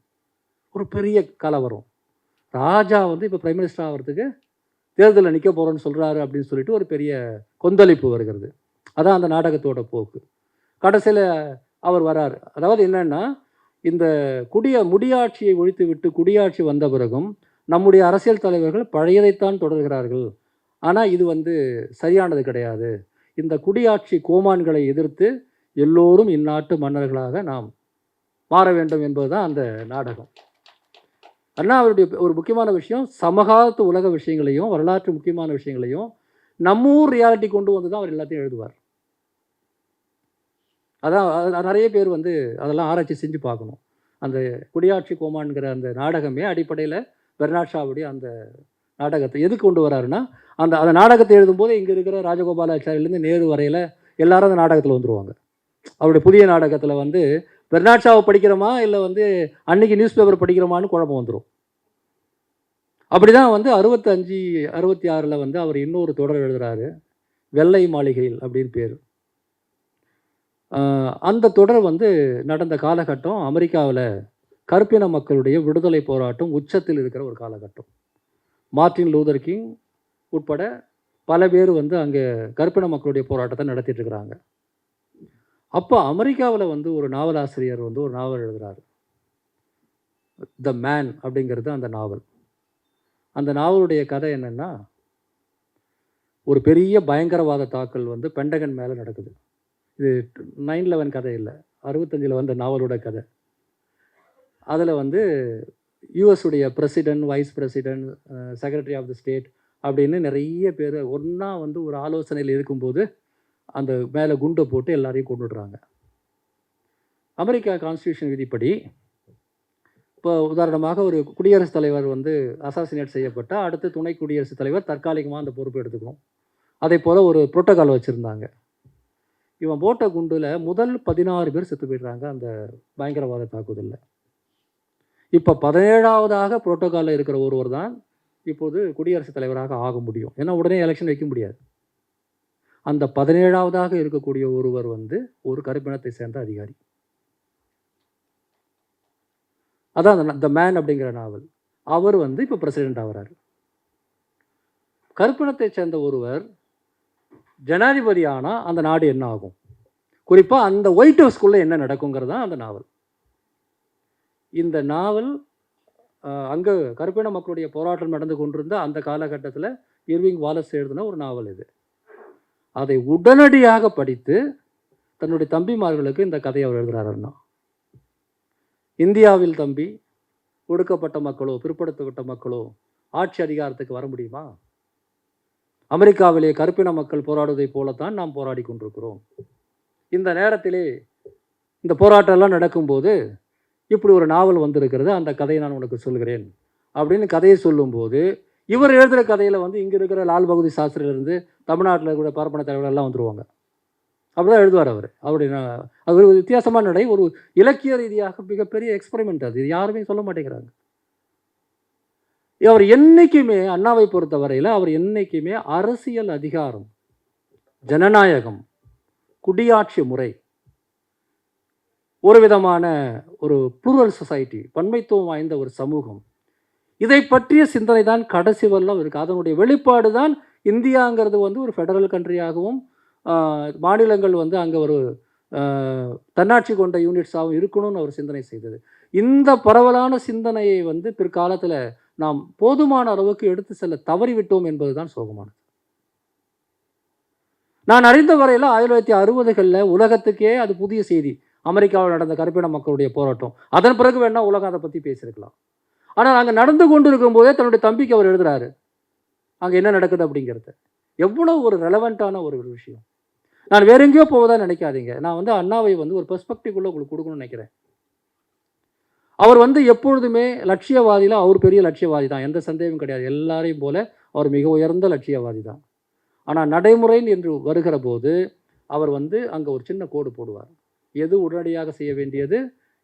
ஒரு பெரிய கலவரம். ராஜா வந்து இப்போ பிரைம் மினிஸ்டர் ஆகிறதுக்கு தேர்தலில் நிற்க போகிறோன்னு சொல்கிறாரு அப்படின்னு சொல்லிட்டு ஒரு பெரிய கொந்தளிப்பு வருகிறது. அதான் அந்த நாடகத்தோட போக்கு. கடைசியில் அவர் வரார். அதாவது என்னன்னா, இந்த முடியாட்சியை ஒழித்து விட்டு குடியாட்சி வந்த பிறகும் நம்முடைய அரசியல் தலைவர்கள் பழையதைத்தான் தொடர்கிறார்கள். ஆனால் இது வந்து சரியானது கிடையாது. இந்த குடியாட்சி கோமான்களை எதிர்த்து எல்லோரும் இந்நாட்டு மன்னர்களாக நாம் மாற வேண்டும் என்பதுதான் அந்த நாடகம். அண்ணாவுடைய ஒரு முக்கியமான விஷயம், சமகாலத்து உலக விஷயங்களையும் வரலாற்று முக்கியமான விஷயங்களையும் நம்மூர் ரியாலிட்டி கொண்டு வந்து தான் அவர் எல்லாத்தையும் எழுதுவார். அதான் நிறைய பேர் வந்து அதெல்லாம் ஆராய்ச்சி செஞ்சு பார்க்கணும். அந்த குடியாட்சி கோமான்கிற அந்த நாடகமே அடிப்படையில் பெர்னாட் ஷாவுடைய அந்த நாடகத்தை எதுக்கு கொண்டு வராருன்னா, அந்த நாடகத்தை எழுதும்போது இங்கே இருக்கிற ராஜகோபாலாச்சாரிலேருந்து நேரு வரையில் எல்லாரும் அந்த நாடகத்தில் வந்துடுவாங்க. அவருடைய புதிய நாடகத்தில் வந்து பெர்னாட் ஷாவை படிக்கிறோமா இல்லை வந்து அன்னைக்கு நியூஸ் பேப்பர் படிக்கிறோமான்னு குழப்பம் வந்துடும். அப்படி தான் வந்து 65, 66 வந்து அவர் இன்னொரு தொடர் எழுதுகிறாரு, வெள்ளை மாளிகையில் அப்படின்னு பேர். அந்த தொடர் வந்து நடந்த காலகட்டம் அமெரிக்காவில் கருப்பின மக்களுடைய விடுதலை போராட்டம் உச்சத்தில் இருக்கிற ஒரு காலகட்டம். மார்ட்டின் லூதர் கிங் உட்பட பல பேர் வந்து அங்கே கருப்பின மக்களுடைய போராட்டத்தை நடத்திட்டு இருக்கிறாங்க. அப்போ அமெரிக்காவில் வந்து ஒரு நாவலாசிரியர் வந்து ஒரு நாவல் எழுதுகிறார், த மேன் அப்படிங்கிறது அந்த நாவல். அந்த நாவலுடைய கதை என்னென்னா, ஒரு பெரிய பயங்கரவாத தாக்கல் வந்து பென்டகன் மேலே நடக்குது. இது 9/11 கதை இல்லை, 65 வந்த நாவலோட கதை. அதில் வந்து யூஎஸுடைய president, vice president, secretary of the state அப்படின்னு நிறைய பேர் ஒன்றா வந்து ஒரு ஆலோசனையில் இருக்கும்போது அந்த மேலே குண்டை போட்டு எல்லாரையும் கொண்டுடுறாங்க. அமெரிக்கா கான்ஸ்டியூஷன் விதிப்படி இப்போ உதாரணமாக ஒரு குடியரசுத் தலைவர் வந்து அசாசினேட் செய்யப்பட்டால் அடுத்து துணை குடியரசுத் தலைவர் தற்காலிகமாக அந்த பொறுப்பு எடுத்துக்கணும். அதே போல் ஒரு புரோட்டோகால் வச்சுருந்தாங்க. இவன் போட்ட குண்டில் முதல் 16 பேர் செத்து போயிடுறாங்க அந்த பயங்கரவாத தாக்குதலில். இப்போ 17ஆவதாக புரோட்டோகாலில் இருக்கிற ஒருவர் தான் இப்போது குடியரசுத் தலைவராக ஆக முடியும். ஏன்னா உடனே எலெக்ஷன் வைக்க முடியாது. அந்த 17ஆவதாக இருக்கக்கூடிய ஒருவர் வந்து ஒரு கருப்பினத்தை சேர்ந்த அதிகாரி. அதான் த மேன் அப்படிங்கிற நாவல். அவர் வந்து இப்போ பிரசிடென்ட் ஆகிறார். கருப்பினத்தை சேர்ந்த ஒருவர் ஜனாதிபதி ஆனால் அந்த நாடு என்ன ஆகும், குறிப்பாக அந்த ஒயிட் ஹவுஸ்குள்ளே என்ன நடக்குங்கிறது தான் அந்த நாவல். இந்த நாவல் அங்கே கருப்பின மக்களுடைய போராட்டம் நடந்து கொண்டிருந்த அந்த காலகட்டத்தில் இர்விங் வாலஸ் எழுதின ஒரு நாவல் இது. அதை உடனடியாக படித்து தன்னுடைய தம்பிமார்களுக்கு இந்த கதையை அவர் எழுதுகிறாருன்னா, இந்தியாவில் தம்பி ஒடுக்கப்பட்ட மக்களோ பிற்படுத்தப்பட்ட மக்களோ ஆட்சி அதிகாரத்துக்கு வர முடியுமா? அமெரிக்காவிலே கருப்பின மக்கள் போராடுவதை போலத்தான் நாம் போராடி கொண்டிருக்கிறோம். இந்த நேரத்திலே இந்த போராட்டம்லாம் நடக்கும்போது இப்படி ஒரு நாவல் வந்திருக்கிறது, அந்த கதையை நான் உனக்கு சொல்கிறேன் அப்படின்னு கதையை சொல்லும்போது, இவர் எழுதுகிற கதையில் வந்து இங்கே இருக்கிற லால் பகதூர் சாஸ்திரியிலிருந்து தமிழ்நாட்டில் இருக்கிற பார்ப்பன தலைவர்கள் எல்லாம் வந்துடுவாங்க. அப்படிதான் எழுதுவார் அவர். அவருடைய அது ஒரு வித்தியாசமான நடை, ஒரு இலக்கிய ரீதியாக மிகப்பெரிய எக்ஸ்பெரிமெண்ட். அது யாருமே சொல்ல மாட்டேங்கிறாங்க. அவர் என்னைக்குமே அண்ணாவை பொறுத்த வரையில் அவர் என்னைக்குமே அரசியல் அதிகாரம், ஜனநாயகம், குடியாட்சி முறை, ஒரு விதமான ஒரு ப்ளூரல் சொசைட்டி, பன்மைத்துவம் வாய்ந்த ஒரு சமூகம், இதை பற்றிய சிந்தனை தான் கடைசி வரலாம் இருக்குது. அதனுடைய வெளிப்பாடு தான் இந்தியாங்கிறது வந்து ஒரு ஃபெடரல் கண்ட்ரியாகவும் மாநிலங்கள் வந்து அங்கே ஒரு தன்னாட்சி கொண்ட யூனிட்ஸாகவும் இருக்கணும்னு அவர் சிந்தனை செய்தது. இந்த பரவலான சிந்தனையை வந்து பிற்காலத்தில் நாம் போதுமான அளவுக்கு எடுத்து செல்ல தவறிவிட்டோம் என்பது தான் சோகமானது. நான் அறிந்த வரையில் 1960களில் உலகத்துக்கே அது புதிய செய்தி. அமெரிக்காவில் நடந்த கருப்பின மக்களுடைய போராட்டம், அதன் பிறகு வேணால் உலகம் அதை பற்றி பேசியிருக்கலாம். ஆனால் அங்கே நடந்து கொண்டு இருக்கும்போதே தன்னுடைய தம்பிக்கு அவர் எழுதுகிறாரு அங்கே என்ன நடக்குது அப்படிங்கிறது. எவ்வளோ ஒரு ரெலவெண்ட்டான ஒரு விஷயம். நான் வேற எங்கேயோ போவதாக நினைக்காதீங்க. நான் வந்து அண்ணாவை வந்து ஒரு பெர்ஸ்பெக்டிவ்குள்ளே உங்களுக்கு கொடுக்கணும்னு நினைக்கிறேன். அவர் வந்து எப்பொழுதுமே லட்சியவாதியில் அவர் பெரிய லட்சியவாதி தான், எந்த சந்தேகமும் கிடையாது. எல்லாரையும் போல அவர் மிக உயர்ந்த லட்சியவாதி தான். ஆனால் நடைமுறை என்று வருகிற போது அவர் வந்து அங்கே ஒரு சின்ன கோடு போடுவார். எது உடனடியாக செய்ய வேண்டியது,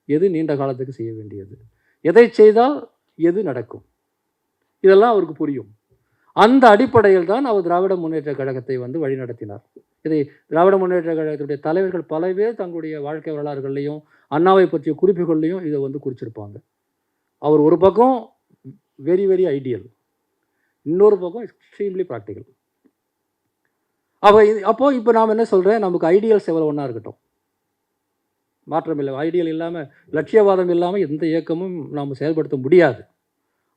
எது நீண்ட காலத்துக்கு செய்ய வேண்டியது, எதை செய்தால் எது நடக்கும், இதெல்லாம் அவருக்கு புரியும். அந்த அடிப்படையில் தான் அவர் திராவிட முன்னேற்ற கழகத்தை வந்து வழிநடத்தினார். இதை திராவிட முன்னேற்ற கழகத்துடைய தலைவர்கள் பல பேர் தங்களுடைய வாழ்க்கை வரலாறுகள்லையும் அண்ணாவை பற்றிய குறிப்புகள்லையும் இதை வந்து குறிச்சிருப்பாங்க. அவர் ஒரு பக்கம் வெரி வெரி ஐடியல், இன்னொரு பக்கம் எக்ஸ்ட்ரீம்லி ப்ராக்டிக்கல். அப்போது இப்போ நாம் என்ன சொல்கிறேன், நமக்கு ஐடியல்ஸ் எவ்வளோ ஒன்றா இருக்கட்டும், மாற்றம் இல்லை. ஐடியல் இல்லாமல், லட்சியவாதம் இல்லாமல் எந்த இயக்கமும் நாம் செயல்படுத்த முடியாது.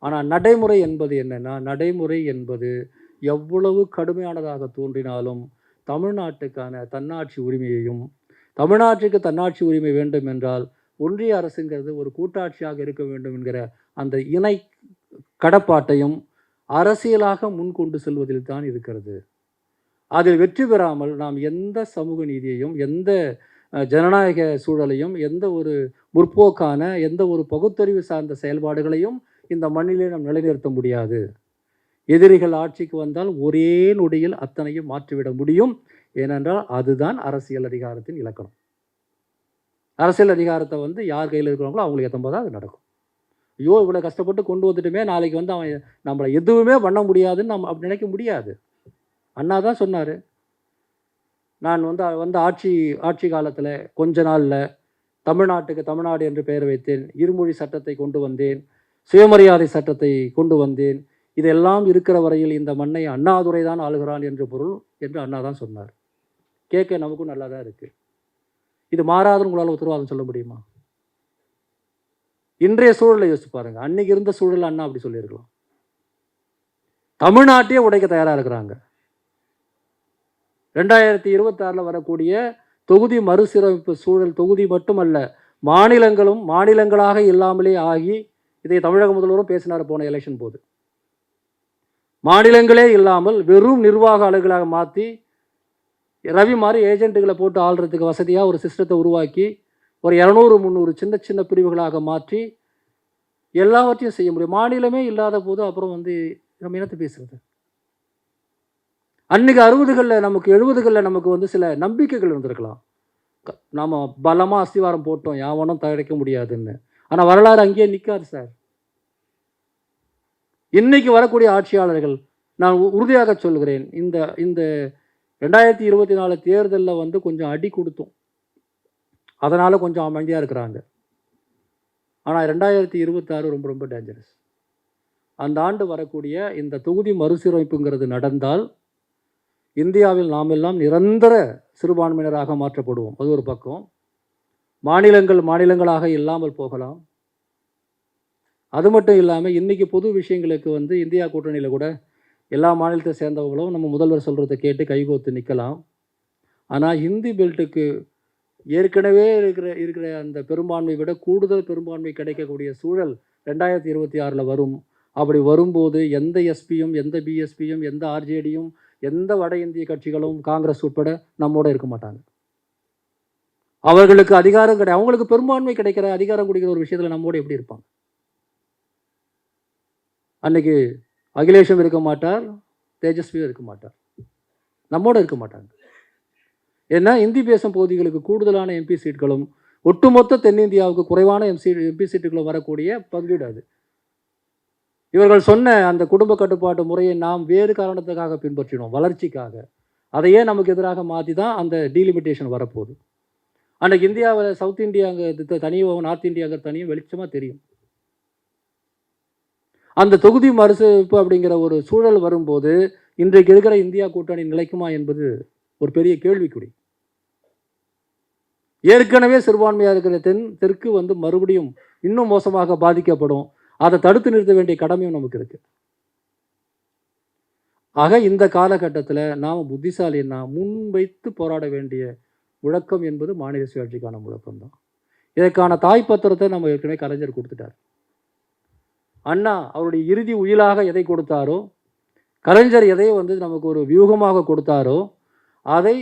ஆனால் நடைமுறை என்பது என்னென்னா, நடைமுறை என்பது எவ்வளவு கடுமையானதாக தோன்றினாலும் தமிழ்நாட்டுக்கான தன்னாட்சி உரிமையையும், தமிழ்நாட்டுக்கு தன்னாட்சி உரிமை வேண்டும் என்றால் ஒன்றிய அரசுங்கிறது ஒரு கூட்டாட்சியாக இருக்க வேண்டும் என்கிற அந்த இணை கடப்பாட்டையும் அரசியலாக முன்கொண்டு செல்வதில் தான் இருக்கிறது. அதில் வெற்றி பெறாமல் நாம் எந்த சமூக நீதியையும், எந்த ஜனநாயக சூழலையும், எந்த ஒரு முற்போக்கான, எந்த ஒரு பகுத்தறிவு சார்ந்த செயல்பாடுகளையும் இந்த மண்ணிலே நாம் நிலைநிறுத்த முடியாது. எதிரிகள் ஆட்சிக்கு வந்தால் ஒரே நொடியில் அத்தனையும் மாற்றிவிட முடியும். ஏனென்றால் அதுதான் அரசியல் அதிகாரத்தின் இலக்கணம். அரசியல் அதிகாரத்தை வந்து யார் கையில் இருக்கிறாங்களோ அவங்களுக்கு ஏற்ற போது அது நடக்கும். ஐயோ இவ்வளோ கஷ்டப்பட்டு கொண்டு வந்துட்டுமே, நாளைக்கு வந்து அவன் நம்மளை எதுவுமே பண்ண முடியாதுன்னு நம்ம அப்படி நினைக்க முடியாது. அண்ணா தான் சொன்னார், நான் வந்து ஆட்சி காலத்தில் கொஞ்ச நாளில் தமிழ்நாட்டுக்கு தமிழ்நாடு என்று பெயர் வைத்தேன், இருமொழி சட்டத்தை கொண்டு வந்தேன், சுயமரியாதை சட்டத்தை கொண்டு வந்தேன், இதெல்லாம் இருக்கிற வரையில் இந்த மண்ணை அண்ணாதுரை தான் ஆளுகிறான் என்று பொருள் என்று அண்ணா தான் சொன்னார். கேட்க நமக்கும் நல்லா தான் இருக்குது. இது மாறாதுன்னு உங்களால் உத்தரவாதம் சொல்ல முடியுமா? இன்றைய சூழலை யோசிச்சு பாருங்க. அன்னைக்கு இருந்த சூழல் அண்ணா அப்படி சொல்லியிருக்கலாம். தமிழ்நாட்டையே உடைக்க தயாராக இருக்கிறாங்க. 2026 வரக்கூடிய தொகுதி மறுசீரமைப்பு சூழல், தொகுதி மட்டுமல்ல மாநிலங்களும் மாநிலங்களாக இல்லாமலே ஆகி, இதை தமிழக முதல்வரும் பேசினார் போன எலெக்ஷன் போது. மாநிலங்களே இல்லாமல் வெறும் நிர்வாக அலுவலாக மாற்றி, ரவி மாதிரி ஏஜென்ட்டுகளை போட்டு ஆள்றதுக்கு வசதியாக ஒரு சிஸ்டத்தை உருவாக்கி, ஒரு 200-300 சின்ன சின்ன பிரிவுகளாக மாற்றி எல்லாவற்றையும் செய்ய முடியும். மாநிலமே இல்லாத போது அப்புறம் வந்து நம்ம என்னத்தை பேசுறது? அன்றைக்கி 60களில் நமக்கு 70களில் நமக்கு வந்து சில நம்பிக்கைகள் இருந்திருக்கலாம். நாம் பலமாக அஸ்திவாரம் போட்டோம், யாவனும் தடைக்க முடியாதுன்னு. ஆனால் வரலாறு அங்கேயே நிற்காது சார். இன்றைக்கி வரக்கூடிய ஆட்சியாளர்கள், நான் உறுதியாக சொல்கிறேன், இந்த 2024 தேர்தலில் வந்து கொஞ்சம் அடி கொடுத்தோம், அதனால் கொஞ்சம் அமைதியாக இருக்கிறாங்க. ஆனால் 2026 ரொம்ப ரொம்ப டேஞ்சரஸ். அந்த ஆண்டு வரக்கூடிய இந்த தொகுதி மறுசீரமைப்புங்கிறது நடந்தால் இந்தியாவில் நாம் எல்லாம் நிரந்தர சிறுபான்மையினராக மாற்றப்படுவோம். அது ஒரு பக்கம். மாநிலங்களாக இல்லாமல் போகலாம். அது மட்டும் இல்லாமல் இன்றைக்கி பொது விஷயங்களுக்கு வந்து இந்தியா கூட்டணியில் கூட எல்லா மாநிலத்தை சேர்ந்தவங்களும் நம்ம முதல்வர் சொல்கிறத கேட்டு கைகோத்து நிற்கலாம். ஆனால் ஹிந்தி பெல்ட்டுக்கு ஏற்கனவே இருக்கிற அந்த பெரும்பான்மை விட கூடுதல் பெரும்பான்மை கிடைக்கக்கூடிய சூழல் 2026 வரும். அப்படி வரும்போது எந்த எஸ்பியும், எந்த பிஎஸ்பியும், எந்த ஆர்ஜேடியும், எந்த வட இந்திய கட்சிகளும், காங்கிரஸ் உட்பட நம்மோட இருக்க மாட்டாங்க. அவர்களுக்கு அதிகாரம் கிடையாது. அவங்களுக்கு பெரும்பான்மை கிடைக்கிற, அதிகாரம் கொடுக்கிற ஒரு விஷயத்தில் நம்மோட எப்படி இருப்பாங்க? அன்னைக்கு அகிலேஷும் இருக்க மாட்டார், தேஜஸ்வியும் இருக்க மாட்டார், நம்மோட இருக்க மாட்டாங்க. ஏன்னா இந்தி பேசும் பகுதிகளுக்கு கூடுதலான எம்பி சீட்களும், ஒட்டுமொத்த தென்னிந்தியாவுக்கு குறைவான எம்பி சீட்டுகளும் வரக்கூடிய பங்கீடு அது. இவர்கள் சொன்ன அந்த குடும்ப கட்டுப்பாட்டு முறையை நாம் வேறு காரணத்துக்காக பின்பற்றினோம், வளர்ச்சிக்காக. அதையே நமக்கு எதிராக மாற்றி தான் அந்த டீலிமிட்டேஷன் வரப்போகுது. அன்றைக்கு இந்தியாவில் சவுத் இந்தியாங்க தனியும், நார்த் இந்தியாங்கிற தனியும் வெளிச்சமாக தெரியும். அந்த தொகுதி மறுசீரமைப்பு அப்படிங்கிற ஒரு சூழல் வரும்போது இன்றைக்கு இருக்கிற இந்தியா கூட்டணி நிலைக்குமா என்பது ஒரு பெரிய கேள்விக்குறி. ஏற்கனவே சிறுபான்மையாக இருக்கிற தெற்கு வந்து மறுபடியும் இன்னும் மோசமாக பாதிக்கப்படும். அதை தடுத்து நிறுத்த வேண்டிய கடமையும் நமக்கு இருக்குது. ஆக இந்த காலகட்டத்தில் நாம் புத்திசாலின்னா முன்வைத்து போராட வேண்டிய முழக்கம் என்பது மாநில சுயாட்சிக்கான முழக்கம்தான். இதற்கான தாய் பத்திரத்தை நம்ம ஏற்கனவே கலைஞர் கொடுத்துட்டார். அண்ணா அவருடைய இறுதி உயிலாக எதை கொடுத்தாரோ, கலைஞர் எதை வந்து நமக்கு ஒரு வியூகமாக கொடுத்தாரோ, அதை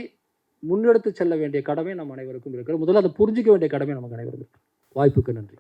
முன்னெடுத்து செல்ல வேண்டிய கடமை நம் அனைவருக்கும் இருக்கிறது. முதல்ல அதை புரிஞ்சிக்க வேண்டிய கடமை நமக்கு அனைவருக்கும். வாய்ப்புக்கு நன்றி.